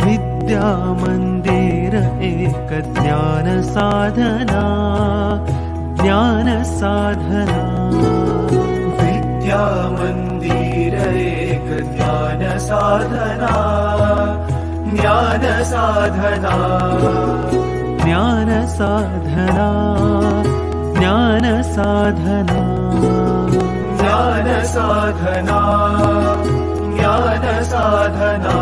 विद्या मंदिर एक ज्ञान साधना, ज्ञान साधना. विद्या मंदिर एक ज्ञान साधना, ज्ञान साधना. ज्ञान साधना, ज्ञान साधना. ज्ञान साधना, ज्ञान साधना.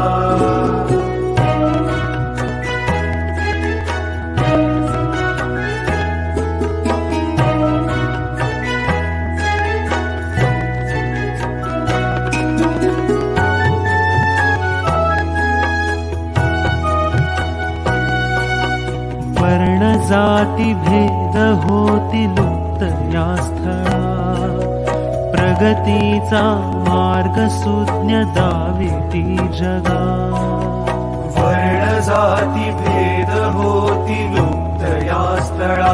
वर्ण जाती भेद होती लुप्त या स्थळा, प्रगतीचा मार्ग सुज्ञ दाविती जगा. वर्ण जाती भेद होती लुप्त या स्थळा,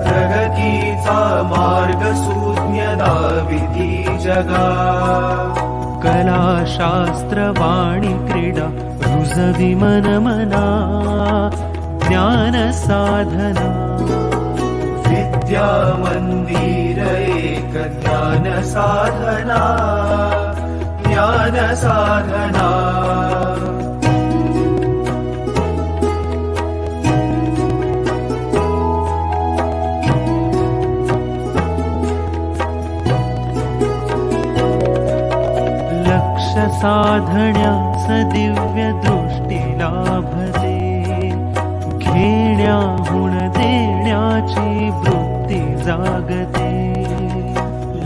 प्रगतीचा मार्ग सुज्ञ दाविती जगा. कला शास्त्र वाणी क्रीडा रुजवी मन मना, ज्ञान साधना. विद्या मंदिर एक ज्ञान साधना, ज्ञान साधना. लक्ष साधण्यास दिव्य दृष्टी लाभते, घेण्याहून देण्याची वृत्ती जागते.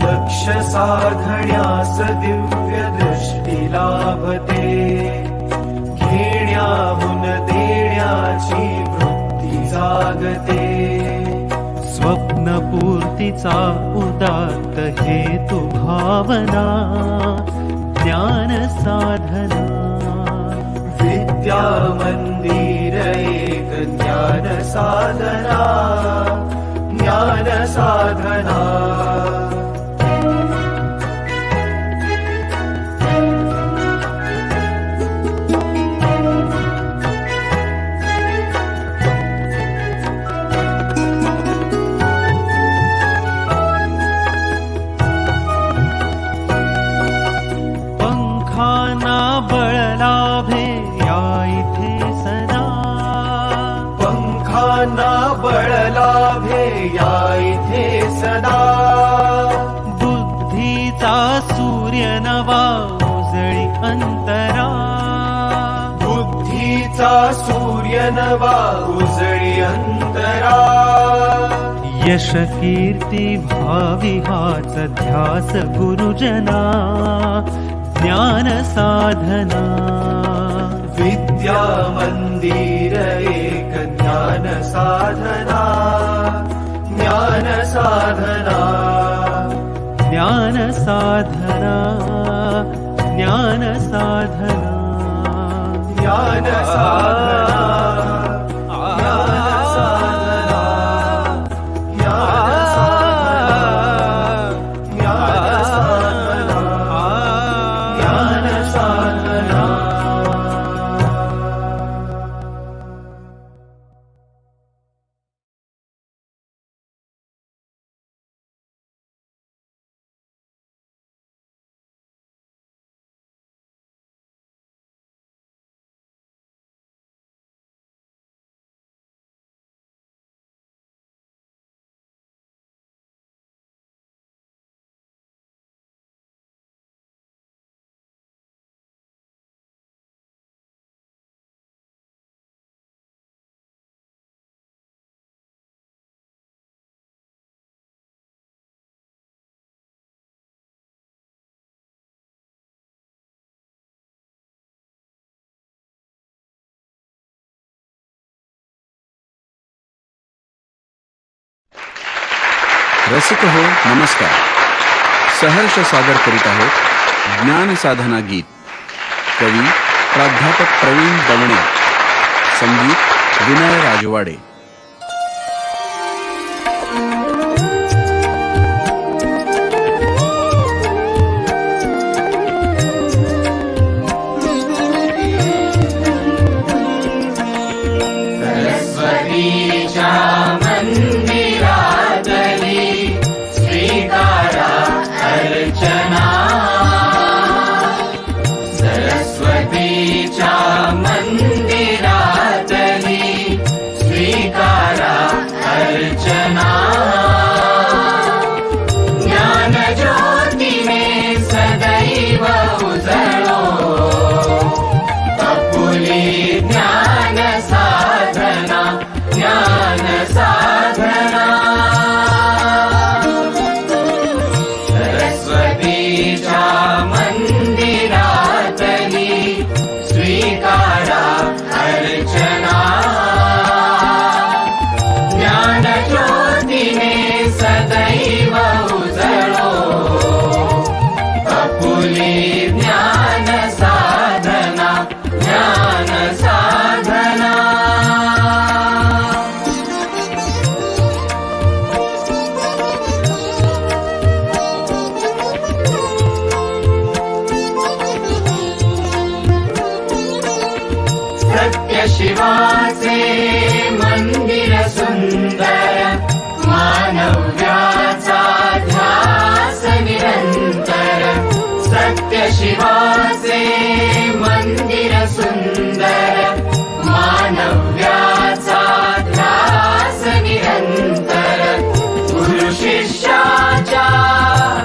लक्ष साधण्यास दिव्य दृष्टी लाभते, घेण्याहून देण्याची वृत्ती जागते. स्वप्नपूर्तीचा उदात्त हेतु भावना, ज्ञान साधना. विद्या मंदिर एक ज्ञान साधना, ज्ञान साधना. पंखाना बळ लाभे या इथे सदा, पंखांना बळ लाभे या इथे सदा. बुद्धीचा सूर्य नवा उजळी अंतरा, बुद्धीचा सूर्य नवा उजळी अंतरा. यश कीर्ती भावी हाच ध्यास गुरुजना, ज्ञान साधना. विद्या मंदिर एक ज्ञान साधना, ज्ञान साधना. ज्ञान साधना, ज्ञान साधना. ज्ञान साधना. रसिक हो नमस्कार. सहर्ष सादर करीत आहोत ज्ञान साधना गीत. कवी प्राध्यापक प्रवीण दवणे, संगीत विनय राजवाडे. शिवाचे मंदिर सुंदर, मानव्याचा ध्यास निरंतर. सत्य शिवाचे मंदिर सुंदर, मानव्याचा ध्यास निरंतर. गुरु शिष्याच्या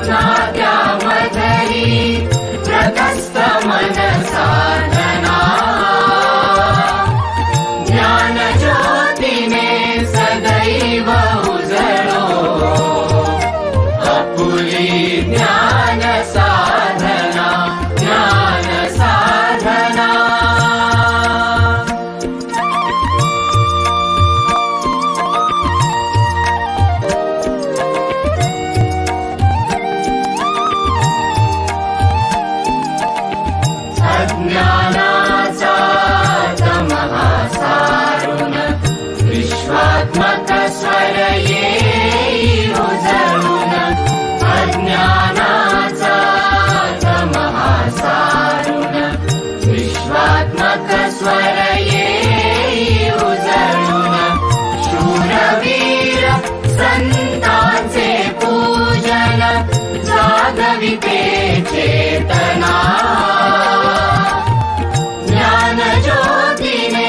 नात्यामधली प्रतस्थ मन साधना. सदैव उजळो आपुली ज्ञान साधना, ज्ञान साधना. अज्ञानाचा तमहा सारुण, विश्वात्मक स्वर येई उजळून. अज्ञानाचा तमहा सारुण, विश्वात्मक स्वर येई उजळून. शूरवीर संतांचे पूजन, जागविते चेतना. ज्ञान ज्योतीने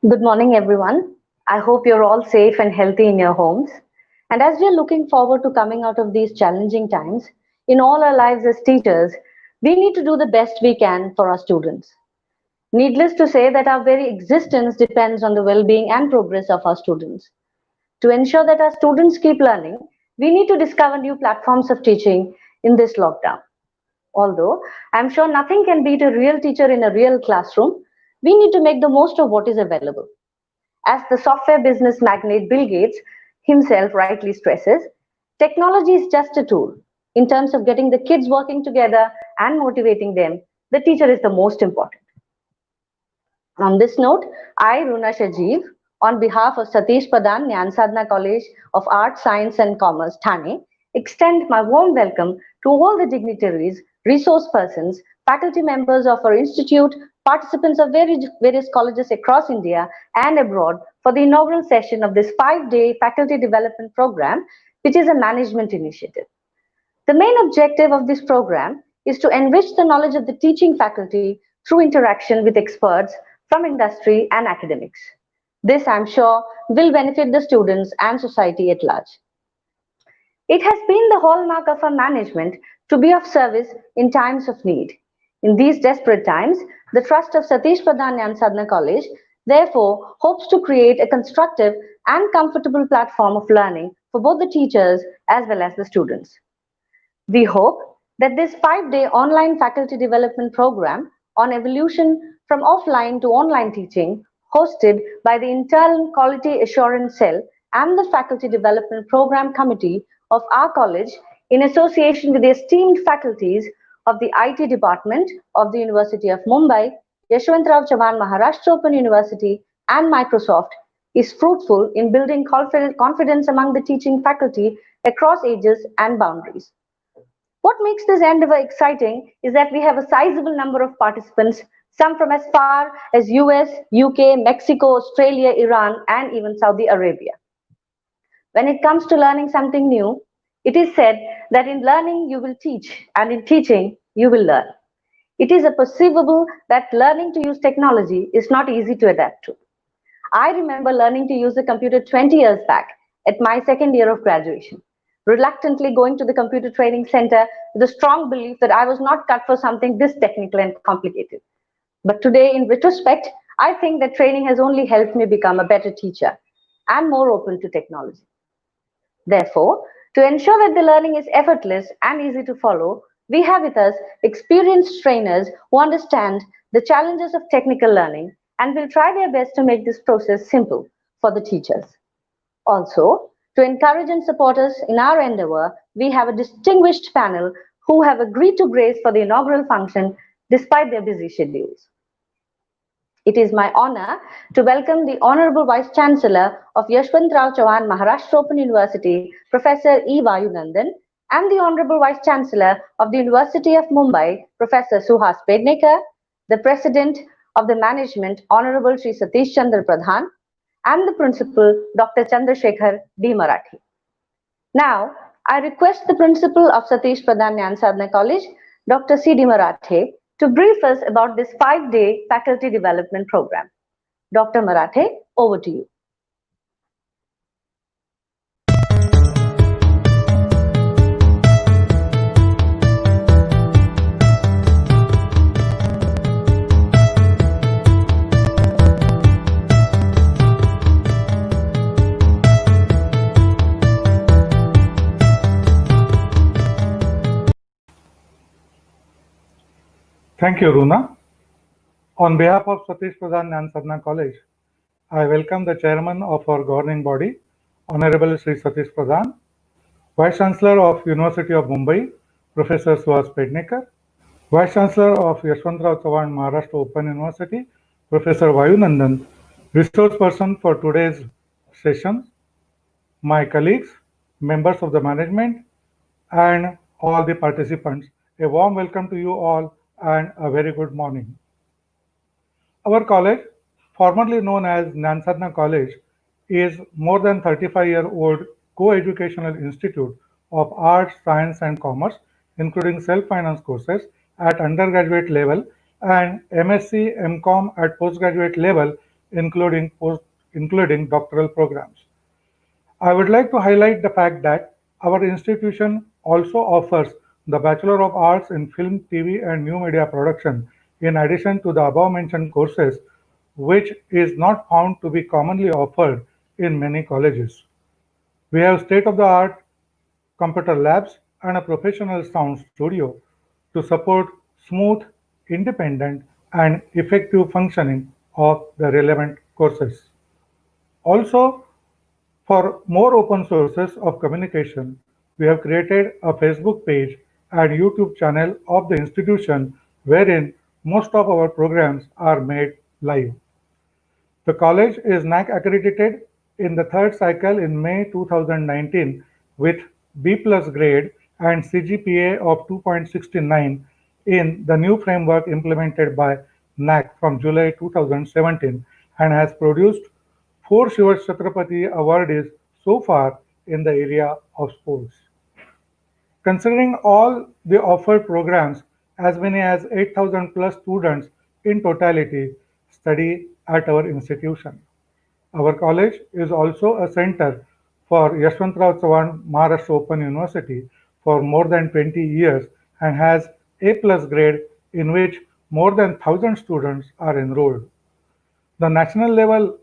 Good morning, everyone. I hope you're all safe and healthy in your homes. And as we're looking forward to coming out of these challenging times, in all our lives as teachers, we need to do the best we can for our students. Needless to say that our very existence depends on the well-being and progress of our students. To ensure that our students keep learning, we need to discover new platforms of teaching in this lockdown. Although I'm sure nothing can beat a real teacher in a real classroom, we need to make the most of what is available. As the software business magnate Bill Gates himself rightly stresses, technology is just a tool. In terms of getting the kids working together and motivating them, the teacher is the most important. On this note, I, Runa Shajeev, on behalf of Satish Pradhan Jnana Sadhana College of Arts, Science and Commerce, Thane, extend my warm welcome to all the dignitaries, resource persons, faculty members of our institute, participants of various colleges across India and abroad for the inaugural session of this 5-day faculty development program, which is a management initiative. The main objective of this program is to enrich the knowledge of the teaching faculty through interaction with experts from industry and academics. This, I'm sure, will benefit the students and society at large. It has been the hallmark of our management to be of service in times of need. In these desperate times, the trust of Satish Pradhan Jnana Sadhana College therefore hopes to create a constructive and comfortable platform of learning for both the teachers as well as the students. We hope that this 5-day online faculty development program on evolution from offline to online teaching, hosted by the Internal Quality Assurance Cell and the Faculty Development Program Committee of our college, in association with the esteemed faculties of the IT Department of the University of Mumbai, Yashwantrao Chavan Maharashtra Open University, and Microsoft, is fruitful in building confidence among the teaching faculty across ages and boundaries. What makes this endeavor exciting is that we have a sizable number of participants, some from as far as US, UK, Mexico, Australia, Iran, and even Saudi Arabia. When it comes to learning something new, it is said that in learning you will teach, and in teaching you will learn. It is perceivable that learning to use technology is not easy to adapt to. I remember learning to use a computer 20 years back at my second year of graduation, reluctantly going to the computer training center with a strong belief that I was not cut for something this technical and complicated. But today, in retrospect, I think that training has only helped me become a better teacher and more open to technology. Therefore, to ensure that the learning is effortless and easy to follow, we have with us experienced trainers who understand the challenges of technical learning and will try their best to make this process simple for the teachers. Also, to encourage and support us in our endeavor, we have a distinguished panel who have agreed to grace for the inaugural function despite their busy schedules. It is my honor to welcome the Honorable Vice Chancellor of Yashwantrao Chavan Maharashtra Open University, Professor E. Vayunandan, and the Honorable Vice Chancellor of the University of Mumbai, Professor Suhas Pednekar, the President of the Management, Honorable Sri Satish Chandra Pradhan, and the Principal, Dr. Chandrasekhar D. Marathe. Now, I request the Principal of Satish Pradhan Jnana Sadhana College, Dr. C. D. Marathe, to brief us about this 5-day faculty development program. Dr. Marathe, over to you. Thank you, Runa. On behalf of Satish Pradhan Jnana Sadhana College, I welcome the Chairman of our governing body, Honorable Sri Satish Pradhan, Vice Chancellor of University of Mumbai, Professor Suhas Pednekar, Vice Chancellor of Yashwantrao Chavan Maharashtra Open University, Professor Vayunandan, resource person for today's session, my colleagues, members of the management, and all the participants. A warm welcome to you all and a very good morning. Our college, formerly known as Jnana Sadhana College, is more than 35-year-old co-educational institute of arts, science and commerce, including self-finance courses at undergraduate level and MSc, MCom at postgraduate level including doctoral programs. I would like to highlight the fact that our institution also offers the Bachelor of Arts in Film, TV, and New Media Production, in addition to the above mentioned courses, which is not found to be commonly offered in many colleges. We have state of the art computer labs and a professional sound studio to support smooth, independent, and effective functioning of the relevant courses. Also, for more open sources of communication, we have created a Facebook page and YouTube channel of the institution wherein most of our programs are made live. The college is NAAC accredited in the third cycle in May 2019 with B+ grade and CGPA of 2.69 in the new framework implemented by NAAC from July 2017, and has produced 4 Shiva Chhatrapati awardees so far in the area of sports. Considering all the offered programs, as many as 8,000 plus students in totality study at our institution. Our college is also a center for Yashwantrao Chavan Maharashtra Open University for more than 20 years and has A+ grade in which more than 1,000 students are enrolled. The national level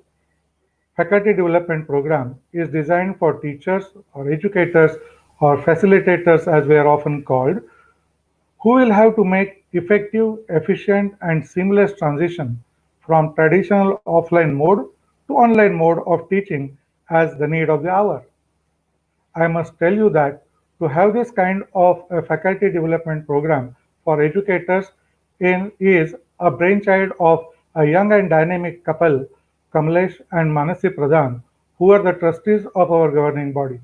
faculty development program is designed for teachers or educators or facilitators, as we are often called, who will have to make effective, efficient, and seamless transition from traditional offline mode to online mode of teaching as the need of the hour. I must tell you that to have this kind of a faculty development program for educators is a brainchild of a young and dynamic couple, Kamlesh and Manasi Pradhan, who are the trustees of our governing body.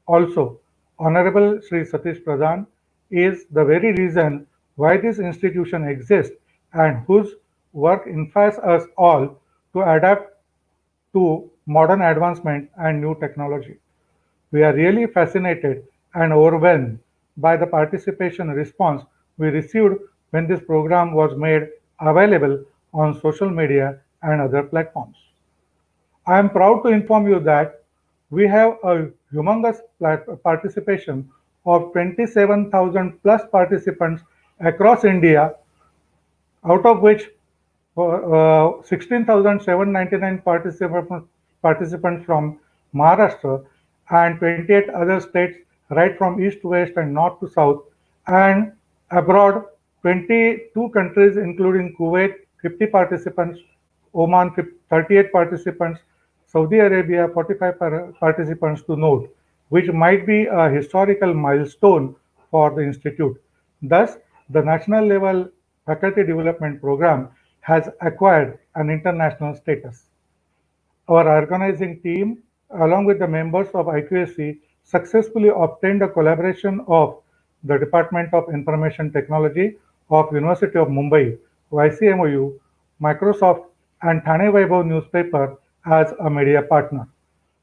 Also, Honorable Sri Satish Pradhan is the very reason why this institution exists and whose work inspires us all to adapt to modern advancement and new technology. We are really fascinated and overwhelmed by the participation response we received when this program was made available on social media and other platforms. I am proud to inform you that we have a humongous participation of 27,000 plus participants across India, out of which 16,799 participants from Maharashtra and 28 other states, right from east to west and north to south, and abroad 22 countries including Kuwait, 50 participants, Oman 38 participants, Saudi Arabia 45 participants to note, which might be a historical milestone for the institute. Thus, the national level faculty development program has acquired an international status. Our organizing team, along with the members of IQAC, successfully obtained a collaboration of the Department of Information Technology of University of Mumbai, YCMOU, Microsoft, and Thane Vaibhav newspaper as a media partner.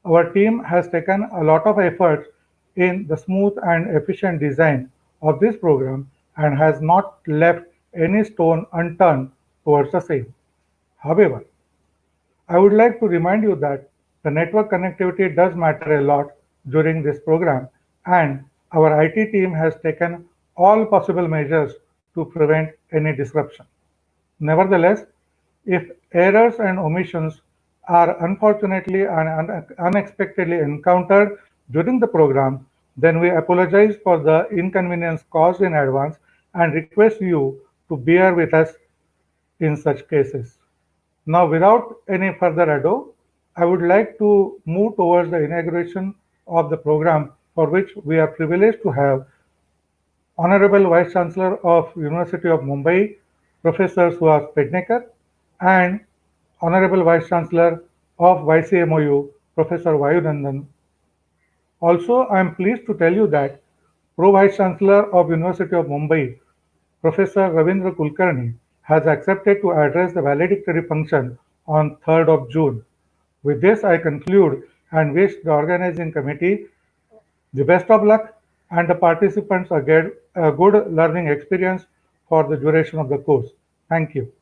Our team has taken a lot of efforts in the smooth and efficient design of this program and has not left any stone unturned towards the same. However, I would like to remind you that the network connectivity does matter a lot during this program, and our IT team has taken all possible measures to prevent any disruption. Nevertheless, if errors and omissions are unfortunately and unexpectedly encountered during the program, then we apologize for the inconvenience caused in advance and request you to bear with us in such cases. Now, without any further ado, I would like to move towards the inauguration of the program, for which we are privileged to have Honorable Vice Chancellor of University of Mumbai, Professor Suhas Pednekar, and Honorable Vice Chancellor of YCMOU, Professor Vayunandan. Also, I am pleased to tell you that Pro Vice Chancellor of University of Mumbai, Professor Ravindra Kulkarni, has accepted to address the valedictory function on 3rd of June. With this, I conclude and wish the organizing committee the best of luck and the participants a good learning experience for the duration of the course. Thank you.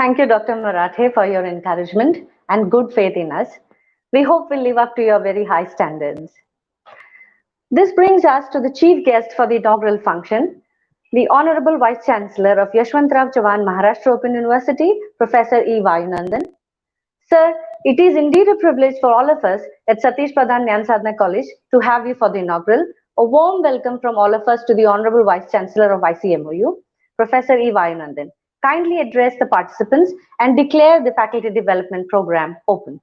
Thank you, Dr. Marathe, for your encouragement and good faith in us. We hope we'll live up to your very high standards. This brings us to the chief guest for the inaugural function, the Honorable Vice Chancellor of Yashwantrao Chavan Maharashtra Open University, Professor E. Vayunandan. Sir, it is indeed a privilege for all of us at Satish Pradhan Jnana Sadhana College to have you for the inaugural. A warm welcome from all of us to the Honorable Vice Chancellor of ICMOU, Professor E. Vayunandan. Kindly address the participants and declare the faculty development program open.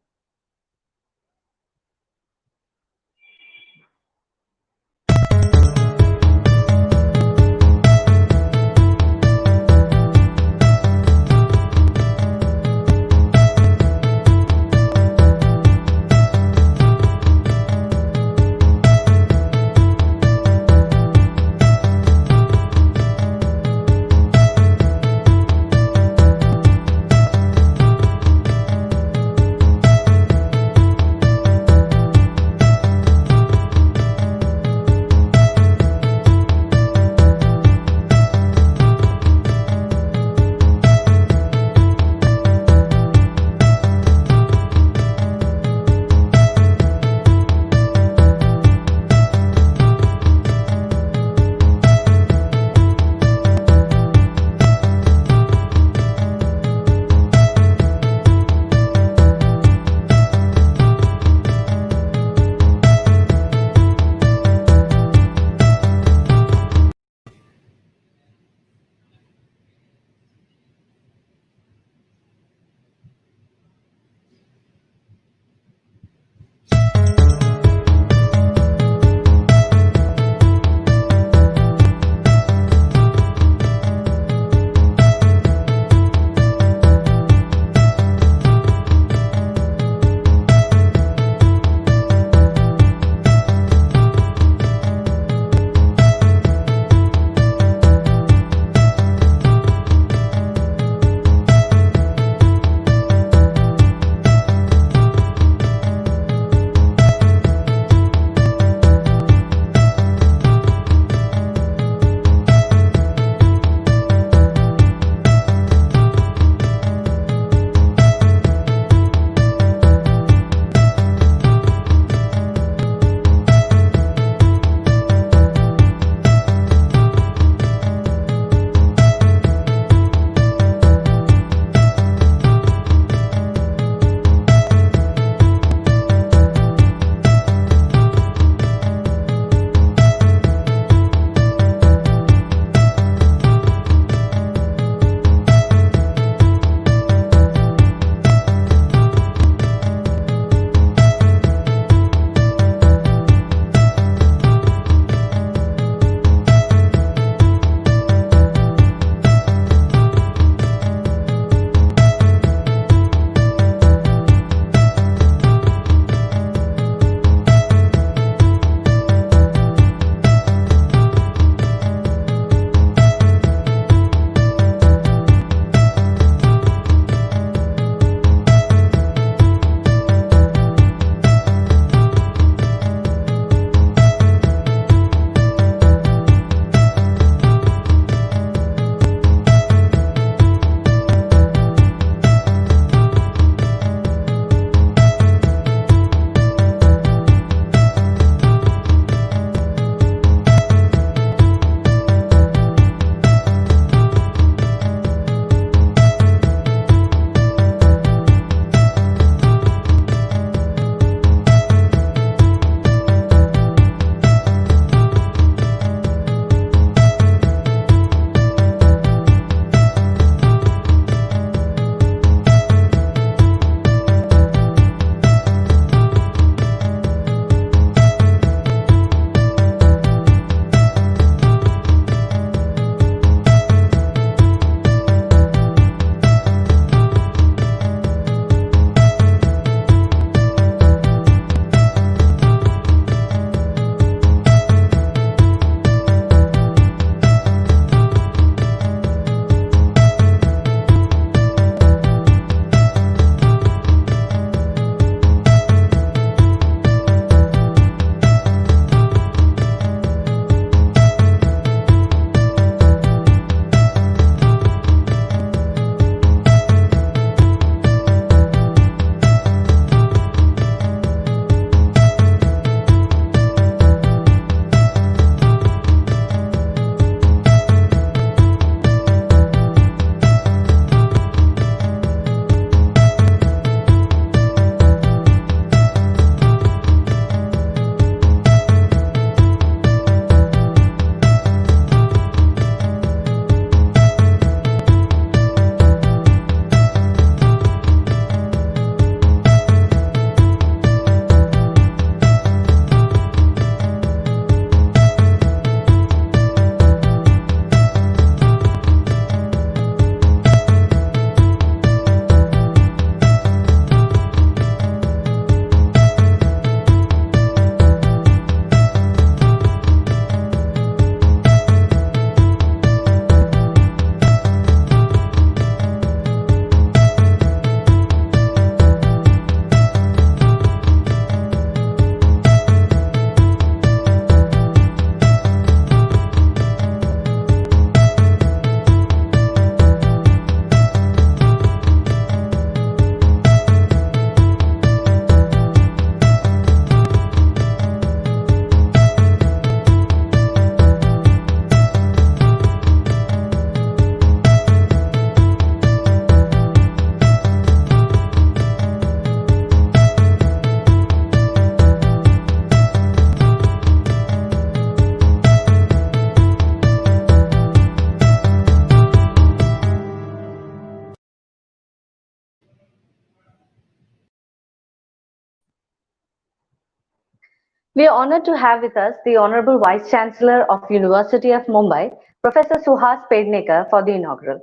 We are honored to have with us the Honorable Vice Chancellor of University of Mumbai, Professor Suhas Pednekar, for the inaugural.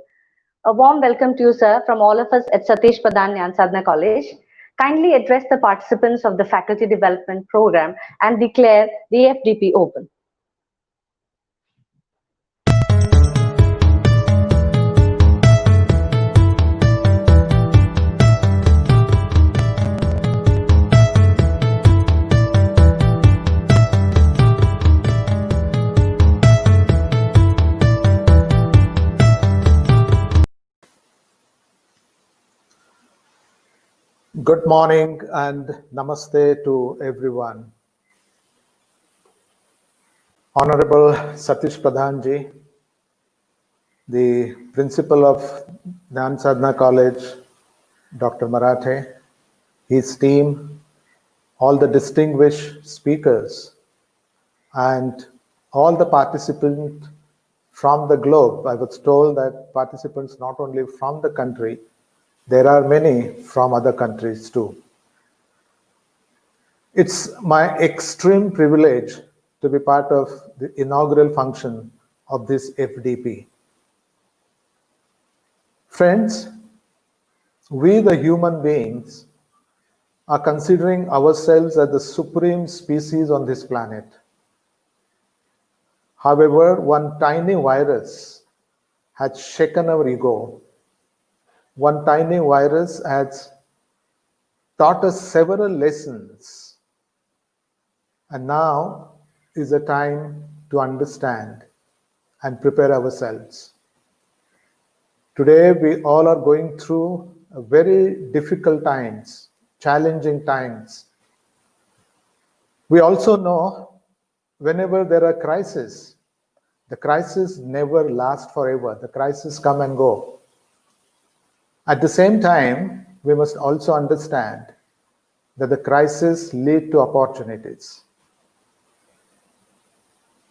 A warm welcome to you, sir, from all of us at Satish Pradhan Jnana Sadhana College. Kindly address the participants of the Faculty Development Program and declare the FDP open. Good morning and namaste to everyone. Honorable Satish Pradhanji, the principal of Jnana Sadhana College, Dr. Marathe, his team, all the distinguished speakers, and all the participants from the globe. I was told that participants not only from the country, there are many from other countries too. It's my extreme privilege to be part of the inaugural function of this FDP. Friends, we the human beings are considering ourselves as the supreme species on this planet. However, one tiny virus has shaken our ego. One tiny virus has taught us several lessons. And now is the time to understand and prepare ourselves. Today, we all are going through very difficult times, challenging times. We also know whenever there are crises, the crises never last forever. The crises come and go. At the same time, we must also understand that the crises lead to opportunities.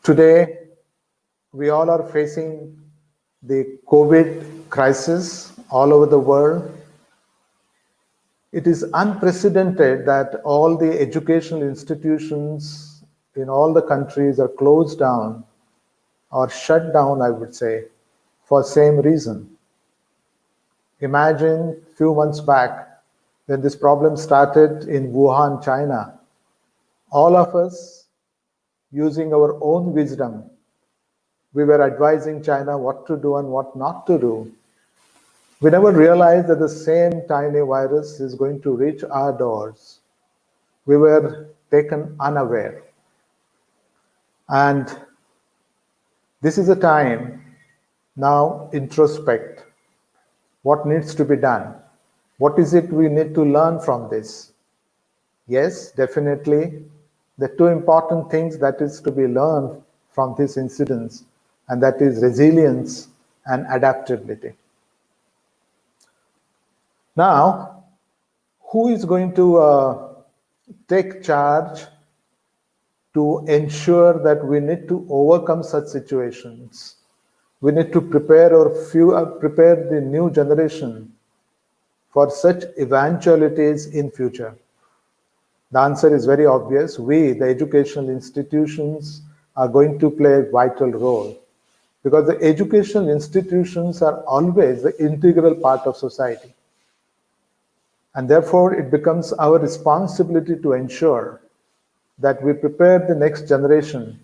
Today, we all are facing the COVID crisis all over the world. It is unprecedented that all the educational institutions in all the countries are closed down or shut down, I would say, for same reason. Imagine a few months back when this problem started in Wuhan, China. All of us, using our own wisdom, we were advising China what to do and what not to do. We never realized that the same tiny virus is going to reach our doors. We were taken unaware. And this is a time now introspect. What needs to be done? What is it we need to learn from this? Yes, definitely. The two important things that is to be learned from these incidents, and that is resilience and adaptability. Now, who is going to take charge to ensure that we need to overcome such situations? We need to prepare prepare the new generation for such eventualities in future. The answer is very obvious. We, the educational institutions, are going to play a vital role, because the educational institutions are always the integral part of society. And therefore, it becomes our responsibility to ensure that we prepare the next generation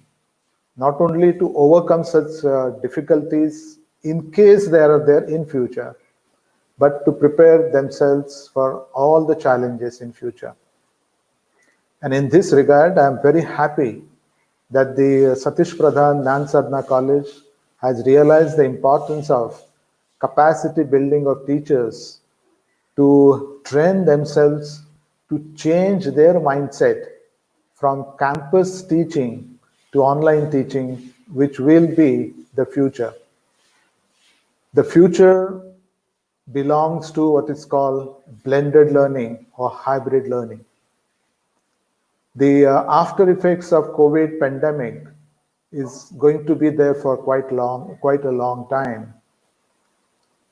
not only to overcome such difficulties in case they are there in future, but to prepare themselves for all the challenges in future. And in this regard, I am very happy that the Satish Pradhan Jnana Sadhana College has realized the importance of capacity building of teachers to train themselves to change their mindset from campus teaching to online teaching, which will be the future. The future belongs to what is called blended learning or hybrid learning. The after effects of COVID pandemic is going to be there for quite a long time.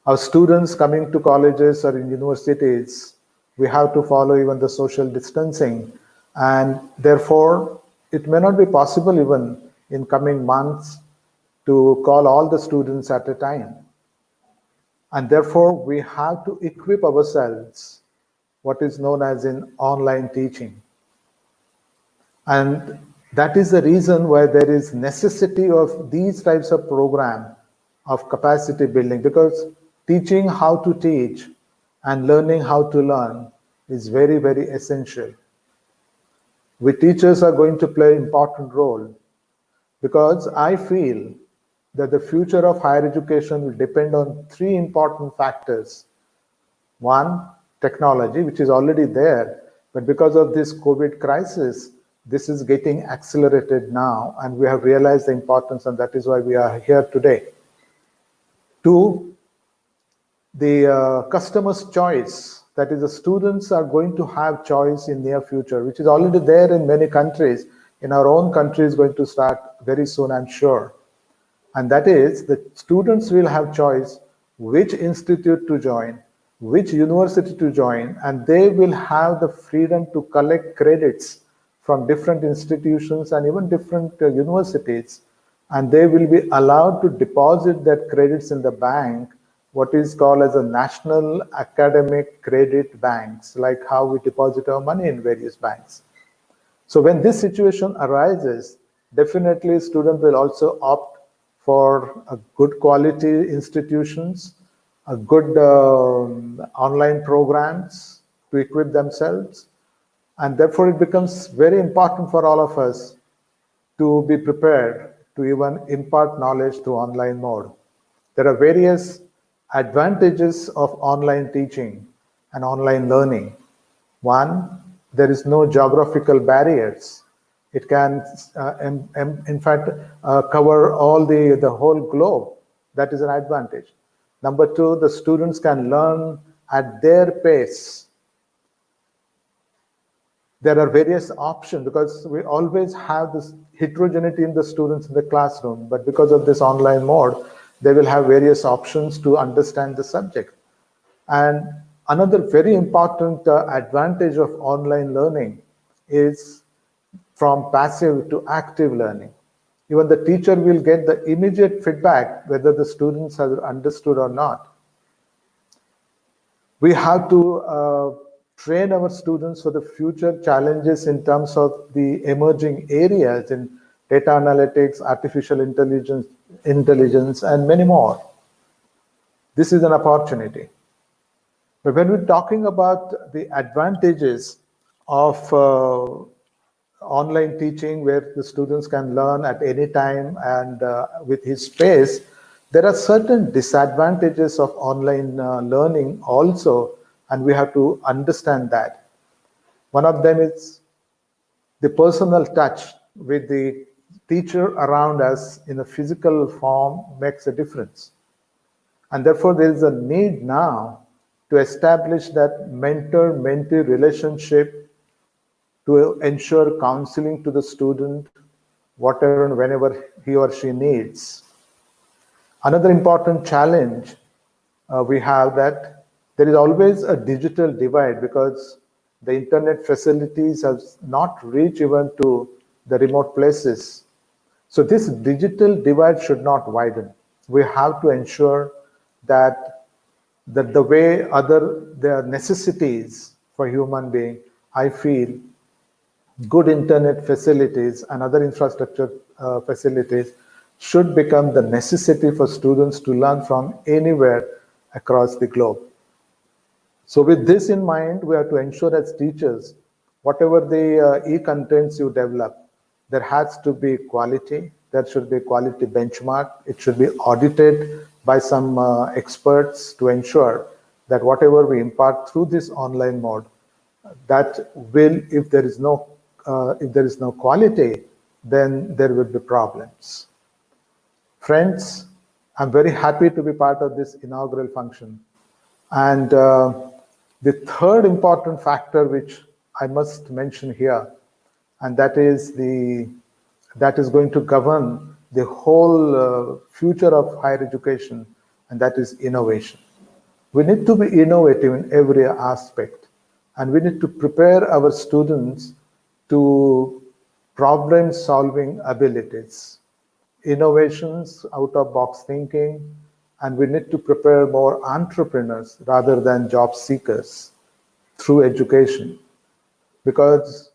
Our students coming to colleges or in universities, we have to follow even the social distancing, and therefore it may not be possible even in coming months to call all the students at a time. And therefore, we have to equip ourselves what is known as in online teaching. And that is the reason why there is necessity of these types of program of capacity building, because teaching how to teach and learning how to learn is very, very essential. We teachers are going to play an important role, because I feel that the future of higher education will depend on three important factors. One, technology, which is already there, but because of this COVID crisis, this is getting accelerated now, and we have realized the importance, and that is why we are here today. Two, the customer's choice, that is, the students are going to have choice in near future, which is already there in many countries. In our own country is going to start very soon, I'm sure. And that is, the students will have choice which institute to join, which university to join, and they will have the freedom to collect credits from different institutions and even different universities. And they will be allowed to deposit their credits in the bank, what is called as a national academic credit banks, like how we deposit our money in various banks. So when this situation arises, definitely students will also opt for a good quality institutions, a good online programs to equip themselves. And therefore it becomes very important for all of us to be prepared to even impart knowledge through online mode. There are various advantages of online teaching and online learning. One, there is no geographical barriers. It can, in fact, cover all the whole globe. That is an advantage. Number two, the students can learn at their pace. There are various options, because we always have this heterogeneity in the students in the classroom, but because of this online mode, they will have various options to understand the subject. And another very important advantage of online learning is from passive to active learning. Even the teacher will get the immediate feedback whether the students have understood or not. We have to train our students for the future challenges in terms of the emerging areas in data analytics, artificial intelligence, and many more. This is an opportunity. But when we're talking about the advantages of online teaching, where the students can learn at any time and with his pace, there are certain disadvantages of online learning also, and we have to understand that. One of them is the personal touch with the teacher around us in a physical form makes a difference. And therefore, there is a need now to establish that mentor-mentee relationship, to ensure counseling to the student, whatever and whenever he or she needs. Another important challenge we have, that there is always a digital divide, because the internet facilities have not reached even to the remote places. So this digital divide should not widen. We have to ensure that the way their necessities for human being, I feel good internet facilities and other infrastructure facilities should become the necessity for students to learn from anywhere across the globe. So with this in mind, we have to ensure as teachers, whatever the e-contents you develop, there has to be quality, there should be quality benchmark, it should be audited by some experts to ensure that whatever we impart through this online mode, that will, if there is no quality, then there will be problems. Friends, I'm very happy to be part of this inaugural function. And the third important factor which I must mention here, and that is going to govern the whole future of higher education, and that is innovation. We need to be innovative in every aspect, and we need to prepare our students to problem-solving abilities, innovations, out-of-box thinking, and we need to prepare more entrepreneurs rather than job seekers through education, because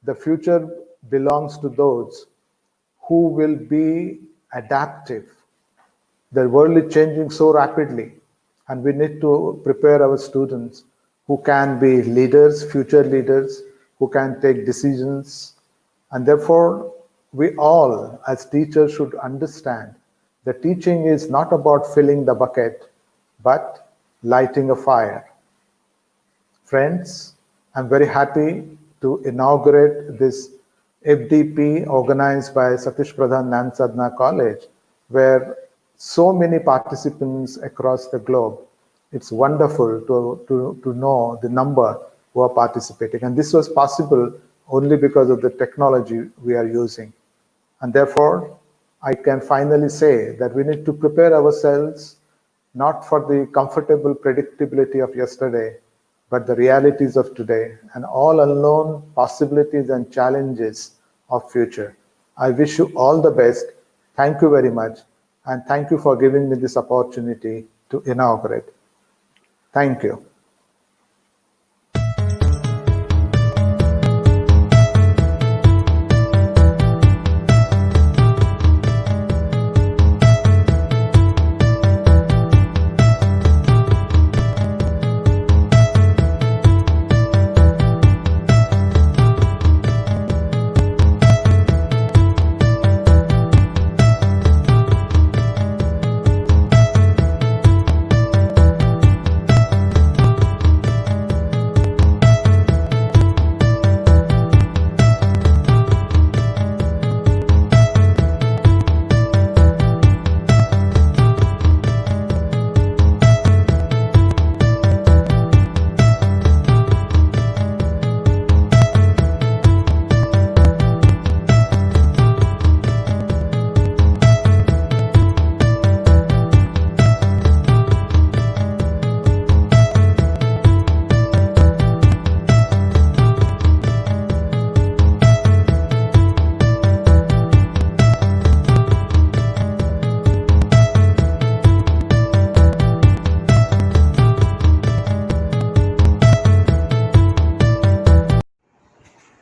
the future belongs to those who will be adaptive. The world is changing so rapidly, and we need to prepare our students who can be leaders, future leaders, who can take decisions. And therefore, we all as teachers should understand that teaching is not about filling the bucket, but lighting a fire. Friends, I'm very happy to inaugurate this FDP organized by Satish Pradhan Gnan Sadhana College, where so many participants across the globe. It's wonderful to know the number who are participating. And this was possible only because of the technology we are using. And therefore, I can finally say that we need to prepare ourselves not for the comfortable predictability of yesterday, but the realities of today and all unknown possibilities and challenges of future. I wish you all the best. Thank you very much. And thank you for giving me this opportunity to inaugurate. Thank you.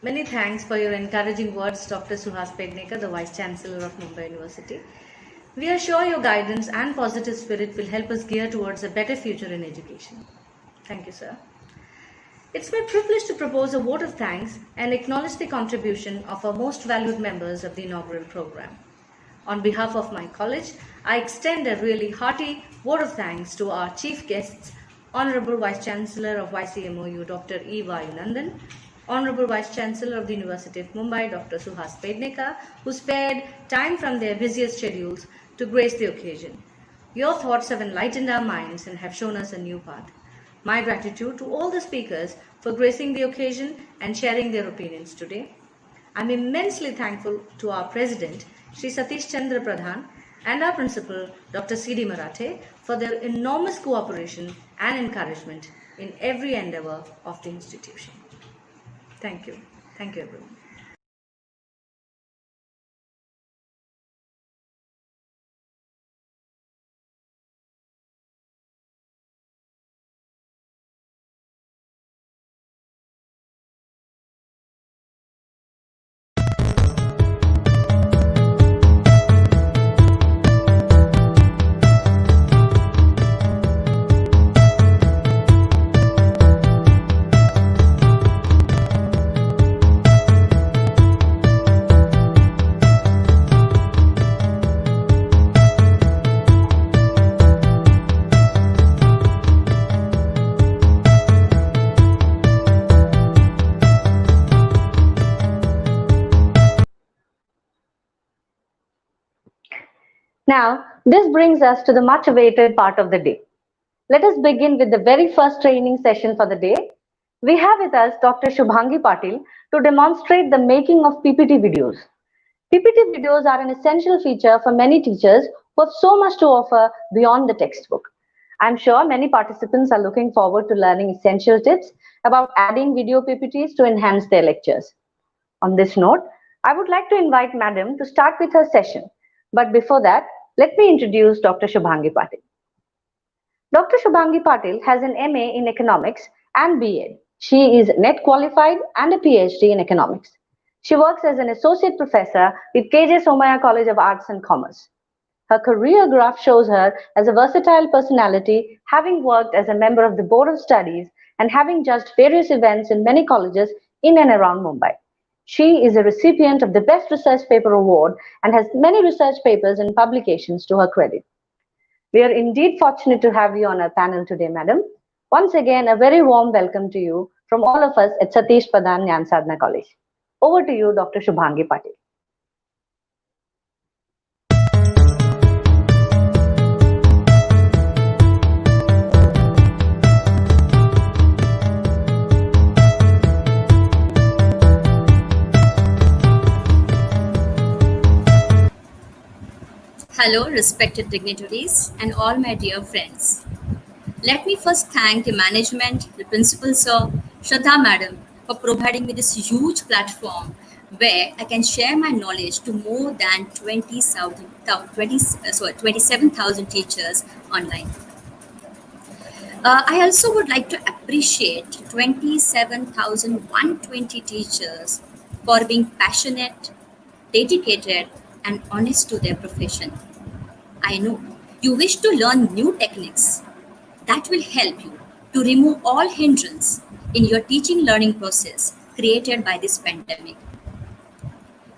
Many thanks for your encouraging words, Dr. Suhas Pednekar, the Vice Chancellor of Mumbai University. We are sure your guidance and positive spirit will help us gear towards a better future in education. Thank you, sir. It's my privilege to propose a vote of thanks and acknowledge the contribution of our most valued members of the inaugural program. On behalf of my college, I extend a really hearty vote of thanks to our chief guests, Honorable Vice Chancellor of YCMOU, Dr. E. Vayunandan, Honorable Vice Chancellor of the University of Mumbai, Dr. Suhas Pednekar, who spared time from their busiest schedules to grace the occasion. Your thoughts have enlightened our minds and have shown us a new path. My gratitude to all the speakers for gracing the occasion and sharing their opinions today. I'm immensely thankful to our President, Shri Satish Chandra Pradhan, and our Principal, Dr. C.D. Marathe, for their enormous cooperation and encouragement in every endeavor of the institution. Thank you. Thank you, everyone. Now, this brings us to the much awaited part of the day. Let us begin with the very first training session for the day. We have with us Dr. Shubhangi Patil to demonstrate the making of PPT videos. PPT videos are an essential feature for many teachers who have so much to offer beyond the textbook. I'm sure many participants are looking forward to learning essential tips about adding video PPTs to enhance their lectures. On this note, I would like to invite Madam to start with her session. But before that, let me introduce Dr. Shubhangi Patil. Dr. Shubhangi Patil has an MA in Economics and B.Ed. She is NET qualified and a PhD in Economics. She works as an associate professor with KJ Somaya College of Arts and Commerce. Her career graph shows her as a versatile personality, having worked as a member of the Board of Studies and having judged various events in many colleges in and around Mumbai. She is a recipient of the Best Research Paper Award and has many research papers and publications to her credit. We are indeed fortunate to have you on our panel today, Madam. Once again, a very warm welcome to you from all of us at Satish Pradhan Jnana Sadhana College. Over to you, Dr. Shubhangi Patil. Hello, respected dignitaries and all my dear friends. Let me first thank the management, the principal sir, Shraddha madam, for providing me this huge platform where I can share my knowledge to more than 27,000 teachers online. I also would like to appreciate 27,120 teachers for being passionate, dedicated, and honest to their profession. I know you wish to learn new techniques that will help you to remove all hindrance in your teaching learning process created by this pandemic.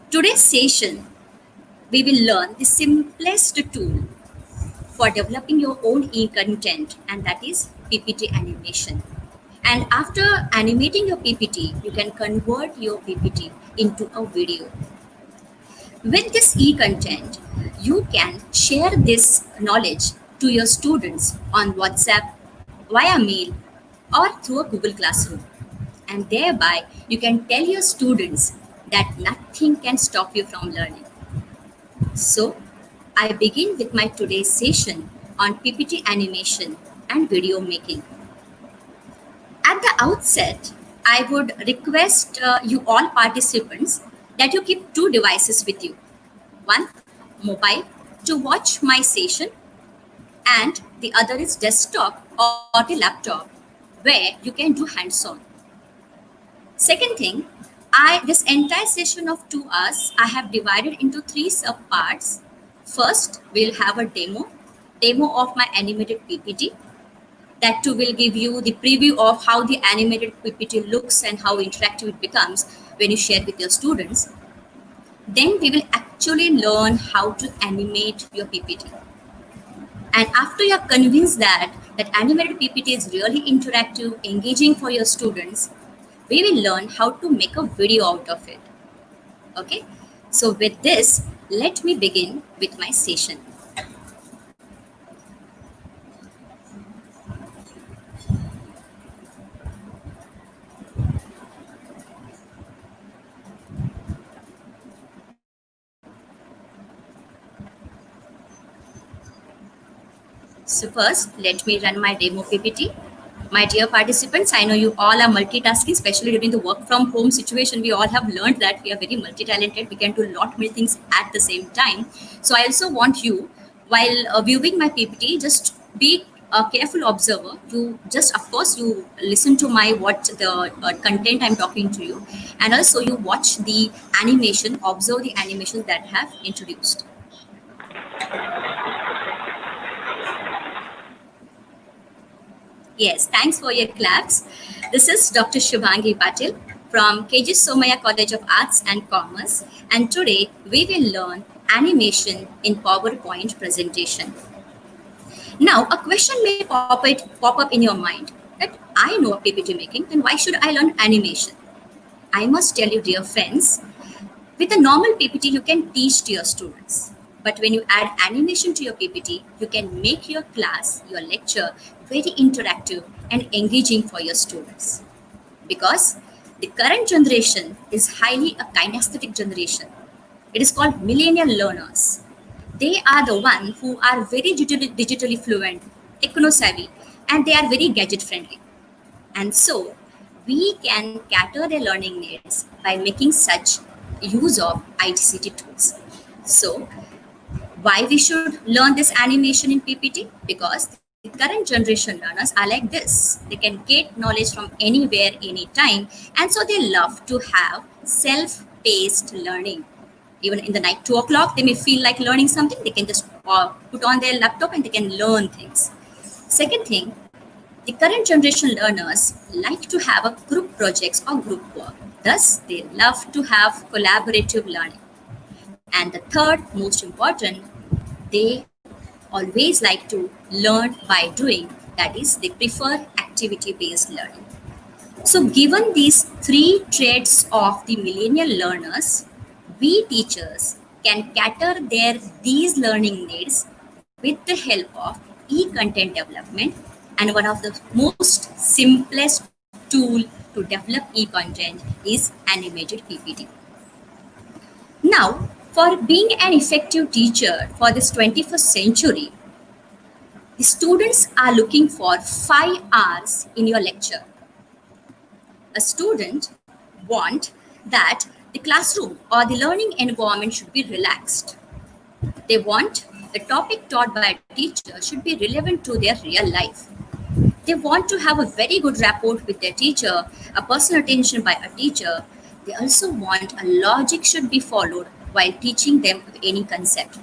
Today's session, we will learn the simplest tool for developing your own e-content, and that is PPT animation. And after animating your PPT, you can convert your PPT into a video. With this e-content, you can share this knowledge to your students on WhatsApp, via mail, or through a Google Classroom. And thereby, you can tell your students that nothing can stop you from learning. So, I begin with my today's session on PPT animation and video making. At the outset, I would request you all participants that you keep two devices with you. One, mobile to watch my session, and the other is desktop or the laptop where you can do hands-on. Second thing, this entire session of 2 hours, I have divided into 3 sub-parts. First, we'll have a demo of my animated PPT. That too will give you the preview of how the animated PPT looks and how interactive it becomes when you share with your students. Then we will actually learn how to animate your PPT. And after you're convinced that animated PPT is really interactive, engaging for your students, we will learn how to make a video out of it. Okay? So with this, let me begin with my session. So first, let me run my demo PPT. My dear participants, I know you all are multitasking, especially during the work from home situation. We all have learned that we are very multi-talented. We can do a lot many things at the same time. So I also want you, while viewing my PPT, just be a careful observer. You just, of course, you listen to what the content I'm talking to you, and also you watch the animation, observe the animations that I have introduced. Yes, thanks for your claps. This is Dr. Shubhangi Patil from KJ Somaya College of Arts and Commerce, and today we will learn animation in PowerPoint presentation. Now, a question may pop up in your mind that I know PPT making, then why should I learn animation? I must tell you, dear friends, with a normal PPT, you can teach to your students. But when you add animation to your PPT, you can make your class, your lecture, very interactive and engaging for your students. Because the current generation is highly a kinesthetic generation. It is called millennial learners. They are the ones who are very digitally fluent, techno-savvy, and they are very gadget-friendly. And so, we can cater their learning needs by making such use of ITCT tools. So, why we should learn this animation in PPT? Because the current generation learners are like this. They can get knowledge from anywhere, anytime, and so they love to have self-paced learning. Even in the night, 2 o'clock, they may feel like learning something. They can just put on their laptop and they can learn things. Second thing, the current generation learners like to have a group projects or group work. Thus, they love to have collaborative learning. And the third, most important, they always like to learn by doing. That is, they prefer activity-based learning. So, given these three traits of the millennial learners, we teachers can cater these learning needs with the help of e-content development, and one of the most simplest tool to develop e-content is animated PPT. Now, for being an effective teacher for this 21st century, the students are looking for 5 hours in your lecture. A student want that the classroom or the learning environment should be relaxed. They want the topic taught by a teacher should be relevant to their real life. They want to have a very good rapport with their teacher, a personal attention by a teacher. They also want a logic should be followed while teaching them any concept.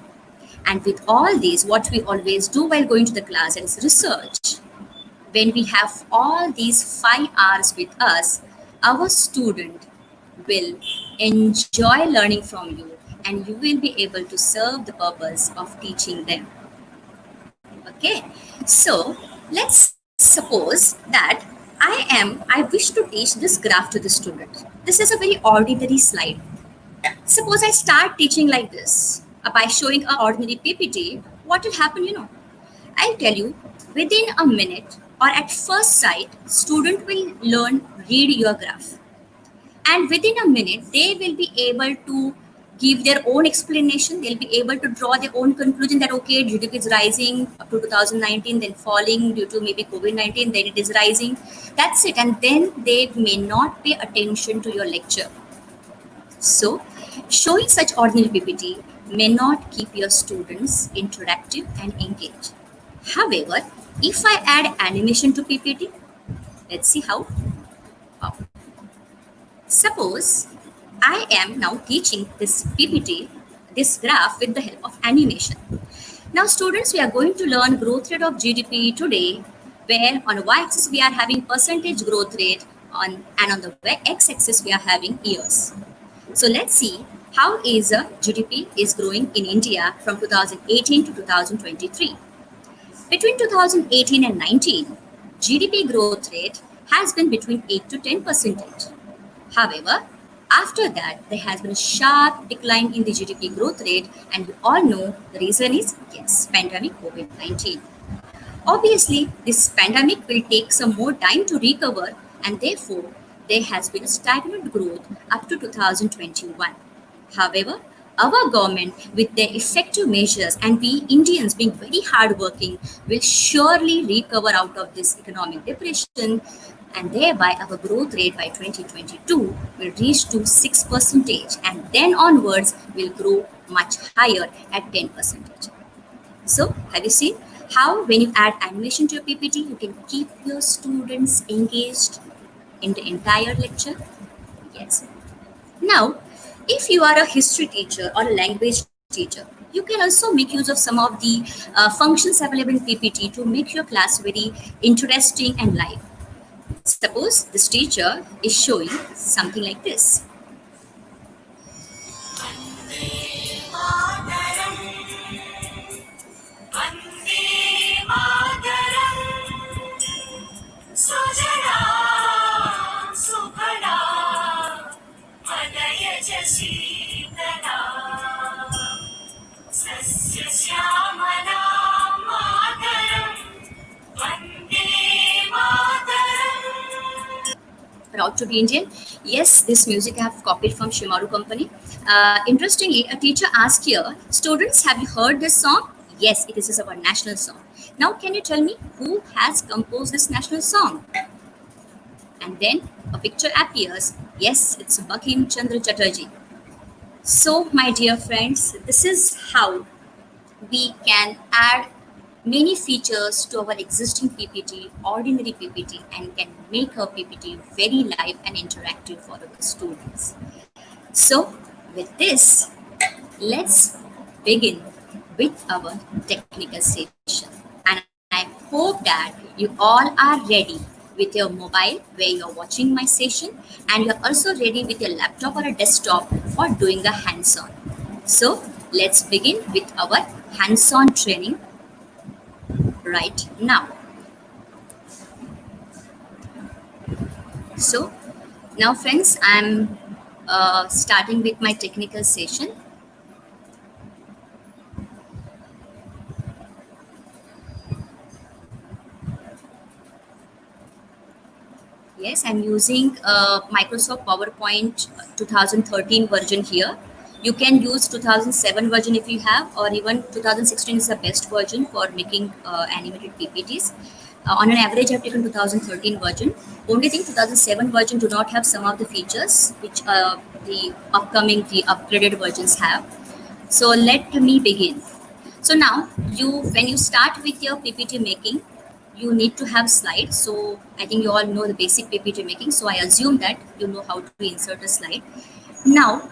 And with all these, what we always do while going to the class is research. When we have all these 5 hours with us, our student will enjoy learning from you and you will be able to serve the purpose of teaching them. Okay, so let's suppose that I wish to teach this graph to the student. This is a very ordinary slide. Suppose I start teaching like this by showing an ordinary PPT. What will happen, I'll tell you, within a minute or at first sight, student will read your graph. And within a minute, they will be able to give their own explanation. They'll be able to draw their own conclusion that, okay, GDP is rising up to 2019, then falling due to maybe COVID-19, then it is rising. That's it. And then they may not pay attention to your lecture. So, showing such ordinary PPT may not keep your students interactive and engaged. However, if I add animation to PPT, let's see how. Suppose I am now teaching this PPT, this graph with the help of animation. Now students, we are going to learn growth rate of GDP today, where on the y-axis we are having percentage growth rate and on the x-axis we are having years. So let's see how is GDP is growing in India from 2018 to 2023. Between 2018 and 19, GDP growth rate has been between 8 to 10%. However, after that, there has been a sharp decline in the GDP growth rate, and we all know the reason is, yes, pandemic COVID-19. Obviously, this pandemic will take some more time to recover, and therefore, there has been a stagnant growth up to 2021. However, our government, with their effective measures, and we Indians being very hardworking, will surely recover out of this economic depression, and thereby our growth rate by 2022 will reach to 6%, and then onwards will grow much higher at 10%. So, have you seen how when you add animation to your PPT, you can keep your students engaged in the entire lecture? Yes. Now, if you are a history teacher or a language teacher, you can also make use of some of the functions available in PPT to make your class very interesting and live. Suppose this teacher is showing something like this. Proud to be Indian. Yes, this music I have copied from Shimaru company. Interestingly, a teacher asked here, students, have you heard this song? Yes, it is our national song. Now, can you tell me who has composed this national song? And then a picture appears. Yes, it's Bankim Chandra Chatterjee. So, my dear friends, this is how we can add many features to our existing PPT, ordinary PPT, and can make our PPT very live and interactive for our students. So, with this, let's begin with our technical session. And I hope that you all are ready with your mobile where you're watching my session, and you're also ready with your laptop or a desktop for doing a hands-on. So, let's begin with our hands-on training right now. So, now friends, I'm starting with my technical session. Yes, I'm using Microsoft PowerPoint 2013 version here. You can use 2007 version if you have, or even 2016 is the best version for making animated PPTs. On an average, I've taken 2013 version. Only thing, 2007 version do not have some of the features which the upgraded versions have. So let me begin. So now when you start with your PPT making, you need to have slides. So I think you all know the basic PPT making. So I assume that you know how to insert a slide. Now,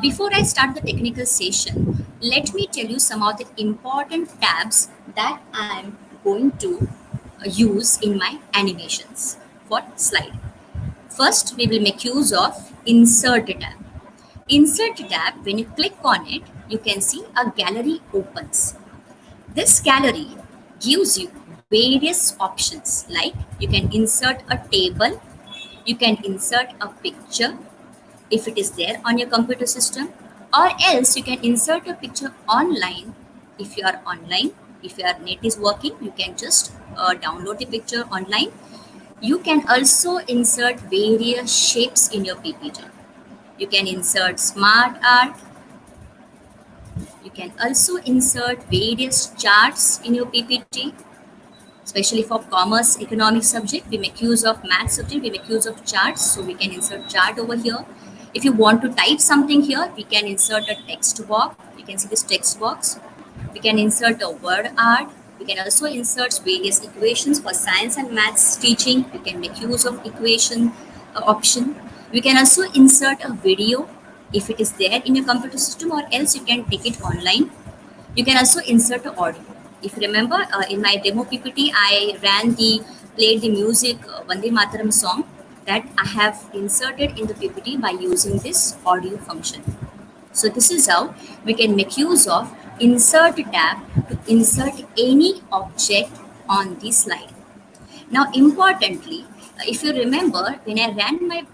before I start the technical session, let me tell you some of the important tabs that I'm going to use in my animations for slide. First, we will make use of Insert tab. Insert tab, when you click on it, you can see a gallery opens. This gallery gives you various options, like you can insert a table, you can insert a picture if it is there on your computer system, or else you can insert a picture online if you are online. If your net is working, you can just download the picture online. You can also insert various shapes in your PPT. You can insert smart art. You can also insert various charts in your PPT, especially for commerce economics subject. We make use of math subject, we make use of charts, so we can insert chart over here. If you want to type something here, we can insert a text box. You can see this text box. We can insert a word art. We can also insert various equations for science and maths teaching. You can make use of equation option. We can also insert a video if it is there in your computer system, or else you can take it online. You can also insert an audio. If you remember, in my demo PPT, I played the music Vande Mataram song that I have inserted in the PPT by using this audio function. So this is how we can make use of Insert tab to insert any object on the slide. Now, importantly, if you remember, when I ran my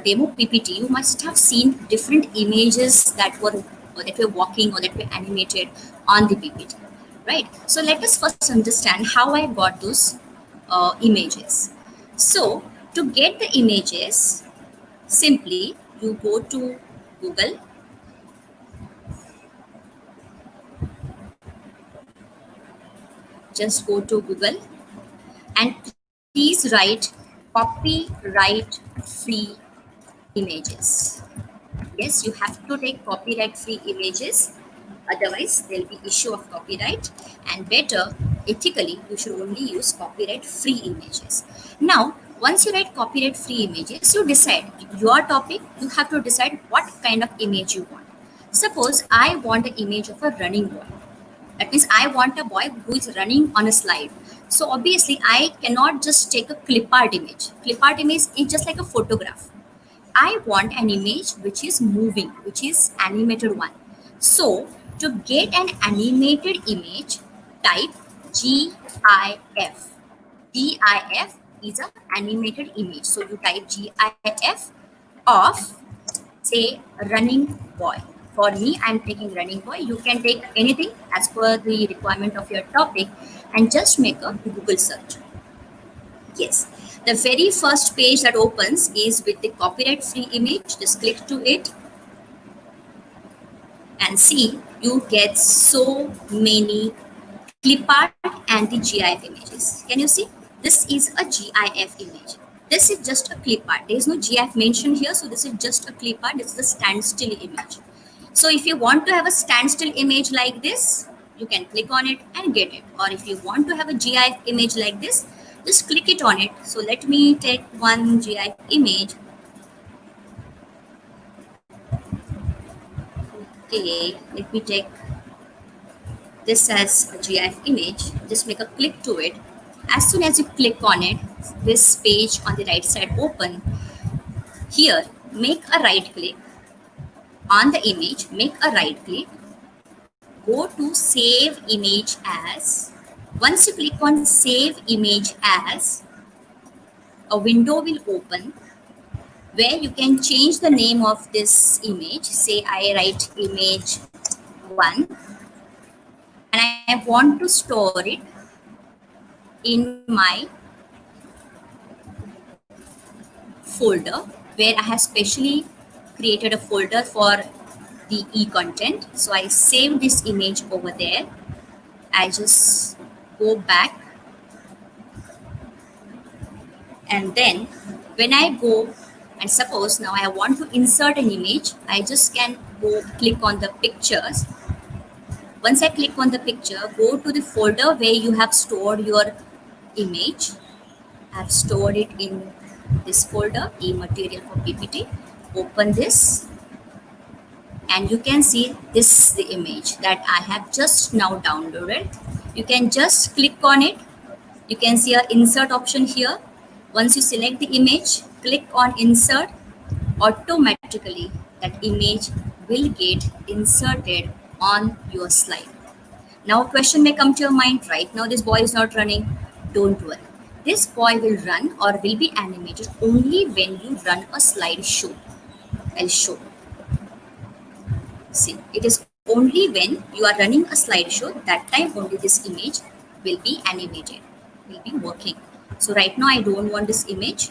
demo PPT, you must have seen different images that were walking or that were animated on the PPT, right? So let us first understand how I got those images. So to get the images, simply you go to Google. Just go to Google and please write copyright free images. Yes, you have to take copyright free images, otherwise there'll be issue of copyright, and better ethically you should only use copyright free images. Now once you write copyright free images, you decide your topic. You have to decide what kind of image you want. Suppose I want an image of a running boy. That means I want a boy who is running on a slide. So obviously I cannot just take a clip art image. Clip art image is just like a photograph. I want an image which is moving, which is animated one. So to get an animated image, type GIF. GIF is an animated image. So you type GIF of, say, running boy. For me, I'm taking running boy. You can take anything as per the requirement of your topic and just make a Google search. Yes, the very first page that opens is with the copyright free image. Just click to it and see, you get so many clip art and the GIF images. Can you see? This is a GIF image. This is just a clip art. There is no GIF mentioned here, so this is just a clip art. This is a standstill image. So if you want to have a standstill image like this, you can click on it and get it. Or if you want to have a GIF image like this, just click it on it. So let me take one GIF image. Okay, let me take this as a GIF image. Just make a click to it. As soon as you click on it, this page on the right side open. Here, make a right click on the image, make a right click, go to save image as. Once you click on save image as, a window will open where you can change the name of this image. Say I write image 1 and I want to store it in my folder where I have specially created a folder for the e-content. So I save this image over there. I just go back, and then when I go and suppose now I want to insert an image, I just can go click on the pictures. Once I click on the picture, go to the folder where you have stored your image. I have stored it in this folder, e-material for PPT. Open this and you can see this is the image that I have just now downloaded. You can just click on it. You can see an insert option here. Once you select the image, click on insert, automatically that image will get inserted on your slide. Now a question may come to your mind, right now this boy is not running. Don't worry. This boy will run or will be animated only when you run a slideshow. I'll show. See, it is only when you are running a slideshow, that time only this image will be animated, will be working. So right now I don't want this image.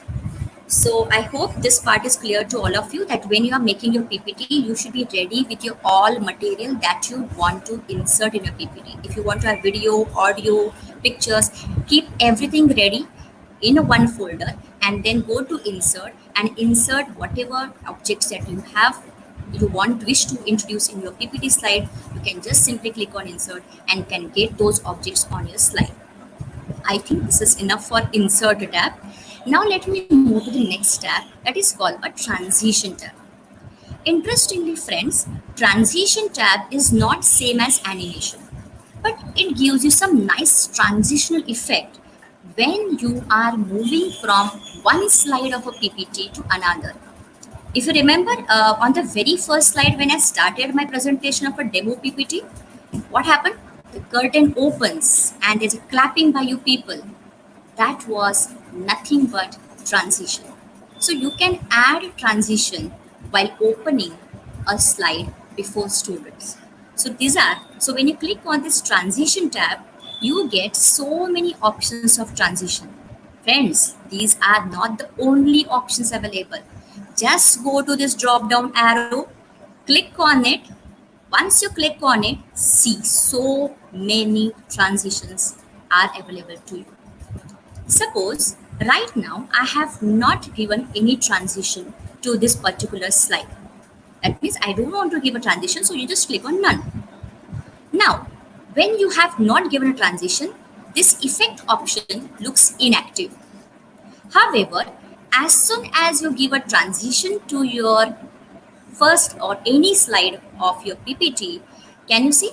So I hope this part is clear to all of you that when you are making your PPT, you should be ready with your all material that you want to insert in your PPT. If you want to have video, audio, pictures, keep everything ready in one folder and then go to insert and insert whatever objects that you wish to introduce in your PPT slide. You can just simply click on insert and can get those objects on your slide. I think this is enough for insert tab. Now let me move to the next tab, that is called a transition tab. Interestingly friends, transition tab is not same as animation, but it gives you some nice transitional effect when you are moving from one slide of a PPT to another. If you remember on the very first slide when I started my presentation of a demo PPT, what happened? The curtain opens and there's a clapping by you people. That was nothing but transition. So you can add transition while opening a slide before students. So when you click on this transition tab, you get so many options of transition. Friends, these are not the only options available. Just go to this drop down arrow, click on it. Once you click on it, see so many transitions are available to you. Suppose right now I have not given any transition to this particular slide. That means I don't want to give a transition, so you just click on none. Now, when you have not given a transition, this effect option looks inactive. However, as soon as you give a transition to your first or any slide of your PPT, can you see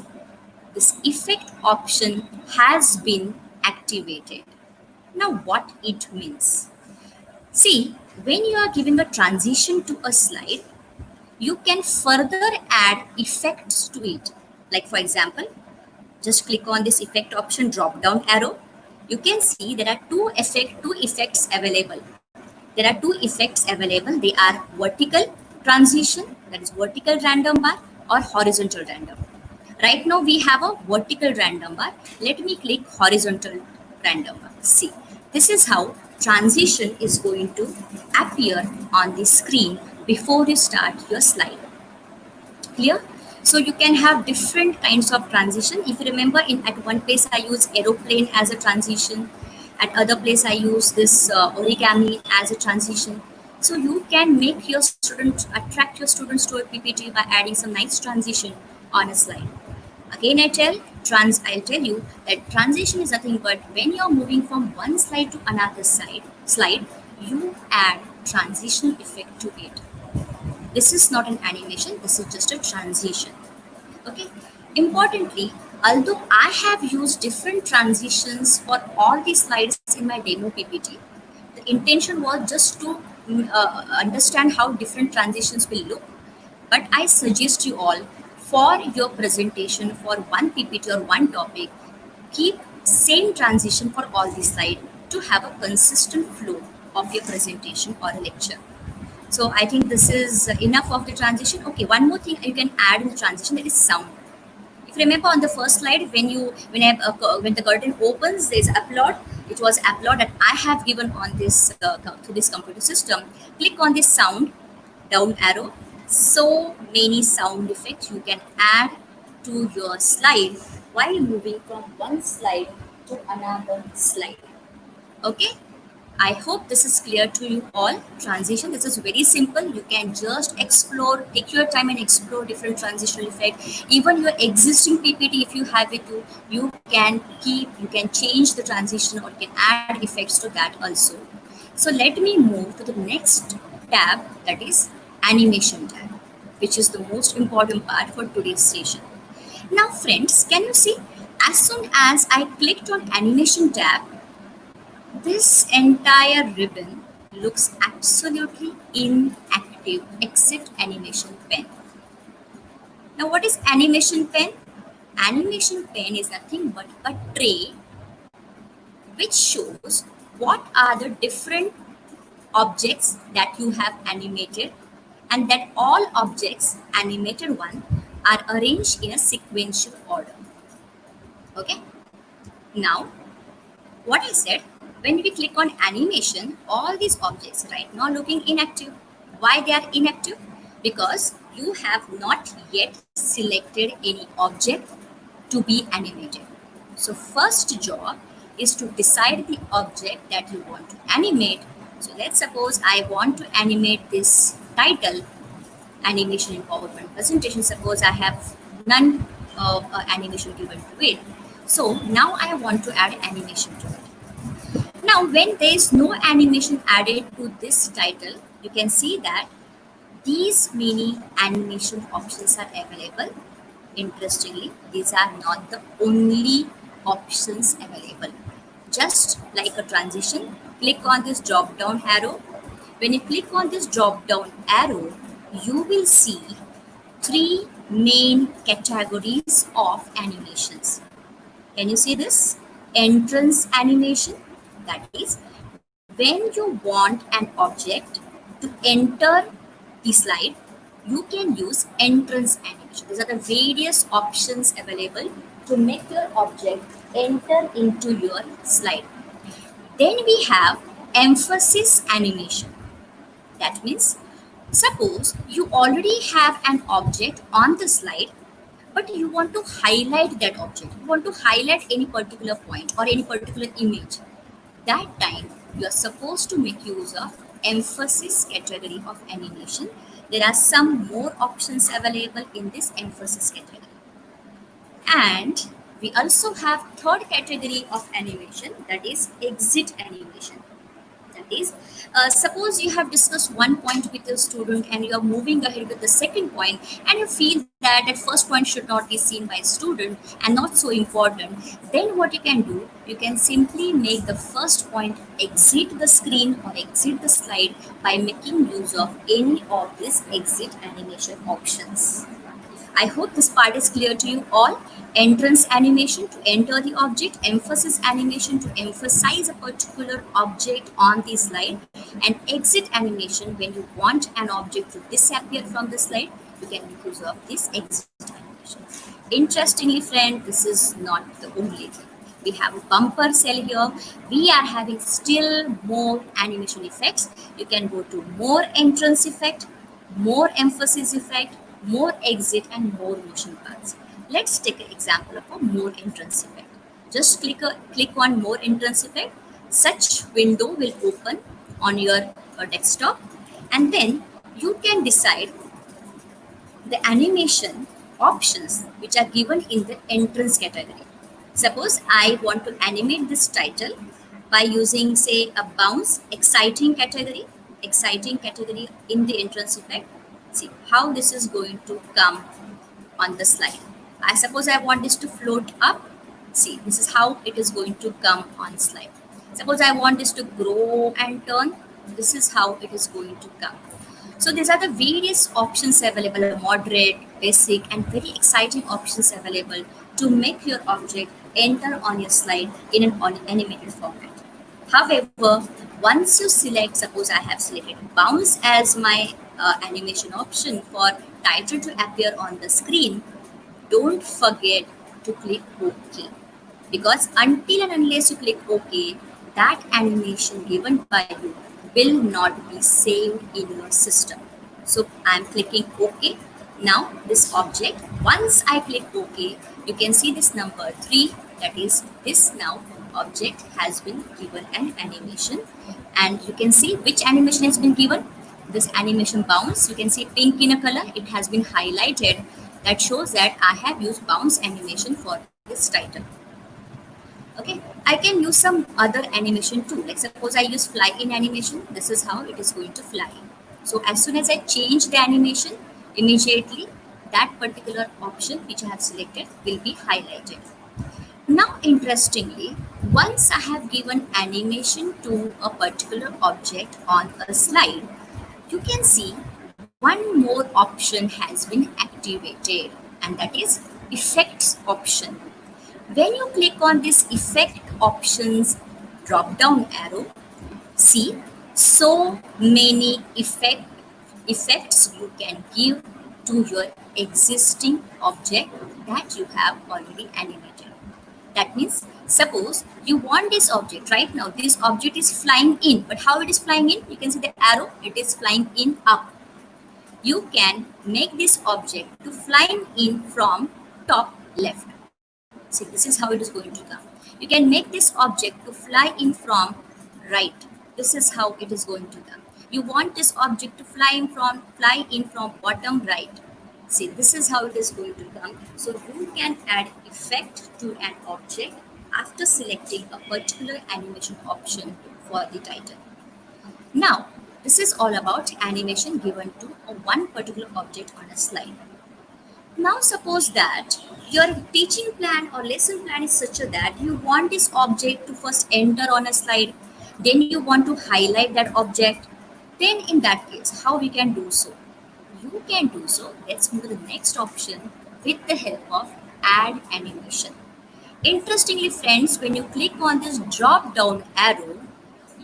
this effect option has been activated. Now what it means? See, when you are giving a transition to a slide, you can further add effects to it. Like for example, just click on this effect option drop down arrow. You can see there are two effects available. There are two effects available. They are vertical transition, that is vertical random bar, or horizontal random. Right now we have a vertical random bar. Let me click horizontal random bar. See, this is how transition is going to appear on the screen before you start your slide. Clear? So you can have different kinds of transition. If you remember, at one place I use aeroplane as a transition, At other place, I use this origami as a transition. So you can make your students, attract your students to a PPT by adding some nice transition on a slide. Again, I'll tell you that transition is nothing but when you're moving from one slide to another slide, you add transition effect to it. This is not an animation, this is just a transition. Okay. Importantly, although I have used different transitions for all the slides in my demo PPT, the intention was just to understand how different transitions will look. But I suggest you all, for your presentation for one PPT or one topic, keep same transition for all the slides to have a consistent flow of your presentation or a lecture. So I think this is enough of the transition. Okay, one more thing you can add in the transition, that is sound. If you remember on the first slide, when the curtain opens, there's applaud. It was applaud that I have given on this to this computer system. Click on this sound down arrow. So many sound effects you can add to your slide while moving from one slide to another slide. Okay. I hope this is clear to you all. Transition, this is very simple. You can just explore, take your time and explore different transitional effect. Even your existing PPT, if you have it too, you can change the transition or you can add effects to that also. So let me move to the next tab, that is animation tab, which is the most important part for today's session. Now friends, can you see, as soon as I clicked on animation tab, this entire ribbon looks absolutely inactive except animation pen. Now what is animation pen? Animation pen is nothing but a tray which shows what are the different objects that you have animated, and that all objects, animated one, are arranged in a sequential order. Okay. Now what I said, when we click on animation, all these objects right now looking inactive. Why they are inactive? Because you have not yet selected any object to be animated. So first job is to decide the object that you want to animate. So let's suppose I want to animate this title, animation in PowerPoint presentation. Suppose I have none animation given to it. So now I want to add animation to it. Now, when there is no animation added to this title, you can see that these many animation options are available. Interestingly, these are not the only options available. Just like a transition, click on this drop down arrow. When you click on this drop down arrow, you will see three main categories of animations. Can you see this? Entrance animation, that is when you want an object to enter the slide, you can use entrance animation. These are the various options available to make your object enter into your slide. Then we have emphasis animation. That means, suppose you already have an object on the slide, but you want to highlight that object. You want to highlight any particular point or any particular image. That time you are supposed to make use of emphasis category of animation. There are some more options available in this emphasis category. And we also have third category of animation, that is exit animation. That is, suppose you have discussed one point with your student and you are moving ahead with the second point, and you feel that that first point should not be seen by student and not so important. Then what you can do, you can simply make the first point exit the screen or exit the slide by making use of any of these exit animation options. I hope this part is clear to you all. Entrance animation to enter the object, emphasis animation to emphasize a particular object on the slide, and exit animation when you want an object to disappear from the slide, you can make use of this exit animation. Interestingly, friend, this is not the only thing. We have a bumper cell here. We are having still more animation effects. You can go to more entrance effect, more emphasis effect, more exit, and more motion paths. Let's take an example of a more entrance effect. Just click on more entrance effect. Such window will open on your desktop, and then you can decide the animation options which are given in the entrance category. Suppose I want to animate this title by using, say, a bounce exciting category in the entrance effect. See how this is going to come on the slide. I suppose I want this to float up. See, this is how it is going to come on slide. Suppose I want this to grow and turn. This is how it is going to come. So these are the various options available, moderate, basic, and very exciting options available to make your object enter on your slide in an animated format. However, once you select, suppose I have selected bounce as my animation option for title to appear on the screen, don't forget to click OK, because until and unless you click OK, that animation given by you will not be saved in your system. So I'm clicking OK. Now this object, once I click OK, you can see this number 3, that is this now object has been given an animation, and you can see which animation has been given. This animation bounce, you can see pink in a color, it has been highlighted. That shows that I have used bounce animation for this title. Okay, I can use some other animation too. Like suppose I use fly in animation. This is how it is going to fly. So as soon as I change the animation, immediately that particular option which I have selected will be highlighted. Now, interestingly, once I have given animation to a particular object on a slide, you can see one more option has been activated, and that is effects option. When you click on this effect options drop down arrow, see so many effects you can give to your existing object that you have already animated. That means, suppose you want this object right now, this object is flying in, but how it is flying in? You can see the arrow, it is flying in up. You can make this object to flying in from top left. See, this is how it is going to come. You can make this object to fly in from right. This is how it is going to come. You want this object to fly in from bottom right. See, this is how it is going to come. So you can add effect to an object after selecting a particular animation option for the title. Now, this is all about animation given to one particular object on a slide. Now, suppose that your teaching plan or lesson plan is such that you want this object to first enter on a slide, then you want to highlight that object. Then in that case, how we can do so? You can do so. Let's move to the next option with the help of add animation. Interestingly, friends, when you click on this drop down arrow,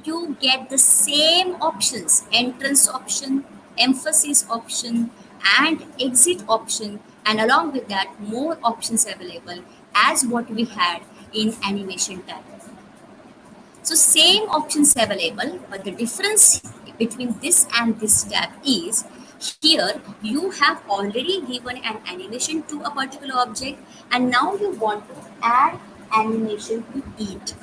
you get the same options: entrance option, emphasis option, and exit option, and along with that more options available as what we had in animation tab. So same options available, but the difference between this and this tab is here you have already given an animation to a particular object, and now you want to add animation to it.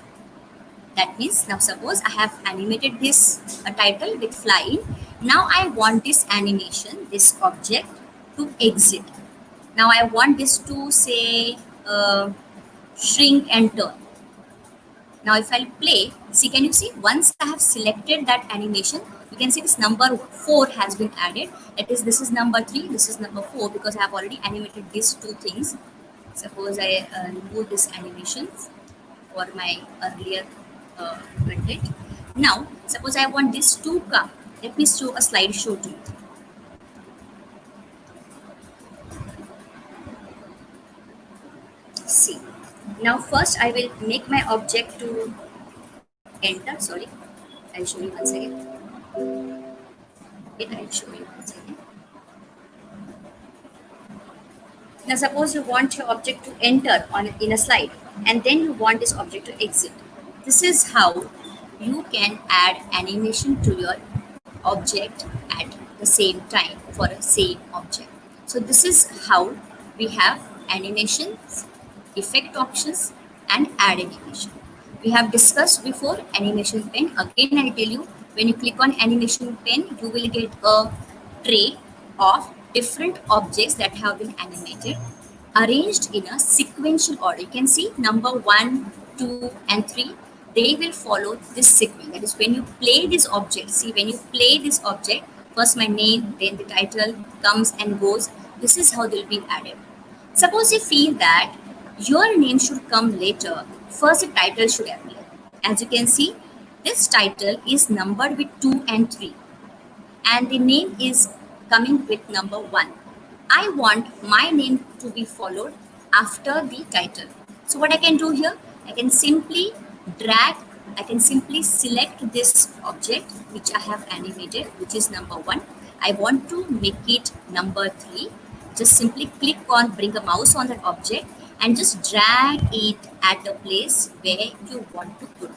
That means, now suppose I have animated this title with flying. Now I want this animation, this object to exit. Now I want this to say shrink and turn. Now if I'll play, see, can you see, once I have selected that animation, you can see this number 4 has been added. That is, this is number 3, this is number 4, because I have already animated these two things. Suppose I remove this animation for my earlier content. Now, suppose I want this to come. Let me show a slideshow to you. See, now first I will make my object to enter. Sorry, I'll show you once again. I'll show you once again. Now suppose you want your object to enter in a slide, and then you want this object to exit. This is how you can add animation to your object at the same time for a same object. So this is how we have animations, effect options, and add animation. We have discussed before animation pen. Again, I tell you, when you click on animation pen, you will get a tray of different objects that have been animated, arranged in a sequential order. You can see number 1, 2, and 3. They will follow this sequence. That is, when you play this object, see, when you play this object, first my name, then the title comes and goes. This is how they'll be added. Suppose you feel that your name should come later, first the title should appear. As you can see, this title is numbered with 2 and 3, and the name is coming with number 1. I want my name to be followed after the title. So what I can do here, I can simply drag, I can simply select this object which I have animated, which is number 1. I want to make it number 3. Just simply click on, bring a mouse on that object and just drag it at the place where you want to put it.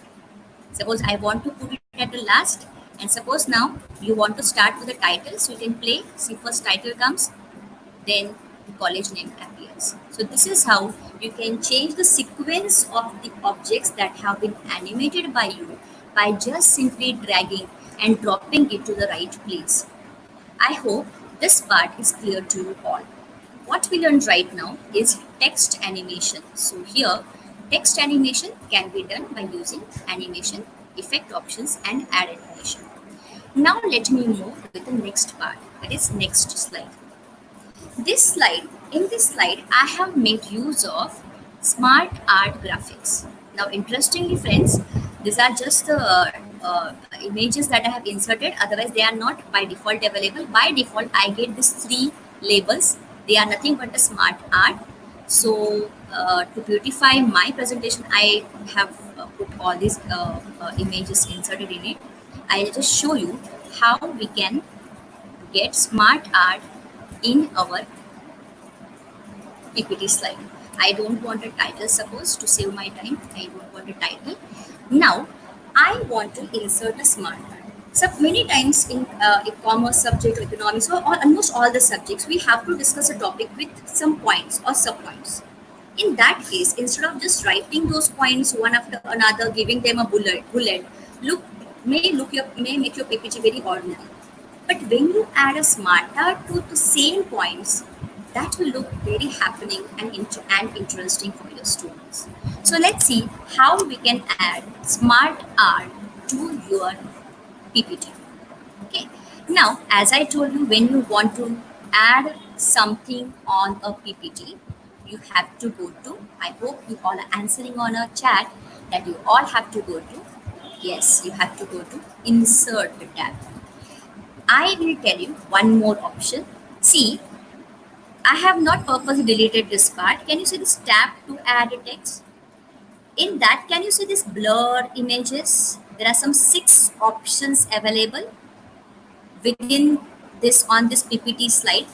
Suppose I want to put it at the last, and suppose now you want to start with the title, so you can play. See, first title comes, then the college name appears. So this is how you can change the sequence of the objects that have been animated by you by just simply dragging and dropping it to the right place. I hope this part is clear to you all. What we learned right now is text animation. So here, text animation can be done by using animation, effect options and add animation. Now let me move with the next part, that is next slide. In this slide, I have made use of smart art graphics. Now, interestingly, friends, these are just the images that I have inserted. Otherwise, they are not by default available. By default, I get these 3 labels. They are nothing but a smart art. So, to beautify my presentation, I have put all these images inserted in it. I'll just show you how we can get smart art in our PPT slide. I don't want a title, suppose, to save my time. I don't want a title. Now, I want to insert a smart art. So many times in commerce subject, economics, or almost all the subjects, we have to discuss a topic with some points or sub-points. In that case, instead of just writing those points one after another, giving them a bullet, may make your PPT very ordinary. But when you add a smart art to the same points, that will look very happening and interesting for your students. So let's see how we can add smart art to your PPT. Okay. Now, as I told you, when you want to add something on a PPT, you have to go to, I hope you all are answering on a chat that you all have to go to, yes, you have to go to Insert tab. I will tell you one more option. See, I have not purposely deleted this part. Can you see this tab to add a text? In that, can you see this blur images? There are some 6 options available within this on this PPT slide.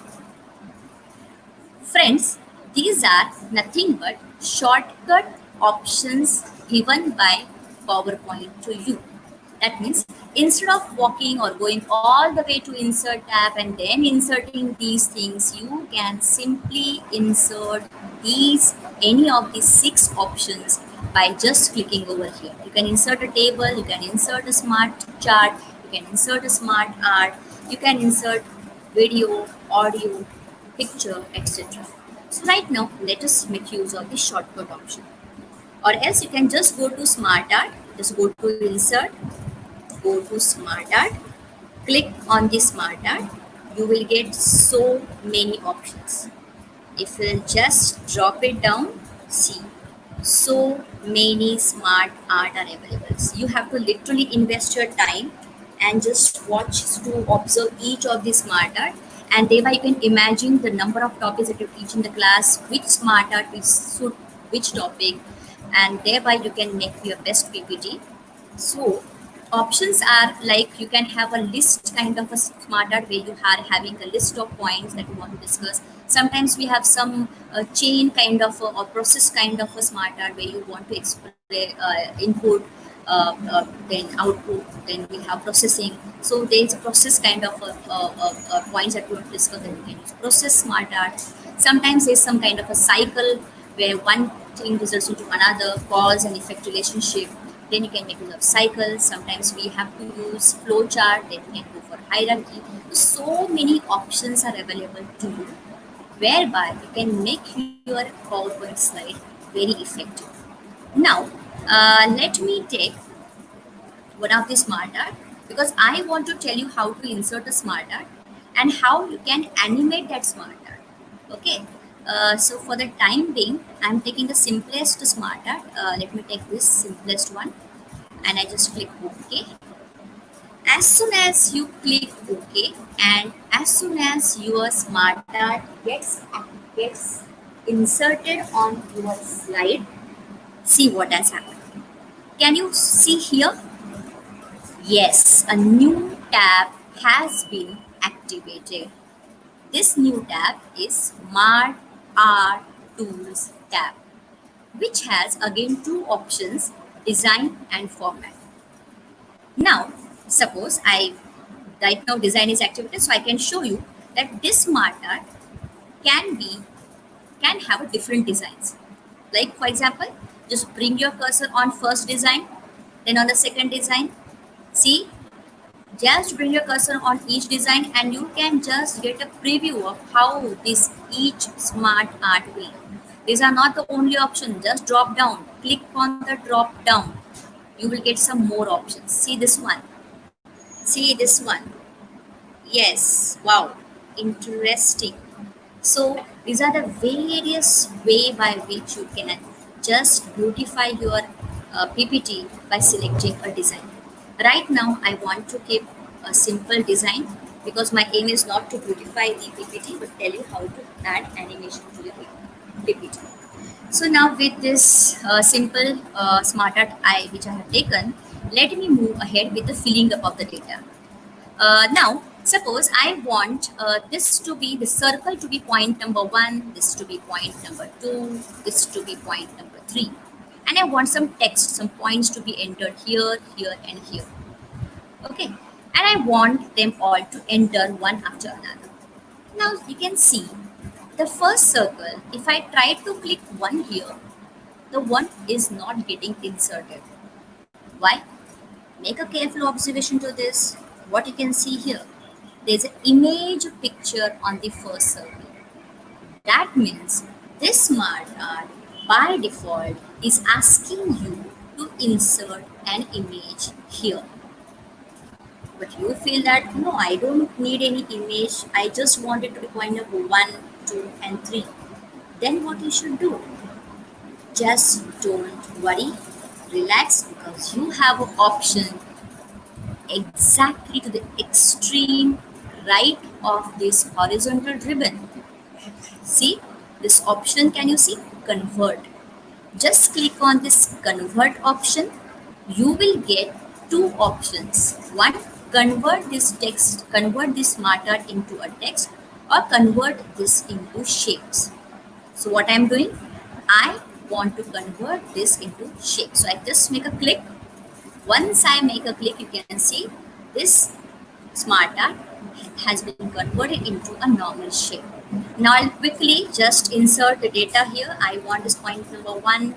Friends, these are nothing but shortcut options given by PowerPoint to you. That means instead of walking or going all the way to insert tab and then inserting these things, you can simply insert any of these 6 options by just clicking over here. You can insert a table, you can insert a smart chart, you can insert a smart art, you can insert video, audio, picture, etc. So right now, let us make use of the shortcut option. Or else you can just go to smart art, just go to insert, go to smart art, click on the smart art, you will get so many options. If you will just drop it down, see, so many smart art are available. So you have to literally invest your time and just watch to observe each of the smart art, and thereby you can imagine the number of topics that you teach in the class, which smart art will suit which topic, and thereby you can make your best PPT. So options are like you can have a list kind of a smart art where you are having a list of points that you want to discuss. Sometimes we have some chain kind of or process kind of a smart art where you want to explain input, then output, then we have processing. So there is a process kind of points that you want to discuss, then you can use process smart art. Sometimes there's some kind of a cycle where one thing results into another, cause and effect relationship. Then you can make use of cycles. Sometimes we have to use flow chart. Then you can go for hierarchy. So many options are available to you, whereby you can make your PowerPoint slide very effective. Now, let me take one of the smart art, because I want to tell you how to insert a smart art and how you can animate that smart art. Okay. So for the time being, I'm taking the simplest smart art. Let me take this simplest one, and I just click OK. As soon as you click OK, and as soon as your smart art gets inserted on your slide, see what has happened. Can you see here? Yes, a new tab has been activated. This new tab is Smart Art Tools tab, which has again two options, design and format. Now, suppose right now design is activated, so I can show you that this smart art can can have a different designs. Like for example, just bring your cursor on first design, then on the second design. See, just bring your cursor on each design and you can just get a preview of how this each smart art will. These are not the only options. Just drop down. Click on the drop down. You will get some more options. See this one. See this one. Yes. Wow. Interesting. So these are the various way by which you can just beautify your PPT by selecting a design. Right now, I want to keep a simple design because my aim is not to beautify the PPT but tell you how to add animation to the PPT. So now with this simple smart art which I have taken, let me move ahead with the filling up of the data. Now, suppose I want this to be the circle to be point number 1, this to be point number 2, this to be point number 3. And I want some text, some points to be entered here, here, and here. Okay. And I want them all to enter one after another. Now, you can see the first circle, if I try to click one here, the one is not getting inserted. Why? Make a careful observation to this. What you can see here, there's an image picture on the first circle. That means this smart art by default is asking you to insert an image here. But you feel that no, I don't need any image. I just want it to be point number 1, 2, and 3. Then what you should do? Just don't worry, relax, because you have an option exactly to the extreme right of this horizontal ribbon. See this option, can you see? Convert. Just click on this convert option. You will get two options. One, convert this text, convert this smart art into a text, or convert this into shapes. So what I am doing? I want to convert this into shape. So I just make a click. Once I make a click, you can see this smart art has been converted into a normal shape. Now I'll quickly just insert the data here. I want this point number 1.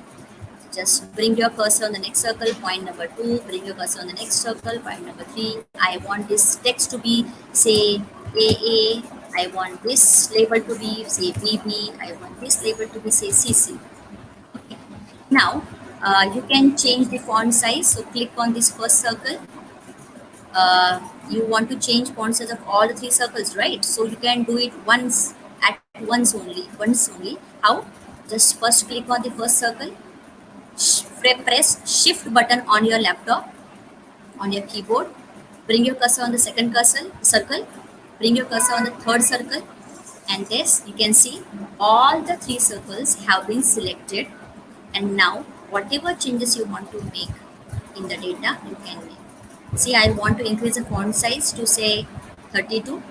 Just bring your cursor on the next circle, point number 2. Bring your cursor on the next circle, point number 3. I want this text to be, say, AA. I want this label to be, say, BB. I want this label to be, say, CC. Okay. Now, you can change the font size. So click on this first circle. You want to change font size of all the 3 circles, right? So you can do it once only. How? Just first click on the first circle. Press shift button on your laptop, on your keyboard. Bring your cursor on the second circle. Bring your cursor on the third circle. And this, you can see all the 3 circles have been selected. And now, whatever changes you want to make in the data, you can make. See, I want to increase the font size to say 32.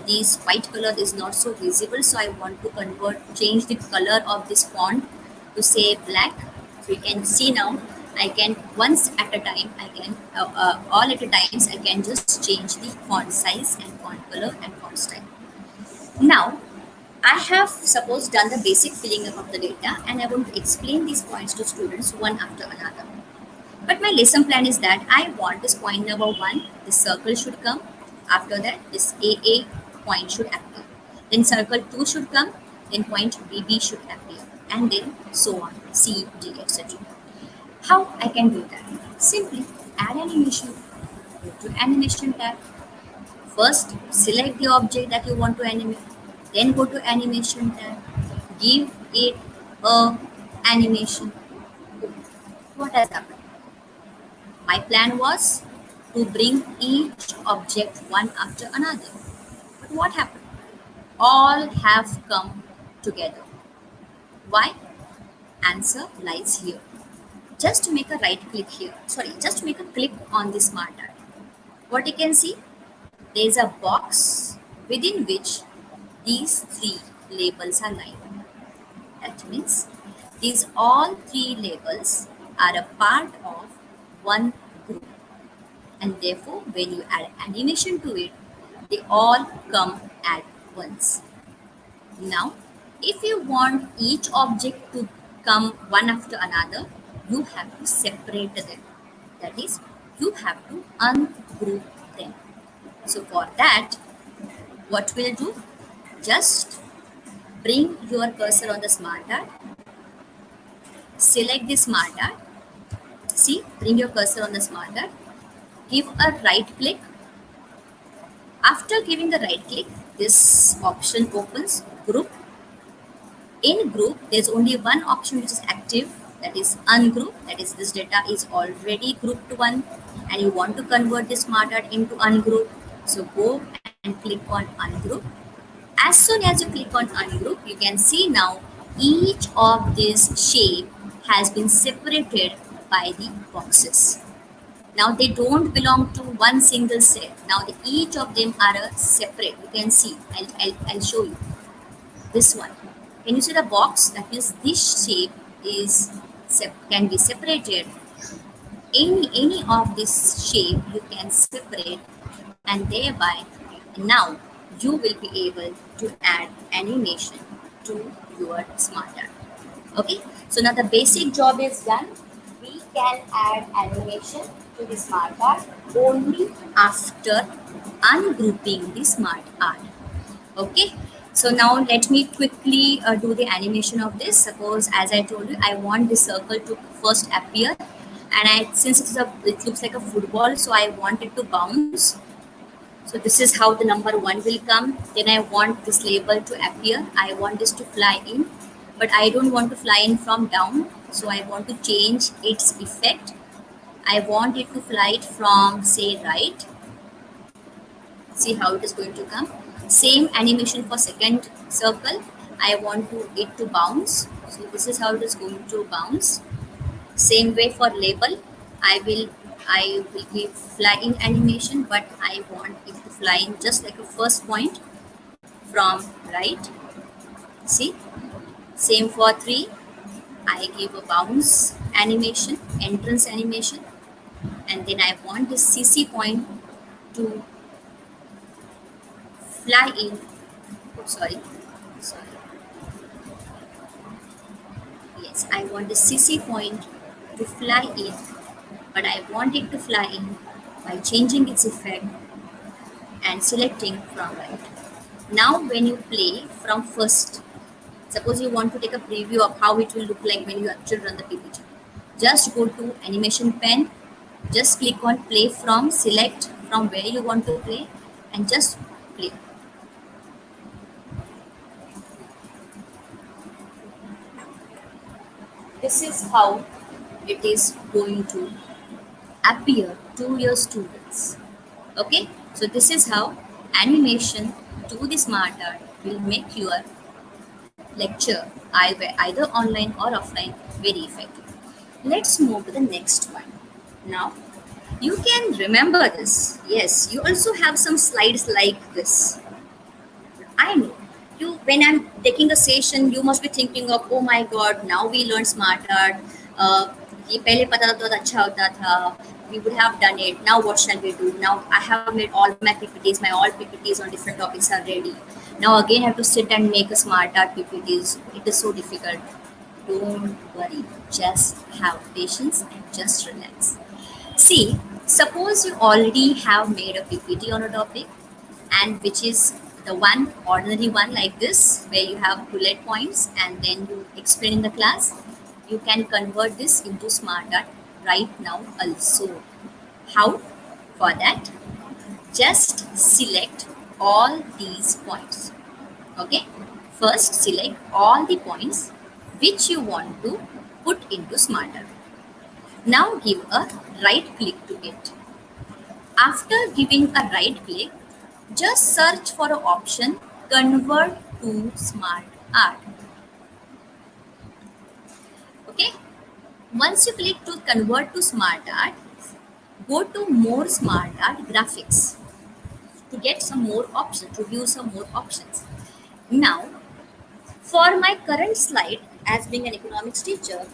This white color is not so visible, so I want to change the color of this font to say black. So you can see now, I can once at a time, all at a times, I can just change the font size and font color and font style. Now, I have suppose done the basic filling up of the data and I want to explain these points to students one after another. But my lesson plan is that I want this point number 1, this circle should come. After that, this AA point should appear. Then circle 2 should come. Then point BB should appear. And then so on, C, D, etc. How I can do that? Simply add animation. Go to animation tab. First, select the object that you want to animate. Then go to animation tab. Give it a animation. What has happened? My plan was to bring each object one after another. But what happened? All have come together. Why? Answer lies here. Just make a right click here. Sorry, just make a click on the smart art. What you can see? There is a box within which these 3 labels are lying. That means these all 3 labels are a part of one group. And therefore, when you add animation to it, they all come at once. Now, if you want each object to come one after another, you have to separate them. That is, you have to ungroup them. So for that, what we'll do? Just bring your cursor on the smart art, select the smart art, see, bring your cursor on the smart art, give a right click. After giving the right click, this option opens, group. In group, there's only one option which is active, that is ungroup, that is this data is already grouped one and you want to convert this smart art into ungroup. So go and click on ungroup. As soon as you click on ungroup, you can see now each of this shape has been separated by the boxes. Now they don't belong to one single set. Now each of them are a separate. You can see. I'll show you this one. Can you see the box? That means this shape is can be separated. Any of this shape you can separate, and thereby now you will be able to add animation to your smart art. Okay, so now the basic job is done. We can add animation to the smart art only after ungrouping the smart art. Okay, so now let me quickly do the animation of this. Suppose, as I told you, I want the circle to first appear, and since it looks like a football, so I want it to bounce. So this is how the number 1 will come. Then I want this label to appear. I want this to fly in, but I don't want to fly in from down. So I want to change its effect. I want it to fly it from, say, right. See how it is going to come. Same animation for second circle. I want it to bounce. So this is how it is going to bounce. Same way for label. I will give fly in animation, but I want it to fly in just like a first point from right. See, same for 3. I give a bounce animation, entrance animation, and then I want the CC point to fly in. Sorry. Yes, I want the CC point to fly in, but I want it to fly in by changing its effect and selecting from right. Now when you play from first, suppose you want to take a preview of how it will look like when you actually run the PPT. Just go to animation pen, just click on play from, select from where you want to play and just play. This is how it is going to appear to your students. Okay, so this is how animation to the smart art will make your lecture either online or offline very effective. Let's move to the next one. Now you can remember this. Yes, you also have some slides like this. I know you, when I'm taking a session, you must be thinking of, oh my god, now we learn smart art. ये पहले पता था तो अच्छा होता था, we would have done it, now what shall we do, now I have made all my PPTs, my all PPTs on different topics are ready, now again I have to sit and make a smart art PPTs, it is so difficult. Don't worry, just have patience and just relax. See, suppose you already have made a PPT on a topic, and which is the one ordinary one like this, where you have bullet points and then you explain in the class. You can convert this into smart art right now also. How? For that, just select all these points. Okay, first select all the points which you want to put into smart art. Now give a right click to it. After giving a right click, just search for an option convert to smart art. Okay. Once you click to convert to smart art, go to more smart art graphics to get some more options, to view some more options. Now, for my current slide, as being an economics teacher,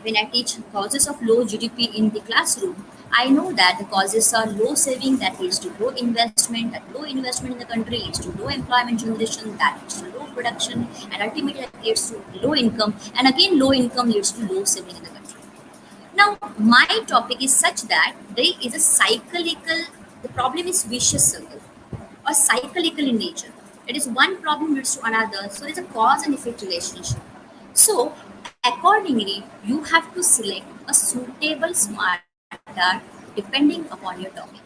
when I teach causes of low GDP in the classroom, I know that the causes are low saving that leads to low investment, that low investment in the country leads to low employment generation, that leads to low production, and ultimately that leads to low income, and again low income leads to low saving in the country. Now, my topic is such that there is a cyclical, the problem is vicious circle or cyclical in nature. It is one problem leads to another. So there's a cause and effect relationship. So accordingly, you have to select a suitable smart art depending upon your topic.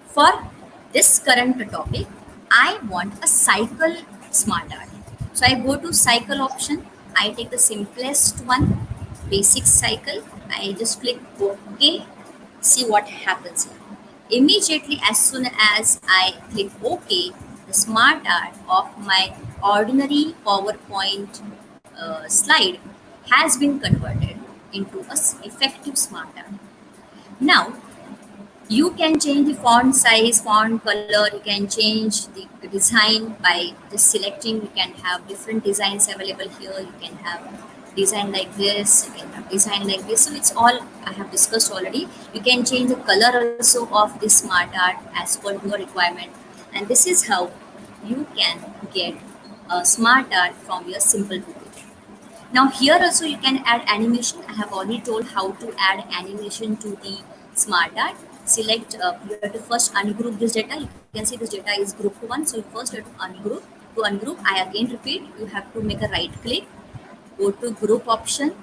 For this current topic, I want a cycle smart art. So I go to cycle option. I take the simplest one, basic cycle. I just click OK. See what happens here. Immediately, as soon as I click OK, the smart art of my ordinary PowerPoint slide has been converted into a effective smart art. Now, you can change the font size, font color, you can change the design by just selecting. You can have different designs available here. You can have design like this, you can have design like this. So it's all I have discussed already. You can change the color also of this smart art as per your requirement. And this is how you can get a smart art from your simple PPT. Now here also you can add animation. I have already told how to add animation to the smart art. Select, you have to first ungroup this data. You can see this data is group 1. So you first have to ungroup. To ungroup, I again repeat, you have to make a right click, go to group option,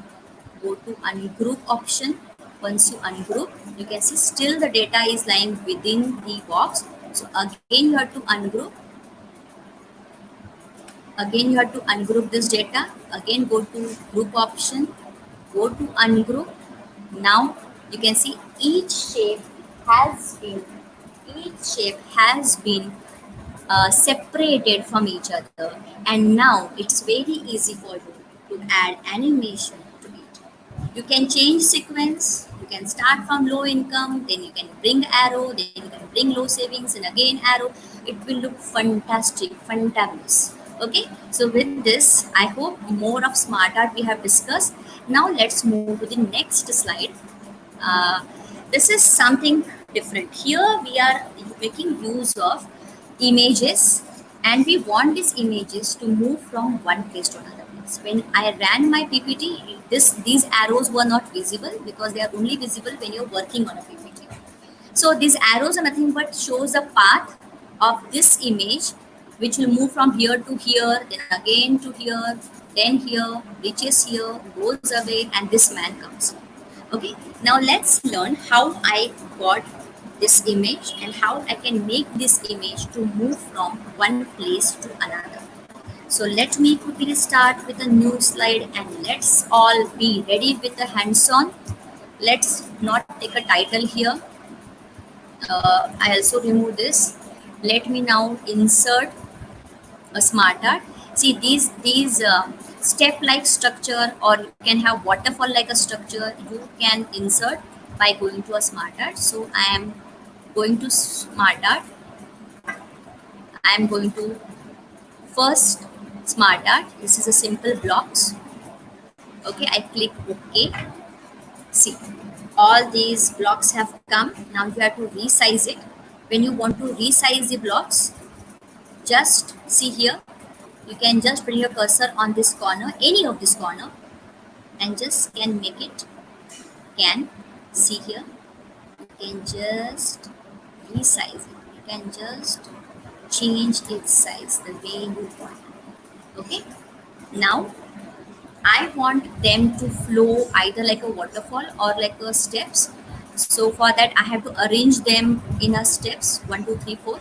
go to ungroup option. Once you ungroup, you can see still the data is lying within the box. So again you have to ungroup. Again, you have to ungroup this data. Again, go to group option, go to ungroup. Now you can see has been each shape has been separated from each other, and now it's very easy for you to add animation to it. You can change sequence. You can start from low income, then you can bring arrow, then you can bring low savings, and again arrow. It will look fantastic, fantabulous. Okay, so with this, I hope more of smart art we have discussed. Now let's move to the next slide. Uh, this is something different. Here we are making use of images, and we want these images to move from one place to another place. When I ran my PPT, these arrows were not visible because they are only visible when you're working on a PPT. So these arrows are nothing but shows the path of this image, which will move from here to here, then again to here, then here, reaches here, goes away, and this man comes. Okay, now let's learn how I got this image and how I can make this image to move from one place to another. So let me quickly start with a new slide, and let's all be ready with the hands-on. Let's not take a title here. I also remove this. Let me now insert a smart art. See these step like structure, or you can have waterfall like a structure, you can insert by going to a smart art. So I am going to smart art. I am going to first smart art. This is a simple blocks. Okay, I click OK. See, all these blocks have come. Now you have to resize it. When you want to resize the blocks, just see here. You can just bring your cursor on this corner, any of this corner, and just can make it. Can see here. You can just resize it. You can just change its size the way you want. Okay. Now I want them to flow either like a waterfall or like a steps. So for that I have to arrange them in a steps 1, 2, 3, 4.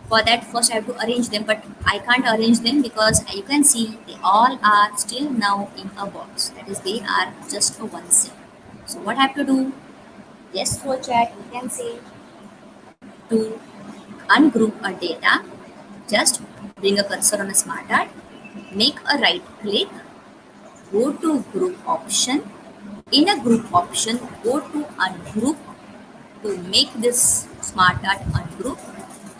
For that first I have to arrange them, but I can't arrange them because you can see they all are still now in a box. That is, they are just a one cell. So what I have to do? Yes, through a chat you can say to ungroup a data. Just bring a cursor on a smart art, make a right click, go to group option. In a group option, go to ungroup to make this smart art ungroup.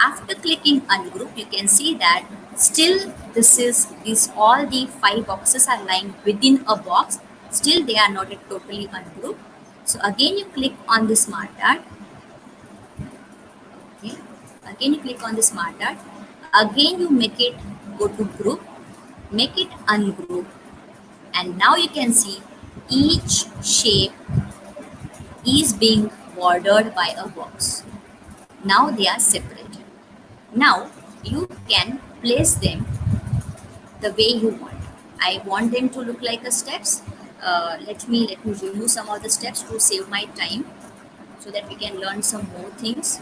After clicking ungroup, you can see that still this all the 5 boxes are lying within a box. Still they are not yet totally ungrouped. So again you click on the smart art. Okay. Again you click on the smart art. Again you make it go to group, make it ungroup, and now you can see each shape is being bordered by a box. Now they are separated. Now you can place them the way you want. I want them to look like a steps. Let me remove some of the steps to save my time so that we can learn some more things.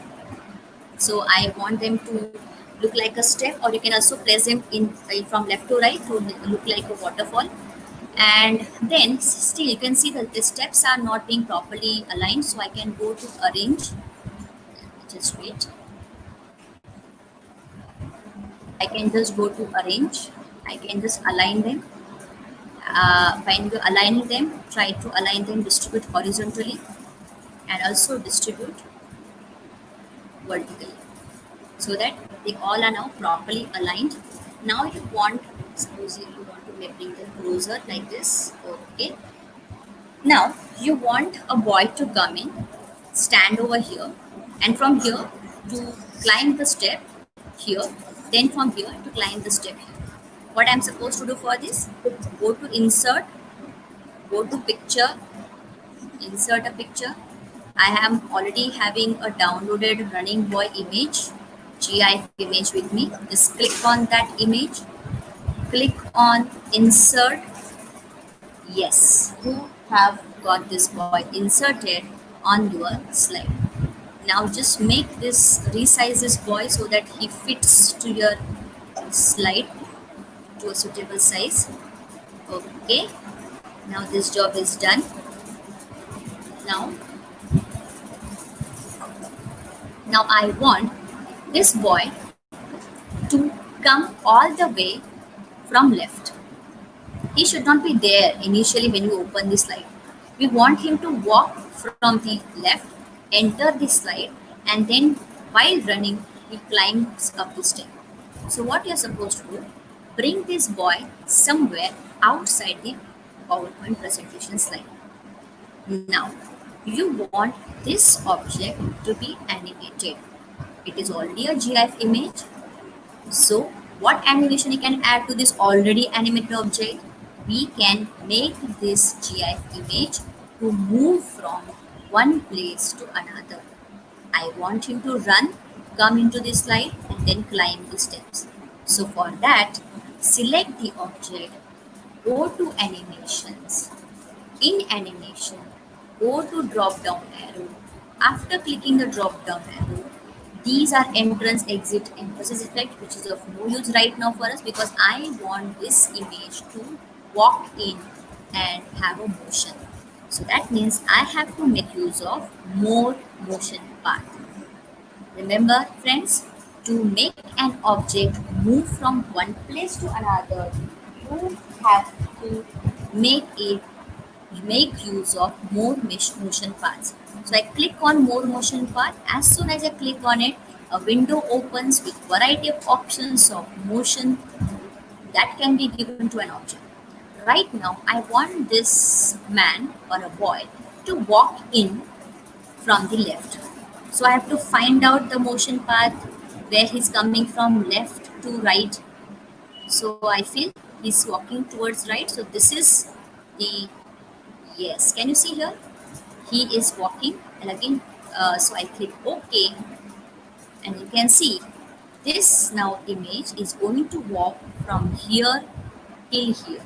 So I want them to look like a step, or you can also place them in from left to right to look like a waterfall. And then still you can see that the steps are not being properly aligned, so I can go to arrange. Just wait. I can just go to arrange. I can just align them. When you're aligning them, try to align them, distribute horizontally and also distribute vertically, so that they all are now properly aligned. Now you want, suppose you want to bring them closer like this. Okay. Now you want a boy to come in, stand over here, and from here to climb the step here, then from here to climb the step here. What I'm supposed to do for this? Go to insert, go to picture, insert a picture. I am already having a downloaded running boy image, GIF image with me. Just click on that image, click on insert. Yes, you have got this boy inserted on your slide. Now just make this, resize this boy so that he fits to your slide to a suitable size. Okay, now this job is done. Now I want this boy to come all the way from left. He should not be there initially when you open the slide. We want him to walk from the left, enter the slide, and then while running, he climbs up the step. So what you're supposed to do, bring this boy somewhere outside the PowerPoint presentation slide. Now, you want this object to be animated. It is already a GIF image. So, what animation you can add to this already animated object? We can make this GIF image to move from one place to another. I want him to run, come into this slide, and then climb the steps. So, for that, select the object, go to animations. In animation, go to drop down arrow. After clicking the drop down arrow, these are entrance, exit, emphasis effect, which is of no use right now for us because I want this image to walk in and have a motion. So that means I have to make use of more motion path. Remember friends, to make an object move from one place to another, you have to make use of more motion paths. So I click on more motion path. As soon as I click on it, a window opens with variety of options of motion that can be given to an object. Right now, I want this man or a boy to walk in from the left. So I have to find out the motion path where he's coming from left to right. So I feel he's walking towards right. So this is the, yes, can you see here? He is walking, and again, so I click OK, and you can see this now image is going to walk from here till here.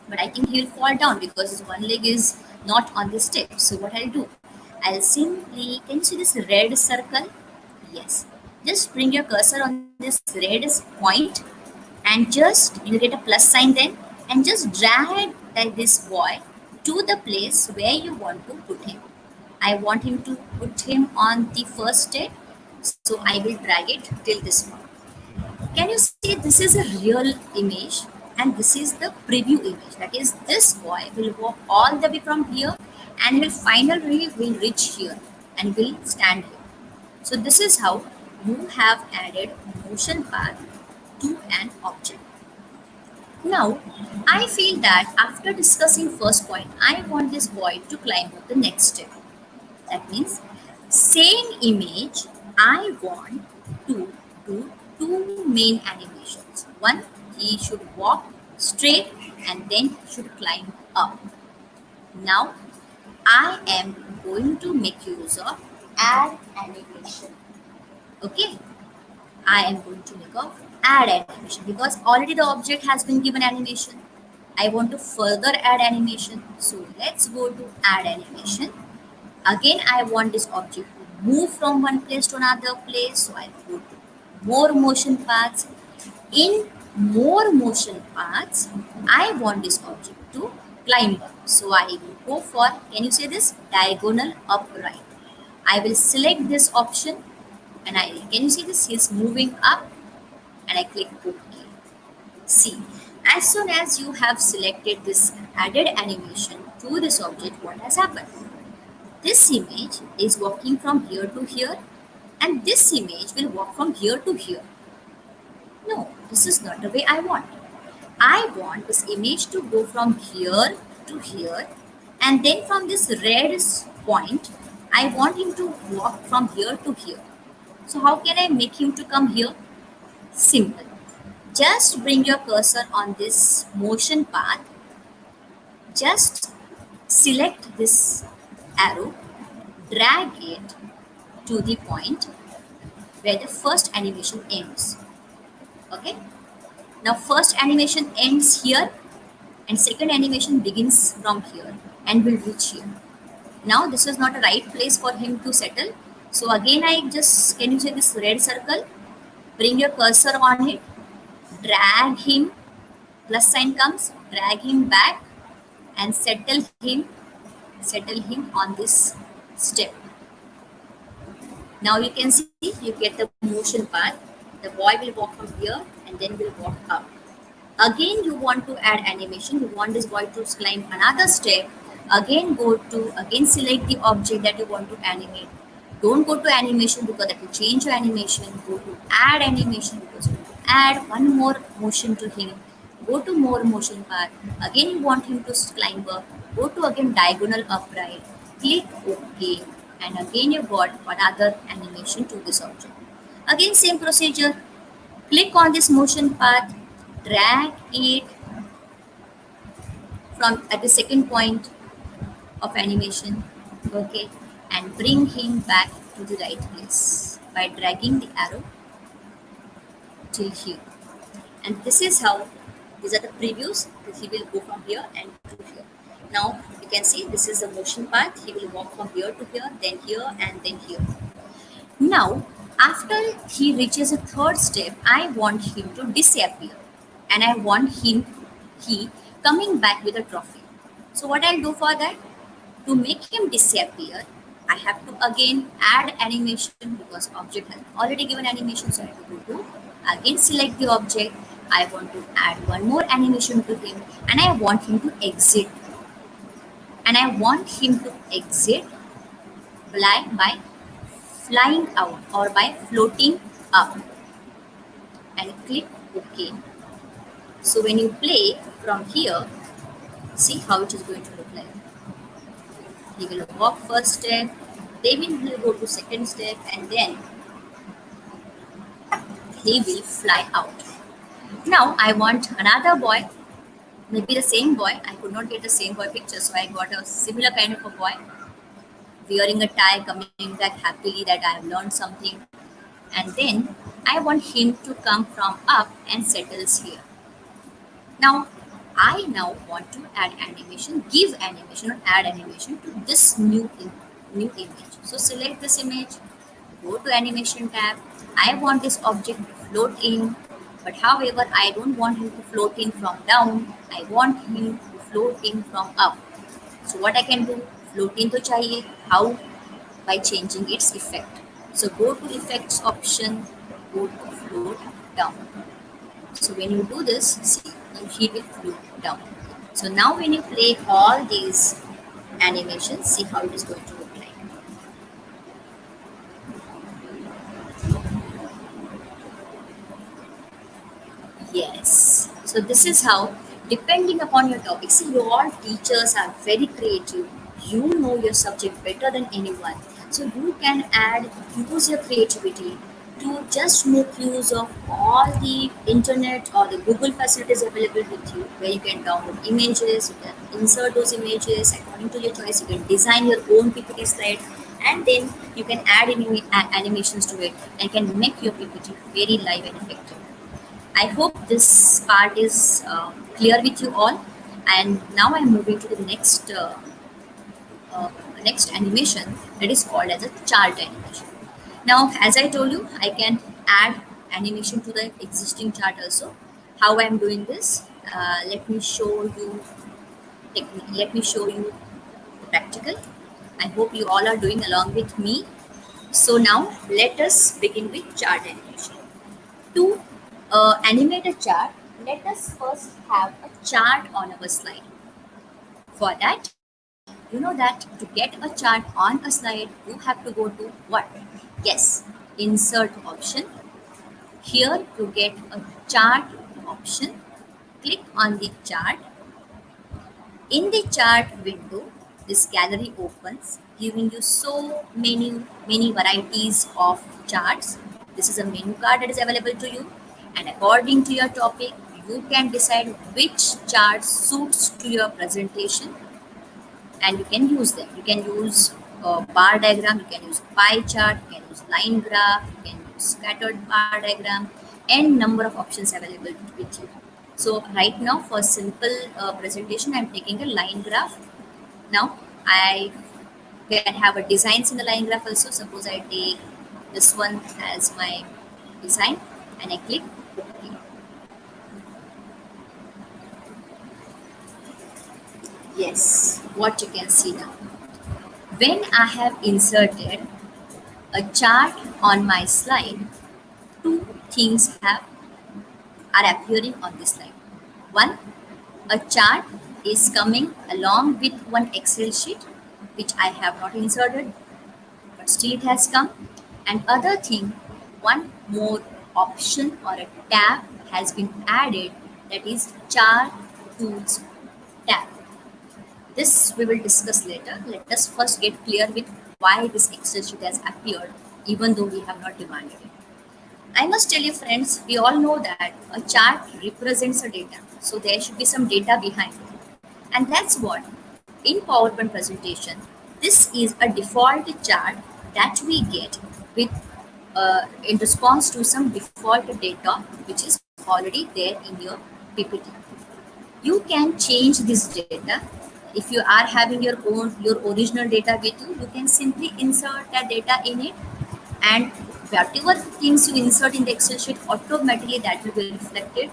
But I think he'll fall down because his one leg is not on the step. So what I'll do, I'll simply, can you see this red circle? Yes. Just bring your cursor on this red point and just you get a plus sign then, and just drag this boy to the place where you want to put him. I want him to put him on the first step, so I will drag it till this point. Can you see this is a real image and this is the preview image? That is, this boy will walk all the way from here and will finally will reach here and will stand here. So this is how you have added motion path to an object. Now, I feel that after discussing first point, I want this boy to climb up the next step. That means, same image, I want to do two main animations. One, he should walk straight and then should climb up. Now, I am going to make use of add animation. Okay, I am going to make of add animation because already the object has been given animation. I want to further add animation. So let's go to add animation. Again, I want this object to move from one place to another place. So I go to more motion paths. In more motion paths, I want this object to climb up. So I will go for, can you say this? Diagonal upright. I will select this option and can you see this? He's moving up and I click OK. See, as soon as you have selected this added animation to this object, what has happened? This image is walking from here to here and this image will walk from here to here. No, this is not the way I want. I want this image to go from here to here and then from this red point, I want him to walk from here to here. So how can I make him to come here? Simple. Just bring your cursor on this motion path. Just select this arrow, drag it to the point where the first animation ends. Okay. Now first animation ends here and second animation begins from here and will reach here. Now this is not a right place for him to settle. So again I just, can you see this red circle? Bring your cursor on it, drag him, plus sign comes, drag him back and settle him on this step. Now you can see, you get the motion path. The boy will walk from here and then will walk up. Again you want to add animation, you want this boy to climb another step. Again select the object that you want to animate. Don't go to animation because that will change your animation. Go to add animation because you want to add one more motion to him. Go to more motion path. Again you want him to climb up. Go to again diagonal upright. Click OK. And again you got another animation to this object. Again same procedure. Click on this motion path. Drag it from at the second point of animation. Okay. And bring him back to the right place by dragging the arrow till here. And this is how, these are the previews that he will go from here and to here. Now you can see this is the motion path. He will walk from here to here, then here and then here. Now after he reaches a third step, I want him to disappear and I want he coming back with a trophy. So what I'll do for that? To make him disappear, I have to again add animation because object has already given animation. So I have to go to again select the object. I want to add one more animation to him and I want him to exit. And I want him to exit by flying out or by floating up. And click OK. So when you play from here, see how it is going to look like. He will walk first step, then he will go to second step, and then he will fly out. Now I want another boy, maybe the same boy. I could not get the same boy picture, so I got a similar kind of a boy wearing a tie, coming back happily that I have learned something. And then I want him to come from up and settles here. Now, I now want to add animation, give animation or add animation to this new image. So select this image, go to animation tab. I want this object to float in, but however, I don't want him to float in from down. I want him to float in from up. So what I can do, float in to chahiye. How? By changing its effect. So go to effects option, go to float down. So when you do this, see, he will float down. So now when you play all these animations, see how it is going to look like. Yes. So this is how, depending upon your topic, see, you all teachers are very creative. You know your subject better than anyone. So you can use your creativity to just make use of all the internet or the Google facilities available with you, where you can download images, you can insert those images according to your choice. You can design your own PPT slide, and then you can add animations to it and can make your PPT very live and effective. I hope this part is clear with you all. And now I'm moving to the uh, next animation that is called as a chart animation. Now, as I told you, I can add animation to the existing chart also. How I'm doing this? Let me show you. Let me show you practical. I hope you all are doing along with me. So now let us begin with chart animation. To animate a chart, let us first have a chart on our slide. For that, you know that to get a chart on a slide, you have to go to what? Yes, insert option. Here to get a chart option, click on the chart. In the chart window, this gallery opens, giving you so many varieties of charts. This is a menu card that is available to you, and according to your topic, you can decide which chart suits to your presentation, and you can use them. You can use a bar diagram, you can use pie chart, you can use line graph, you can use scattered bar diagram, and number of options available with you. So right now for simple presentation, I'm taking a line graph. Now I can have a designs in the line graph also. Suppose I take this one as my design and I click OK. Yes, what you can see now. When I have inserted a chart on my slide, two things are appearing on this slide. One, a chart is coming along with one Excel sheet which I have not inserted, but still it has come. And other thing, one more option or a tab has been added, that is chart tools tab. This we will discuss later. Let us first get clear with why this Excel sheet has appeared even though we have not demanded it. I must tell you friends, we all know that a chart represents a data. So there should be some data behind it. And that's what in PowerPoint presentation, this is a default chart that we get with in response to some default data which is already there in your PPT. You can change this data. If you are having your original data with you, you can simply insert that data in it, and whatever things you insert in the Excel sheet, automatically that will be reflected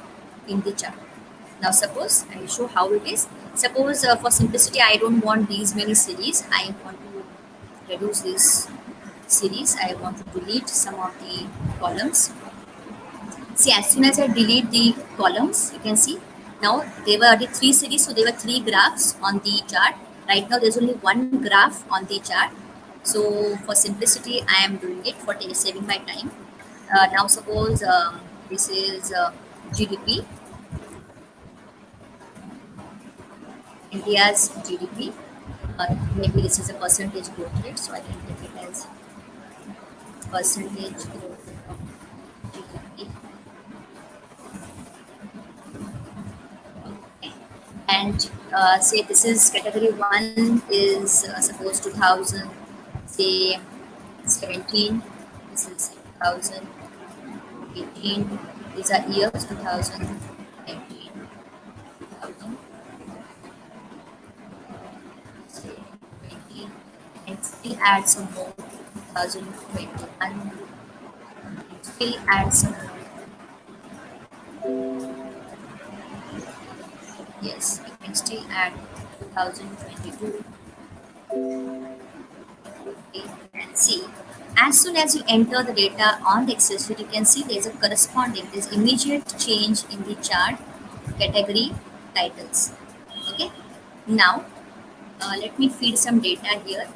in the chart. Now suppose I will show how it is. Suppose for simplicity, I don't want these many series. I want to reduce this series. I want to delete some of the columns. See, as soon as I delete the columns, you can see now there were the three series, so there were three graphs on the chart. Right now there's only one graph on the chart. So for simplicity, I am doing it for saving my time. Now suppose this is GDP, India's GDP. Maybe this is a percentage growth rate, so I can take it as percentage growth rate of GDP. Okay. And say this is category 1 is suppose 2000, say 17, this is 2018, these are years 2019, 2000, say 20, and still add some more 2021, still add some more. Yes, you can still add 2022. Okay, and see, as soon as you enter the data on the Excel sheet, you can see there's a corresponding, there's immediate change in the chart category titles. Okay, now let me feed some data here.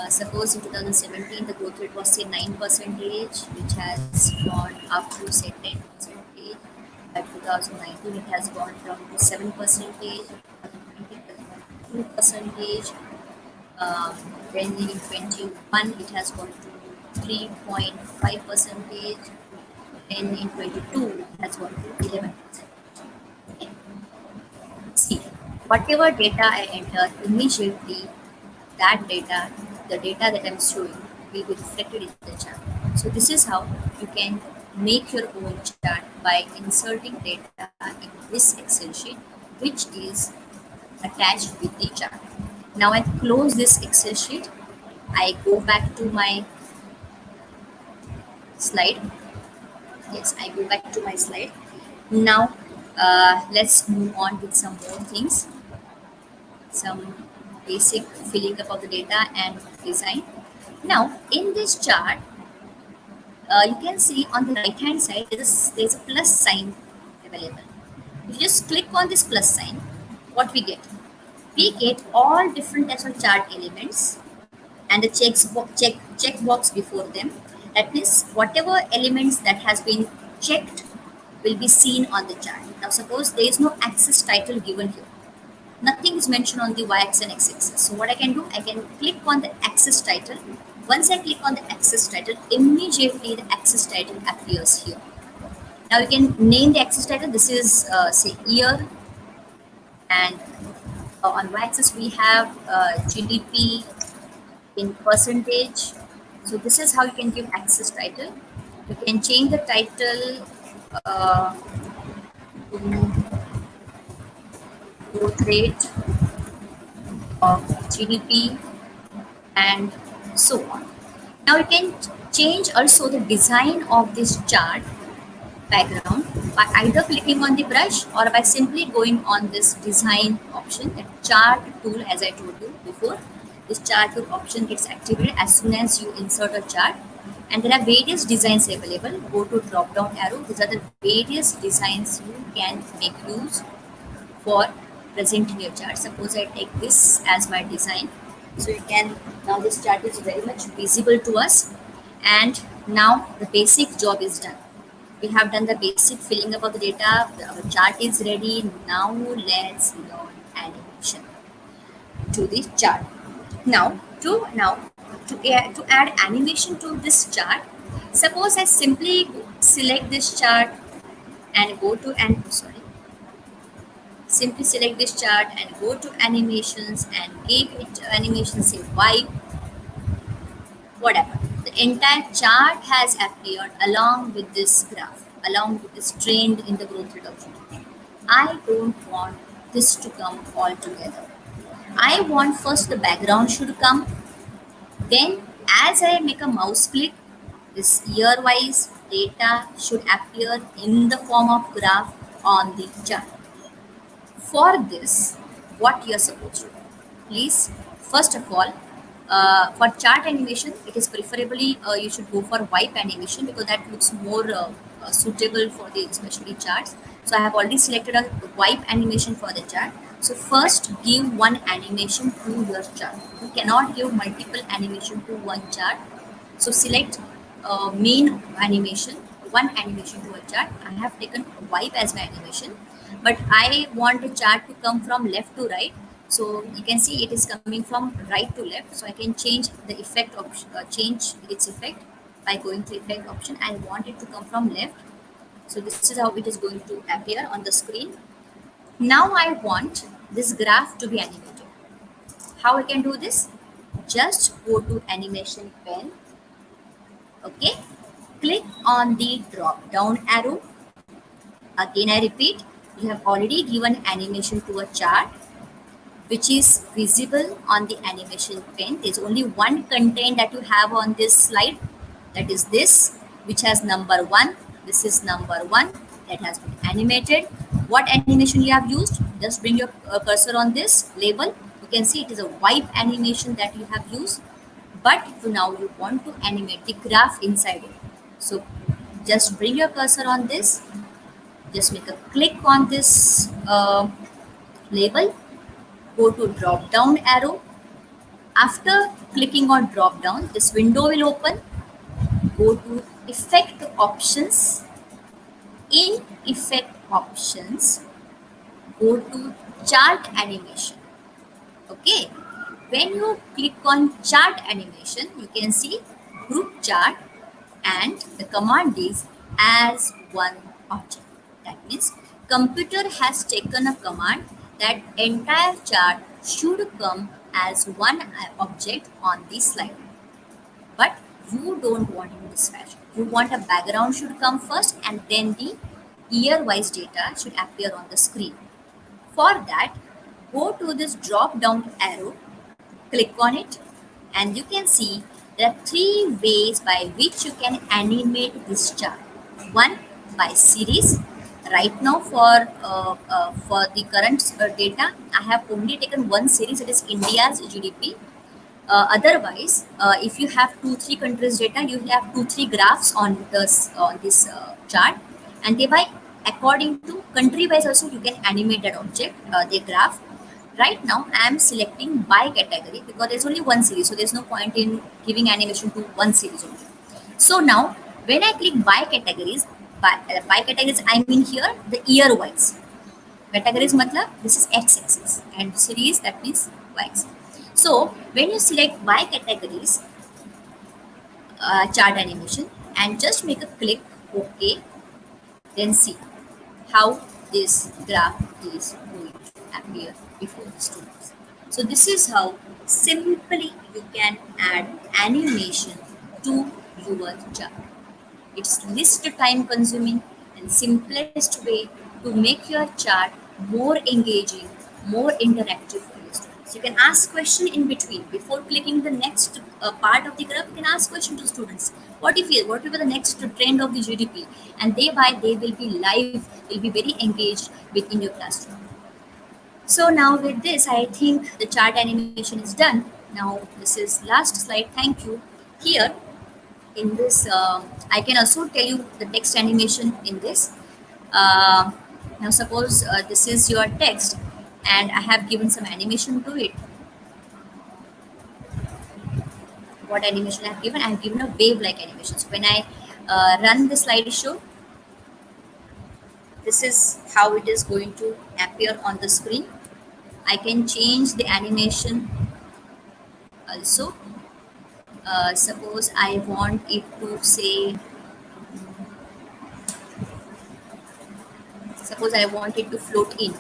Suppose in 2017 the growth rate was say 9%, which has gone up to say 10%. By 2019 it has gone from to 7%, 2%. Then in 21 it has gone to 3.5%. Then in 22 it has gone to 11%. Okay. See, whatever data I enter immediately, that data, the data that I'm showing will be reflected in the chart. So this is how you can make your own chart by inserting data in this Excel sheet, which is attached with the chart. Now I close this Excel sheet. I go back to my slide. Yes, I go back to my slide. Now let's move on with some more things. Some basic filling up of the data and design. Now in this chart, you can see on the right hand side there's a plus sign available. If you just click on this plus sign, what we get? We get all different types of chart elements and the check box before them. That means whatever elements that has been checked will be seen on the chart. Now suppose there is no axis title given here. Nothing is mentioned on the y-axis and x-axis. So what I can do, I can click on the axis title. Once I click on the axis title, immediately the axis title appears here. Now you can name the axis title. This is say year, and on y-axis we have GDP in percentage. So this is how you can give axis title. You can change the title to growth rate of GDP and so on. Now you can change also the design of this chart background by either clicking on the brush or by simply going on this design option, the chart tool. As I told you before, this chart tool option gets activated as soon as you insert a chart, and there are various designs available. Go to drop down arrow. These are the various designs you can make use for presenting your chart. Suppose I take this as my design, so you can, now this chart is very much visible to us, and now the basic job is done. We have done the basic filling up of the data. Our chart is ready. Now let's learn animation to this chart. Now to add animation to this chart, suppose I simply select this chart and go to simply select this chart and go to animations and give it animation, say wipe, whatever. The entire chart has appeared along with this graph, along with this trend in the growth rate of GDP. I don't want this to come all together. I want first the background should come. Then as I make a mouse click, this year-wise data should appear in the form of graph on the chart. For this, what you are supposed to do? Please, first of all, for chart animation, it is preferably you should go for wipe animation because that looks more suitable for the especially charts. So I have already selected a wipe animation for the chart. So first give one animation to your chart. You cannot give multiple animation to one chart. So select main animation, one animation to a chart. I have taken wipe as my animation, but I want the chart to come from left to right. So you can see it is coming from right to left. So I can change the effect option, change its effect by going to effect option. I want it to come from left. So this is how it is going to appear on the screen. Now I want this graph to be animated. How I can do this? Just go to animation pen. Okay. Click on the drop down arrow. Again I repeat, you have already given animation to a chart which is visible on the animation pane. There's only one content that you have on this slide, that is this, which has number 1. This is number 1 that has been animated. What animation you have used? Just bring your cursor on this label. You can see it is a wipe animation that you have used, but now you want to animate the graph inside it. So just bring your cursor on this, just make a click on this label, go to drop down arrow. After clicking on drop down, this window will open. Go to effect options. In effect options, go to chart animation. Okay. When you click on chart animation, you can see group chart and the command is as one object. That means computer has taken a command that entire chart should come as one object on this slide. But you don't want it in this fashion. You want a background should come first and then the year wise data should appear on the screen. For that, go to this drop down arrow, click on it, and you can see there are 3 ways by which you can animate this chart. One, by series. Right now for the current data, I have only taken one series, it is India's GDP. Otherwise, if you have 2-3 countries data, you have 2-3 graphs on this chart, and thereby according to country wise also you can animate that object, the graph. Right now I am selecting by category because there's only one series, so there's no point in giving animation to one series only. So now when I click by categories, by categories I mean here the year wise. Categories matlab this is x-axis and series that means y-axis. So when you select by categories chart animation and just make a click OK, then see how this graph is going to appear before the students. So this is how simply you can add animation to your chart. It's least time consuming and simplest way to make your chart more engaging, more interactive for your students. You can ask question in between before clicking the next part of the graph. You can ask question to students. What if what will be the next trend of the GDP? And thereby they will be live, will be very engaged within your classroom. So now with this, I think the chart animation is done. Now this is last slide. Thank you. Here in this, I can also tell you the text animation in this. Now suppose this is your text and I have given some animation to it. What animation I have given? I have given a wave-like animation. So when I run the slideshow, this is how it is going to appear on the screen. I can change the animation also. Suppose I want it to say, suppose I want it to float in.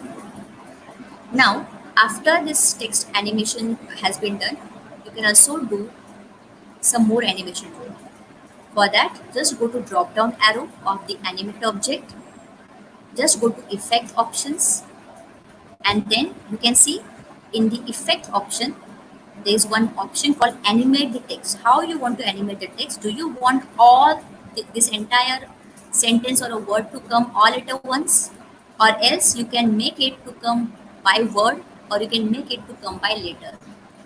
Now, after this text animation has been done, you can also do some more animation to it. For that, just go to drop down arrow of the animate object. Just go to effect options, and then you can see in the effect option, there is one option called animate the text. How you want to animate the text? Do you want all this entire sentence or a word to come all at once, or else you can make it to come by word, or you can make it to come by letter.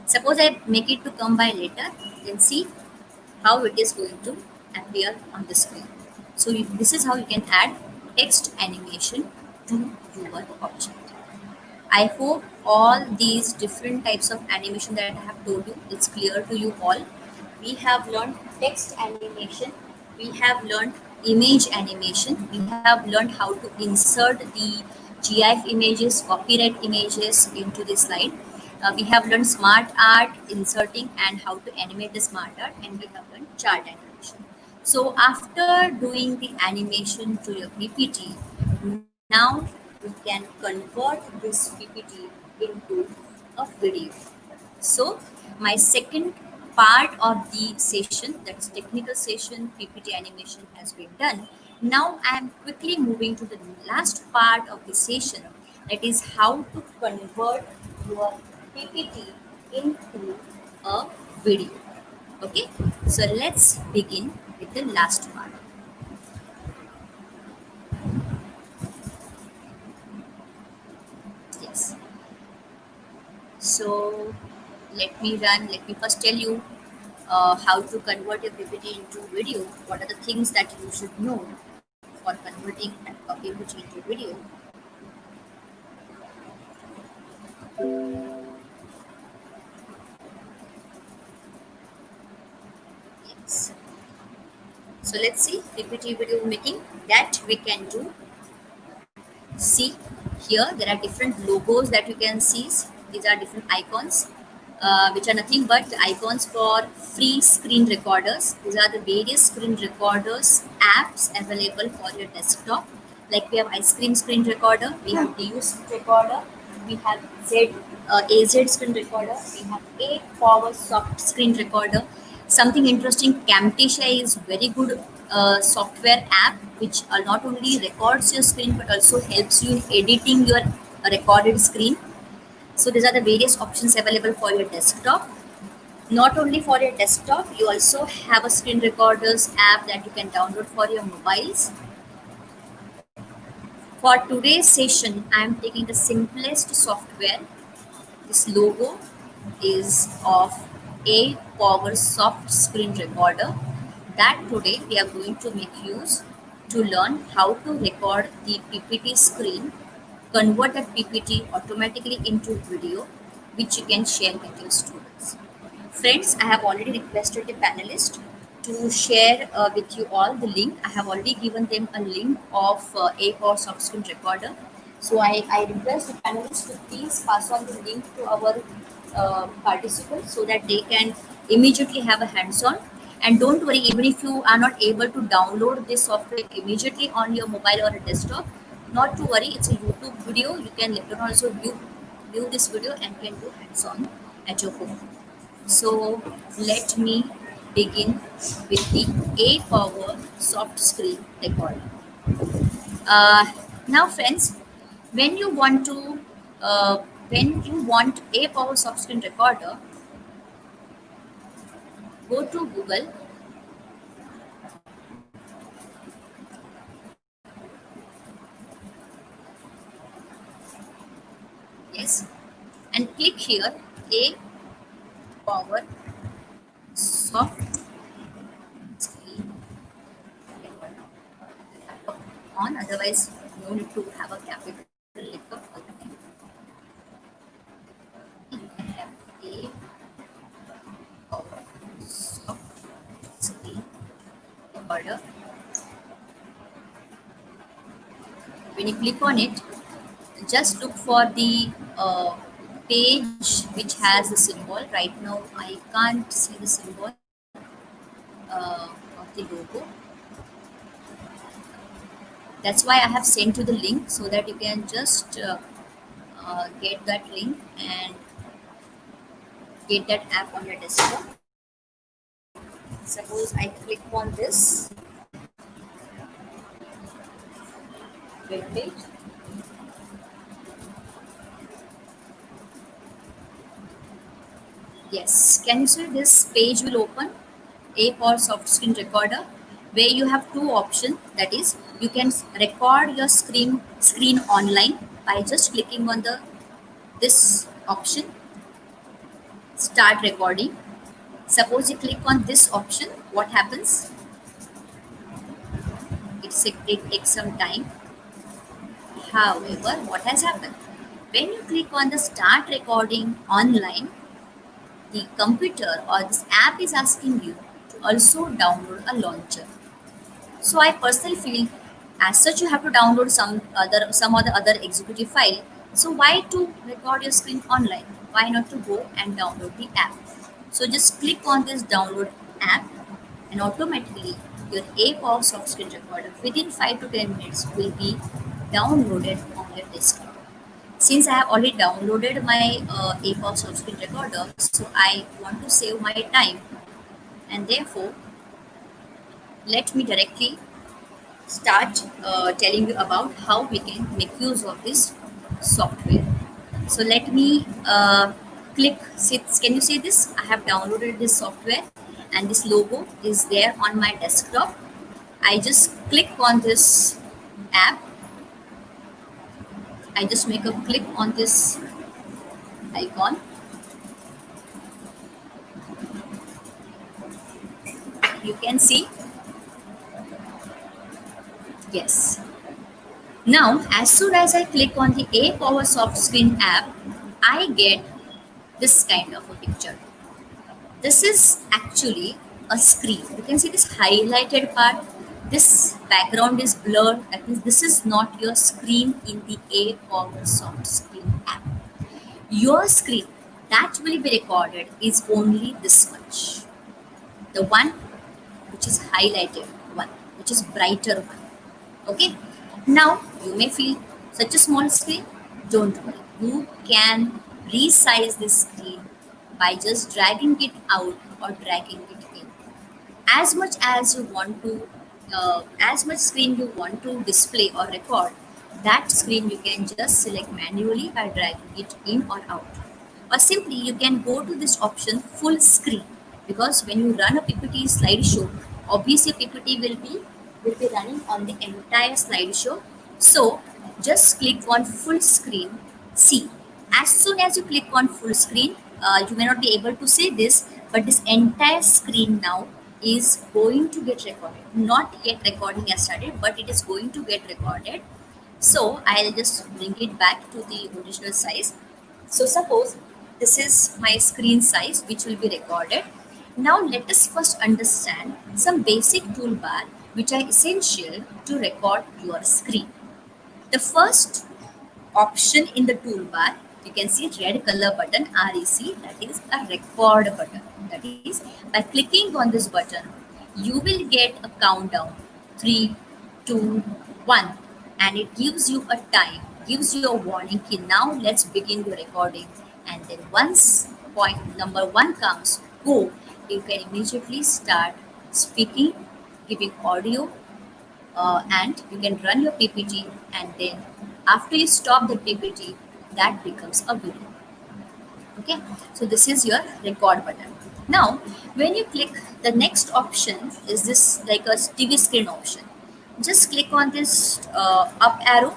Suppose I make it to come by letter, then see how it is going to appear on the screen. So this is how you can add text animation to your object. I hope all these different types of animation that I have told you, it's clear to you all. We have learned text animation, we have learned image animation, we have learned how to insert the GIF images, copyright images into the slide. We have learned smart art, inserting, and how to animate the smart art, and we have learned chart animation. So after doing the animation to your PPT, now we can convert this PPT into a video. So my second part of the session, that is technical session, PPT animation, has been done. Now I am quickly moving to the last part of the session, that is how to convert your PPT into a video. Okay, so let's begin with the last part. Yes. So let me first tell you how to convert a PPT into video. What are the things that you should know for converting a PPT into video? Yes. So let's see PPT video making that we can do. See here there are different logos that you can see. These are different icons which are nothing but icons for free screen recorders. These are the various screen recorders apps available for your desktop. Like we have ice cream screen recorder, we have DU screen recorder, we have AZ screen recorder, we have A Power Soft screen recorder. Something interesting, Camtasia is very good software app which not only records your screen but also helps you in editing your recorded screen. So these are the various options available for your desktop. Not only for your desktop, you also have a screen recorders app that you can download for your mobiles. For today's session, I am taking the simplest software. This logo is of a power soft screen recorder that today we are going to make use to learn how to record the PPT screen, convert that PPT automatically into video, which you can share with your students. Friends, I have already requested the panelist to share with you all the link. I have already given them a link of a power soft screen recorder. So I request the panelists to please pass on the link to our participants so that they can immediately have a hands-on. And don't worry, even if you are not able to download this software immediately on your mobile or a desktop, not to worry, it's a YouTube video. You can later on also view this video and can do hands-on at your home. So let me begin with the A power soft screen recorder. Now friends, when you want to when you want a power soft screen recorder, go to Google, yes, and click here a power soft screen recorder. On, otherwise no need to have a capital letter. A power soft screen recorder. When you click on it, just look for the page which has the symbol. Right now I can't see the symbol of the logo. That's why I have sent you the link so that you can just get that link and get that app on your desktop. Suppose I click on this web page. Yes, can you see this page will open a for soft screen recorder where you have two options, that is you can record your screen online by just clicking on the this option, start recording. Suppose you click on this option, what happens? It takes some time. However, what has happened? When you click on the start recording online, the computer or this app is asking you to also download a launcher. So I personally feel as such you have to download some of the other executive file. So why to record your screen online? why not to go and download the app? So just click on this download app and automatically your A-Power soft screen recorder within 5 to 10 minutes will be downloaded on your desktop. Since I have already downloaded my A-Power soft screen recorder, so I want to save my time, and therefore let me directly start telling you about how we can make use of this software. So let me click, can you see this? I have downloaded this software and this logo is there on my desktop. I just click on this app. I just make a click on this icon. You can see, yes. Now, as soon as I click on the A Power Soft Screen app, I get this kind of a picture. This is actually a screen. You can see this highlighted part. This background is blurred. That means this is not your screen in the A Power Soft Screen app. Your screen that will be recorded is only this much. The one which is highlighted one, which is brighter one. Okay. Now you may feel such a small screen. Don't worry. You can resize this screen by just dragging it out or dragging it in. As much as you want to, as much screen you want to display or record, that screen you can just select manually by dragging it in or out. Or simply you can go to this option full screen, because when you run a PPT slideshow, obviously PPT will be running on the entire slideshow. So just click on full screen. See, as soon as you click on full screen, you may not be able to see this, but this entire screen now is going to get recorded. Not yet recording has started, but it is going to get recorded. So I'll just bring it back to the original size. So suppose this is my screen size which will be recorded. Now let us first understand some basic toolbar which are essential to record your screen. The first option in the toolbar, you can see red color button REC, that is a record button. That is, by clicking on this button, you will get a countdown 3, 2, 1, and it gives you a time, gives you a warning. Okay, now let's begin the recording. And then once point number 1 comes, go, you can immediately start speaking, giving audio, and you can run your PPT, and then after you stop the PPT, that becomes a video. Okay, so this is your record button. Now when you click, the next option is this, like a TV screen option. Just click on this up arrow.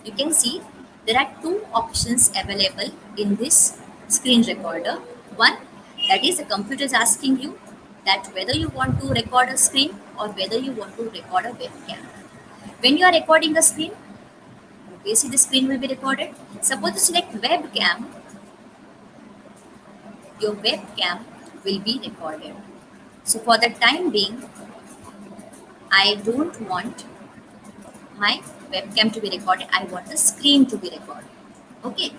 You can see there are 2 options available in this screen recorder. One, that is the computer is asking you that whether you want to record a screen or whether you want to record a webcam. When you are recording a screen, obviously the screen will be recorded. Suppose you select webcam, your webcam will be recorded. So for the time being, I don't want my webcam to be recorded. I want the screen to be recorded. Okay.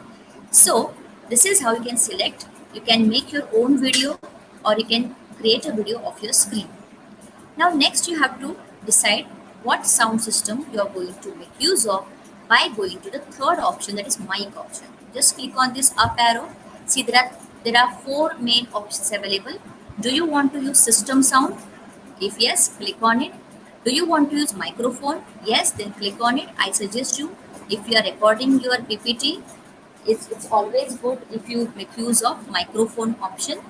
So this is how you can select. You can make your own video or you can create a video of your screen. Now next you have to decide what sound system you are going to make use of by going to the third option, that is mic option. Just click on this up arrow. See, there are 4 main options available. Do you want to use system sound? If yes, click on it. Do you want to use microphone? Yes, then click on it. I suggest you, if you are recording your PPT, it's always good if you make use of microphone option.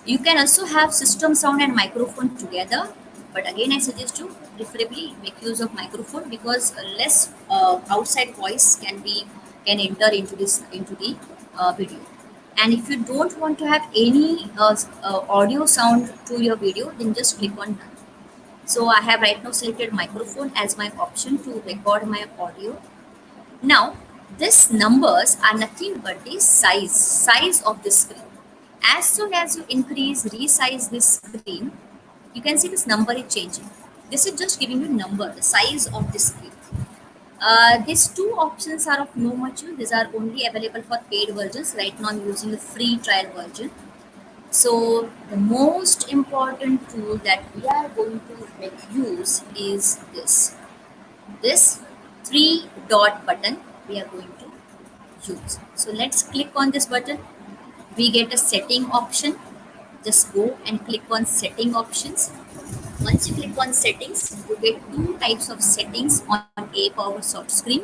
You can also have system sound and microphone together, but again I suggest you preferably make use of microphone, because less outside voice can enter into the video. And if you don't want to have any audio sound to your video, then just click on none. So I have right now selected microphone as my option to record my audio. Now these numbers are nothing but the size of the screen. As soon as you resize this screen, you can see this number is changing. This is just giving you number, the size of the screen. These two options are of no much use. These are only available for paid versions. Right now I'm using the free trial version. So the most important tool that we are going to make use is this three dot button we are going to use. So let's click on this button. We get a setting option. Just go and click on setting options. Once you click on settings, you get two types of settings on a PowerSoft screen.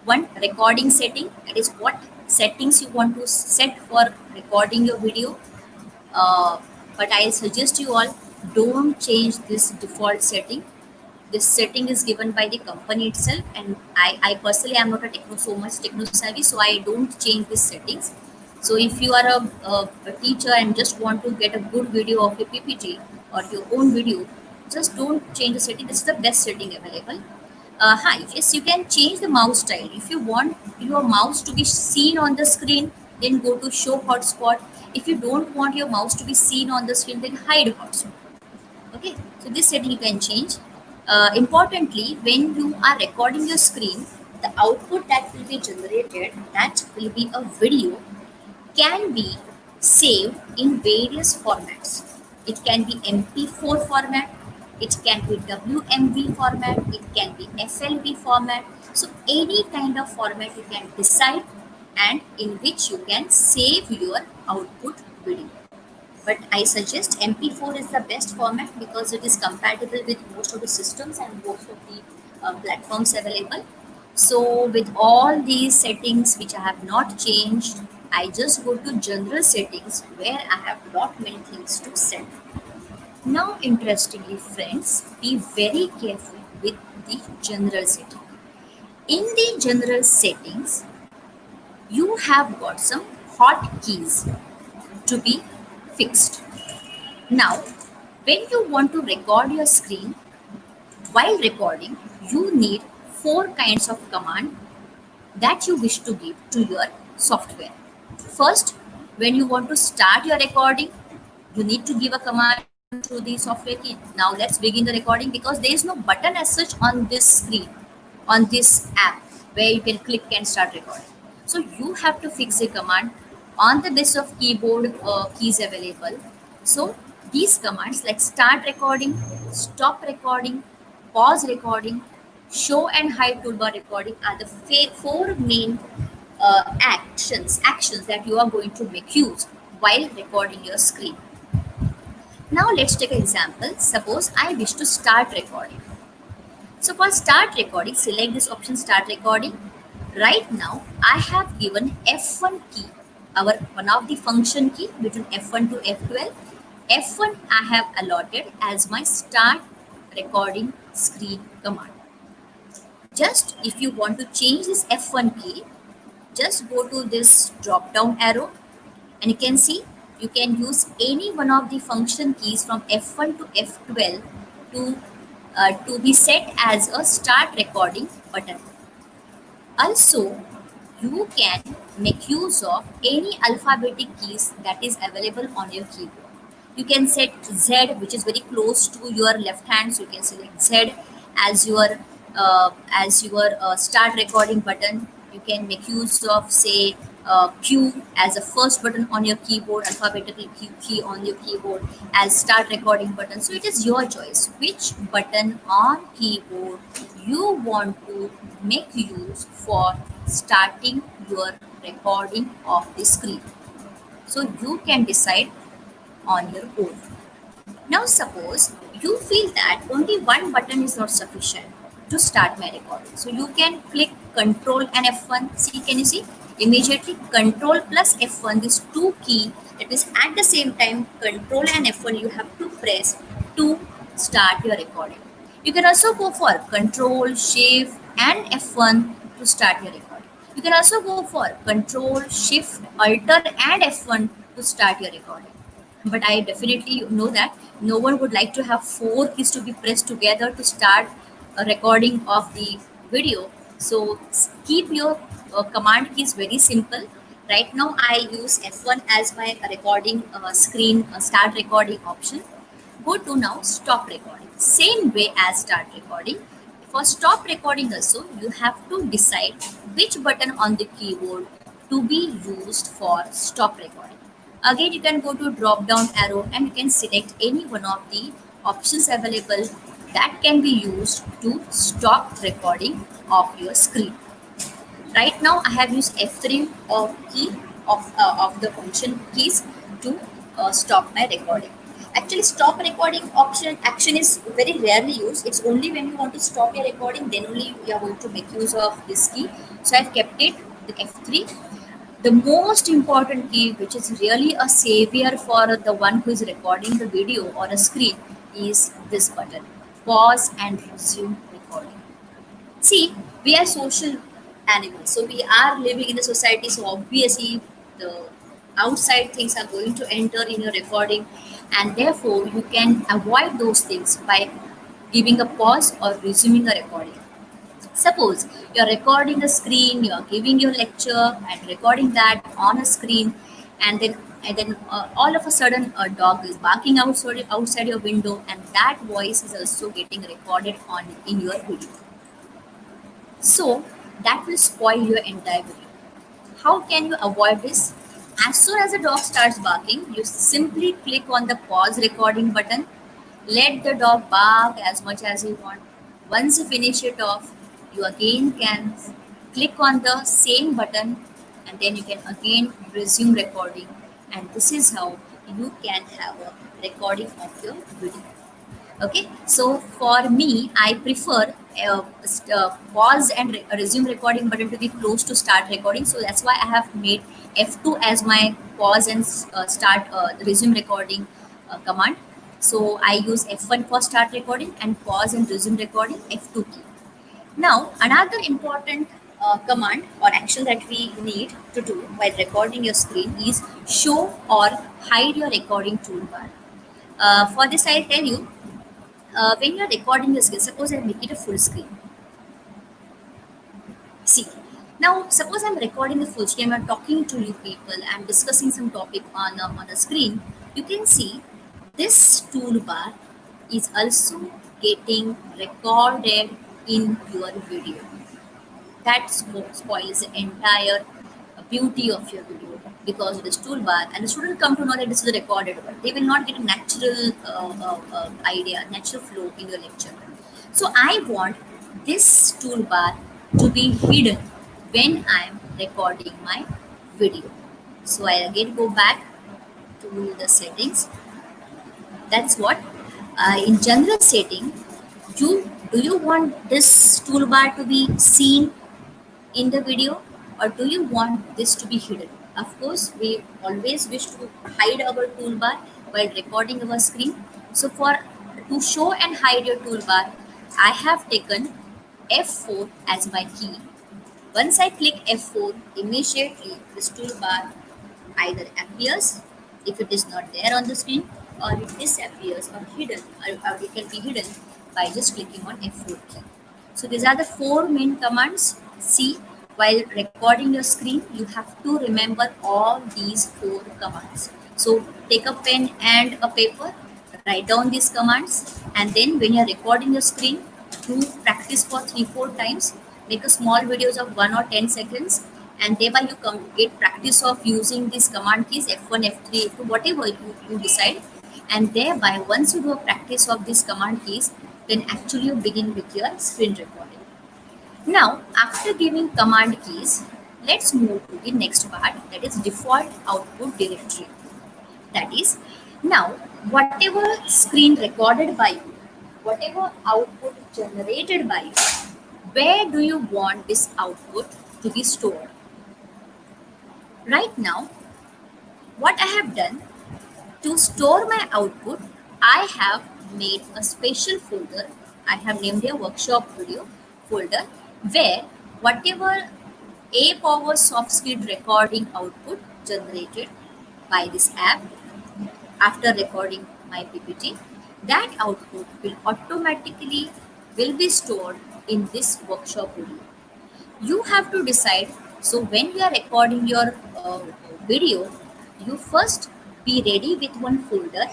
One, recording setting, that is what settings you want to set for recording your video. Uh, but I suggest you all don't change this default setting. This setting is given by the company itself, and I personally am not a so much techno savvy, so I don't change these settings. So if you are a teacher and just want to get a good video of your PPT or your own video, just don't change the setting. This is the best setting available. Hi, yes, you can change the mouse style. If you want your mouse to be seen on the screen, then go to show hotspot. If you don't want your mouse to be seen on the screen, then hide hotspot. Okay, so this setting you can change. Importantly, when you are recording your screen, the output that will be generated, that will be a video, can be saved in various formats. It can be MP4 format, it can be WMV format, it can be FLV format. So any kind of format you can decide, and in which you can save your output video. But I suggest MP4 is the best format because it is compatible with most of the systems and most of the platforms available. So with all these settings which I have not changed, I just go to general settings where I have not many things to set. Now interestingly friends, be very careful with the general setting. In the general settings, you have got some hotkeys to be fixed. Now, when you want to record your screen, while recording, you need four kinds of command that you wish to give to your software. First, when you want to start your recording, you need to give a command to the software key. Now let's begin the recording because there is no button as such on this screen, on this app where you can click and start recording. So you have to fix a command on the list of keyboard keys available. So these commands like start recording, stop recording, pause recording, show and hide toolbar recording are the four main actions that you are going to make use while recording your screen. Now let's take an example. Suppose I wish to start recording. So for start recording, select this option start recording. Right now I have given F1 key, our one of the function key between F1 to F12. F1 I have allotted as my start recording screen command. Just if you want to change this F1 key, just go to this drop down arrow and you can see you can use any one of the function keys from F1 to F12 to be set as a start recording button. Also, you can make use of any alphabetic keys that is available on your keyboard. You can set Z, which is very close to your left hand, so you can select Z as your start recording button. You can make use of say Q as a first button on your keyboard, alphabetical key on your keyboard as start recording button. So it is your choice which button on keyboard you want to make use for starting your recording of the screen. So you can decide on your own. Now suppose you feel that only one button is not sufficient to start my recording. So you can click Control and F1. See, can you see? Immediately Control plus F1, these two key, that is at the same time Control and F1 you have to press to start your recording. You can also go for Control, Shift and F1 to start your recording. You can also go for Control, Shift, Alter and F1 to start your recording. But I definitely know that no one would like to have four keys to be pressed together to start a recording of the video. So keep your command keys very simple. Right now I use F1 as my recording screen start recording option. Go to now stop recording. Same way as start recording. For stop recording also, you have to decide which button on the keyboard to be used for stop recording. Again, you can go to drop down arrow and you can select any one of the options available that can be used to stop recording of your screen. Right now, I have used F3 key of the function keys to stop my recording. Actually, stop recording option action is very rarely used. It's only when you want to stop your recording, then only you are going to make use of this key. So I've kept it the F3. The most important key, which is really a savior for the one who is recording the video or a screen, is this button: pause and resume recording. See, we are social animals, so we are living in the society. So obviously, the outside things are going to enter in your recording, and therefore you can avoid those things by giving a pause or resuming a recording. Suppose you're recording a screen, you're giving your lecture and recording that on a screen, and then all of a sudden a dog is barking outside your window, and that voice is also getting recorded on in your video. So that will spoil your entire video. How can you avoid this? As soon as the dog starts barking, you simply click on the pause recording button. Let the dog bark as much as you want. Once you finish it off, you again can click on the same button, and then you can again resume recording. And this is how you can have a recording of your video. Okay, so for me, I prefer pause and resume recording button to be close to start recording. So that's why I have made F2 as my pause and start resume recording command. So I use F1 for start recording and pause and resume recording F2 key. Now, another important command or action that we need to do while recording your screen is show or hide your recording toolbar. For this, I'll tell you, when you're recording your screen, suppose I make it a full screen. See, now suppose I'm recording the full screen, I'm talking to you people, I'm discussing some topic on a screen. You can see this toolbar is also getting recorded in your video. That spoils the entire beauty of your video because of this toolbar, and the student come to know that this is a recorded one. They will not get a natural idea, natural flow in your lecture. So I want this toolbar to be hidden when I am recording my video. So I again go back to the settings. That's what in general setting, do you want this toolbar to be seen in the video, or do you want this to be hidden? Of course, we always wish to hide our toolbar while recording our screen. So for to show and hide your toolbar, I have taken F4 as my key. Once I click F4, immediately this toolbar either appears if it is not there on the screen, or it disappears or hidden, or it can be hidden by just clicking on F4 key. So these are the four main commands. See, while recording your screen, you have to remember all these four commands. So take a pen and a paper, write down these commands, and then when you're recording your screen, do practice for 3-4 times. Make a small videos of 1 or 10 seconds, and thereby you get practice of using these command keys F1, F3, F2, whatever you decide. And thereby, once you do a practice of these command keys, then actually you begin with your screen recording. Now, after giving command keys, let's move to the next part, that is default output directory. That is, now whatever screen recorded by you, whatever output generated by you, where do you want this output to be stored? Right now, what I have done to store my output, I have made a special folder. I have named a workshop video folder where whatever A Power soft skill recording output generated by this app after recording my PPT, that output will automatically be stored in this workshop video. You have to decide. So when you are recording your video, you first be ready with one folder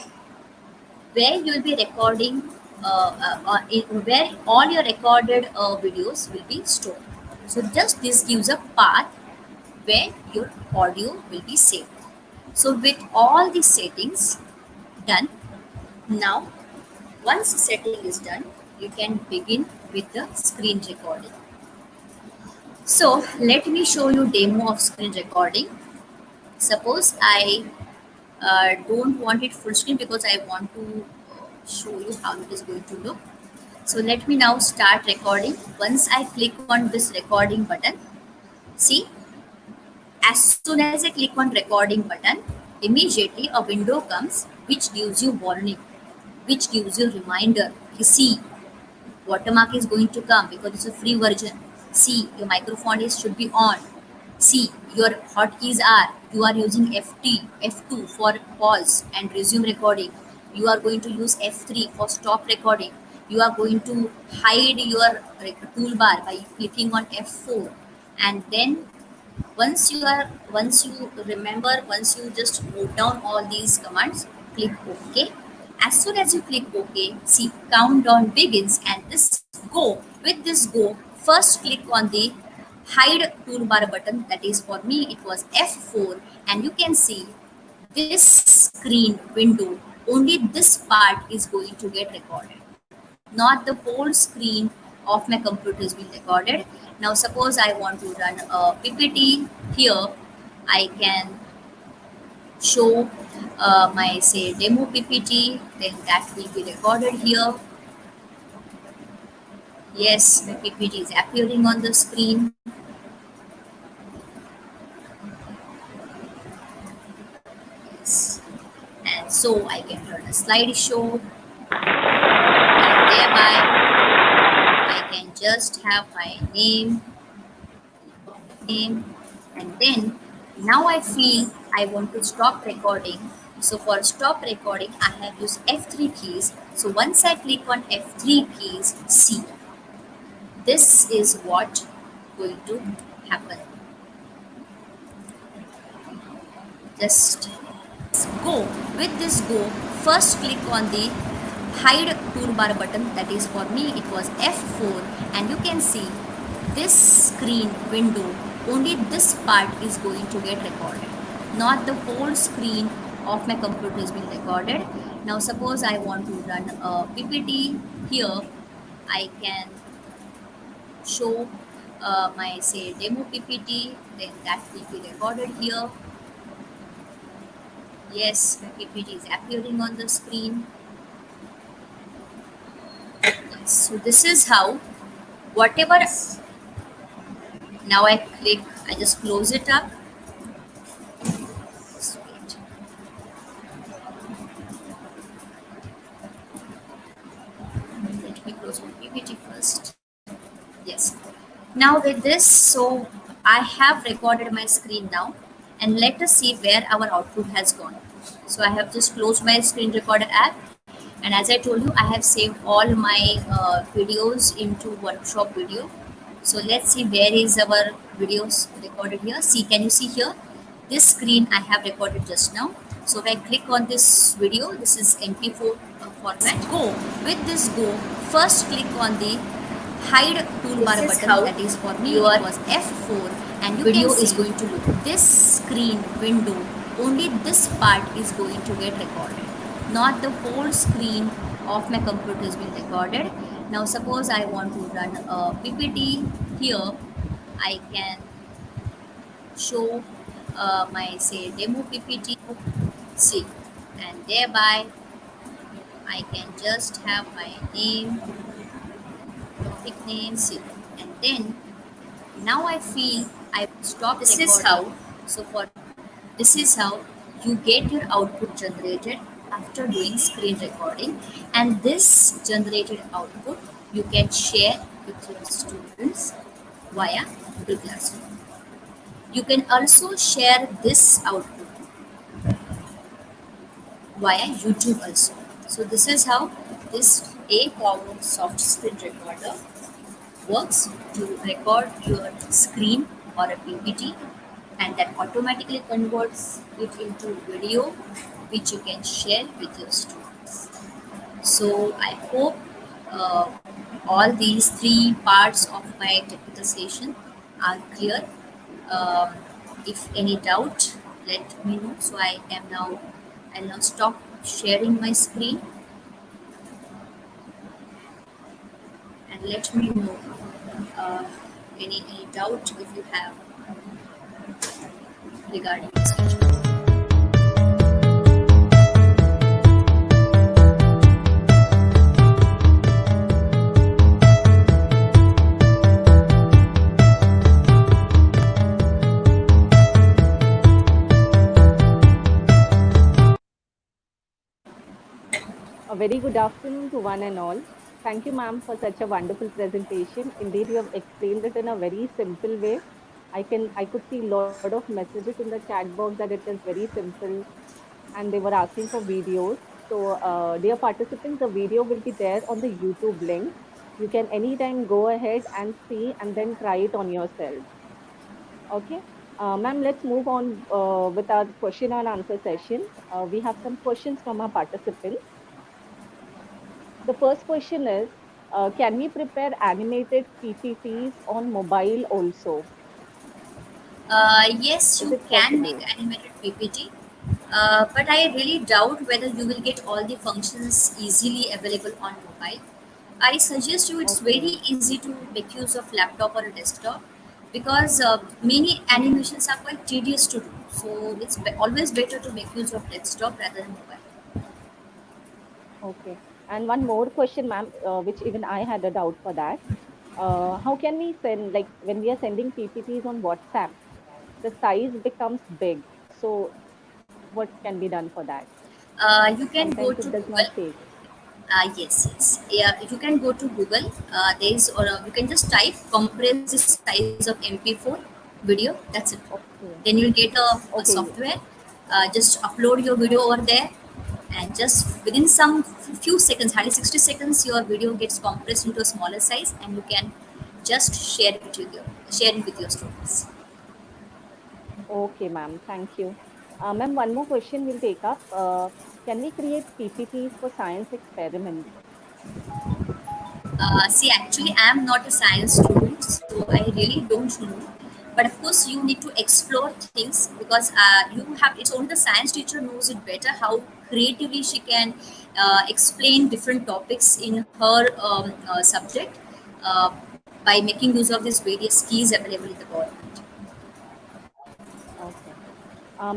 where you will be recording where all your recorded videos will be stored. So just this gives a path where your audio will be saved. So with all the settings done, now once setting is done, you can begin with the screen recording. So let me show you demo of screen recording. Suppose I don't want it full screen because I want to show you how it is going to look. So let me now start recording. Once I click on this recording button, see, as soon as I click on recording button, immediately a window comes which gives you warning, which gives you reminder. You see, watermark is going to come because it's a free version. See, your microphone should be on. See, your hotkeys are you are using F2 for pause and resume recording. You are going to use F3 for stop recording. You are going to hide your toolbar by clicking on F4, and then once you just note down all these commands, click OK. As soon as you click OK, see, countdown begins, and this go. With this go, first click on the hide toolbar button. That is, for me it was F4, and you can see this screen window, only this part is going to get recorded, not the whole screen of my computer is being recorded. Now suppose I want to run a PPT. Here I can show my say demo PPT, then that will be recorded here. Yes, my PPT is appearing on the screen. Yes. And so I can run a slideshow, and thereby I can just have my name, and then now I feel I want to stop recording. So for stop recording, I have used F3 keys. So once I click on F3 keys, see, this is what going to happen. Just go. With this go, first click on the hide toolbar button. That is, for me it was F4, and you can see this screen window, only this part is going to get recorded, not the whole screen of my computer is being recorded. Now suppose I want to run a PPT. Here I can show my say demo PPT, then that will be recorded here. Yes, my PPT is appearing on the screen. Yes, so this is how whatever. Now I click, I just close it up. Just wait. Let me close my PPT first. Yes. Now with this, so I have recorded my screen now, and let us see where our output has gone. So I have just closed my screen recorder app, and as I told you, I have saved all my videos into workshop video. So let's see where is our videos recorded here. See, can you see here? This screen I have recorded just now. So if I click on this video, this is MP4 format. Go. With this go, first click on the hide toolbar button. That is, for me it was F4, and you video is going to look. This screen window, only this part is going to get recorded, not the whole screen of my computer is being recorded. Now suppose I want to run a PPT. Here I can show my say demo PPT. See, and thereby I can just have my name, topic name, see, and then now I feel I stop this recording. Is how, so for this is how you get your output generated after doing screen recording, and this generated output you can share with your students via Google Classroom. You can also share this output via YouTube also. So this is how this A-powered soft screen recorder works to record your screen or a PPT, and that automatically converts it into video which you can share with your students. So I hope uh, all these three parts of my technical session are clear. Um, if any doubt, let me know. So I'll now stop sharing my screen and let me know uh, any doubt if you have regarding this feature. A very good afternoon to one and all. Thank you, ma'am, for such a wonderful presentation. Indeed, you have explained it in a very simple way. I could see a lot of messages in the chat box that it is very simple, and they were asking for videos. So, dear participants, the video will be there on the YouTube link. You can anytime go ahead and see and then try it on yourself. Okay. Ma'am, let's move on with our question and answer session. We have some questions from our participants. The first question is, can we prepare animated PPTs on mobile also? Yes, Is you it can make possible? animated PPT, but I really doubt whether you will get all the functions easily available on mobile. I suggest you it's Okay. very easy to make use of laptop or a desktop because many Hmm. animations are quite tedious to do. So it's always better to make use of desktop rather than mobile. Okay. And one more question, ma'am, which even I had a doubt for that. How can we send, like when we are sending PPTs on WhatsApp, the size becomes big. So what can be done for that? You can go Sometimes to it does Google. not take. Yes. Yeah, you can go to Google. There is, or you can just type compress the size of MP4 video. That's it. Okay. Then you'll get a Okay. software. Just upload your video over there, and just within some few seconds, hardly 60 seconds, your video gets compressed into a smaller size, and you can just share it with your students. Okay, ma'am. Thank you. Ma'am, one more question we'll take up. Can we create PPTs for science experiments? See, actually, I am not a science student, so I really don't know. But of course, you need to explore things because you have. It's only the science teacher knows it better how creatively she can explain different topics in her subject uh, by making use of these various keys available in the government. Okay.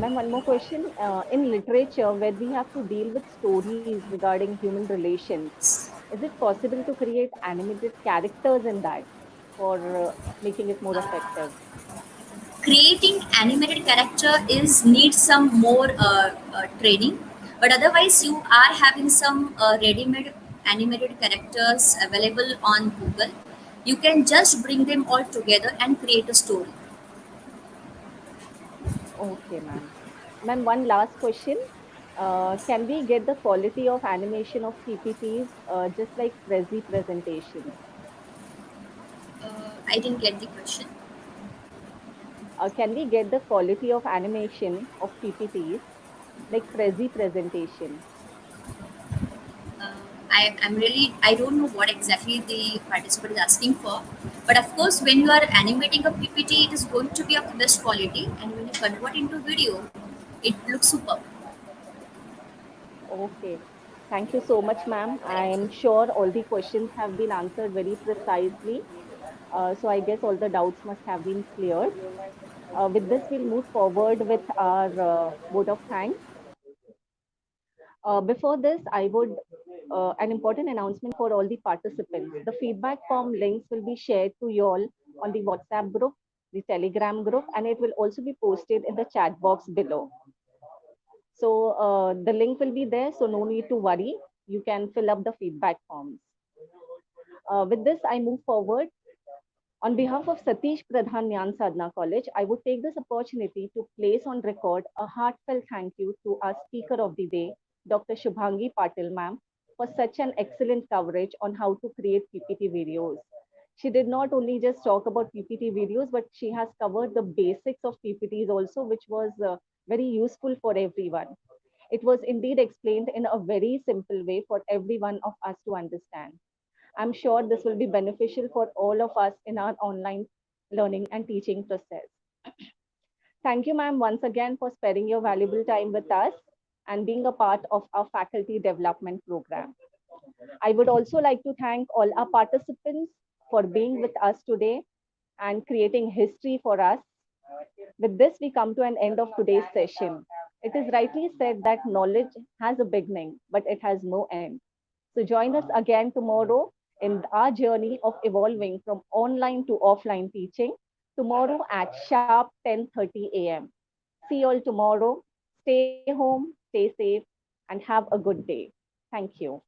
Ma'am, one more question. In literature, where we have to deal with stories regarding human relations, is it possible to create animated characters in that for making it more effective? Creating animated character is needs some more training, but otherwise you are having some ready-made animated characters available on Google. You can just bring them all together and create a story. Okay, ma'am. Ma'am, one last question. Can we get the quality of animation of PPTs just like Prezi presentations? I didn't get the question. Can we get the quality of animation of PPTs like Prezi presentation? I'm really, I don't know what exactly the participant is asking for, but of course when you are animating a PPT it is going to be of the best quality, and when you convert into video it looks superb. Okay. Thank you so much, ma'am. I am sure all the questions have been answered very precisely. So I guess all the doubts must have been cleared. With this, we'll move forward with our vote of thanks. Before this, I would an important announcement for all the participants. The feedback form links will be shared to you all on the WhatsApp group, the Telegram group, and it will also be posted in the chat box below. So the link will be there, so no need to worry. You can fill up the feedback forms. With this, I move forward. On behalf of Satish Pradhan Jnana Sadhana College, I would take this opportunity to place on record a heartfelt thank you to our speaker of the day, Dr. Shubhangi Patil ma'am, for such an excellent coverage on how to create PPT videos. She did not only just talk about PPT videos, but she has covered the basics of PPTs also, which was very useful for everyone. It was indeed explained in a very simple way for every one of us to understand. I'm sure this will be beneficial for all of us in our online learning and teaching process. Thank you, ma'am, once again for sparing your valuable time with us and being a part of our faculty development program. I would also like to thank all our participants for being with us today and creating history for us. With this, we come to an end of today's session. It is rightly said that knowledge has a beginning, but it has no end. So join us again tomorrow in our journey of evolving from online to offline teaching, tomorrow at sharp 10:30 a.m. See you all tomorrow. Stay home, stay safe, and have a good day. Thank you.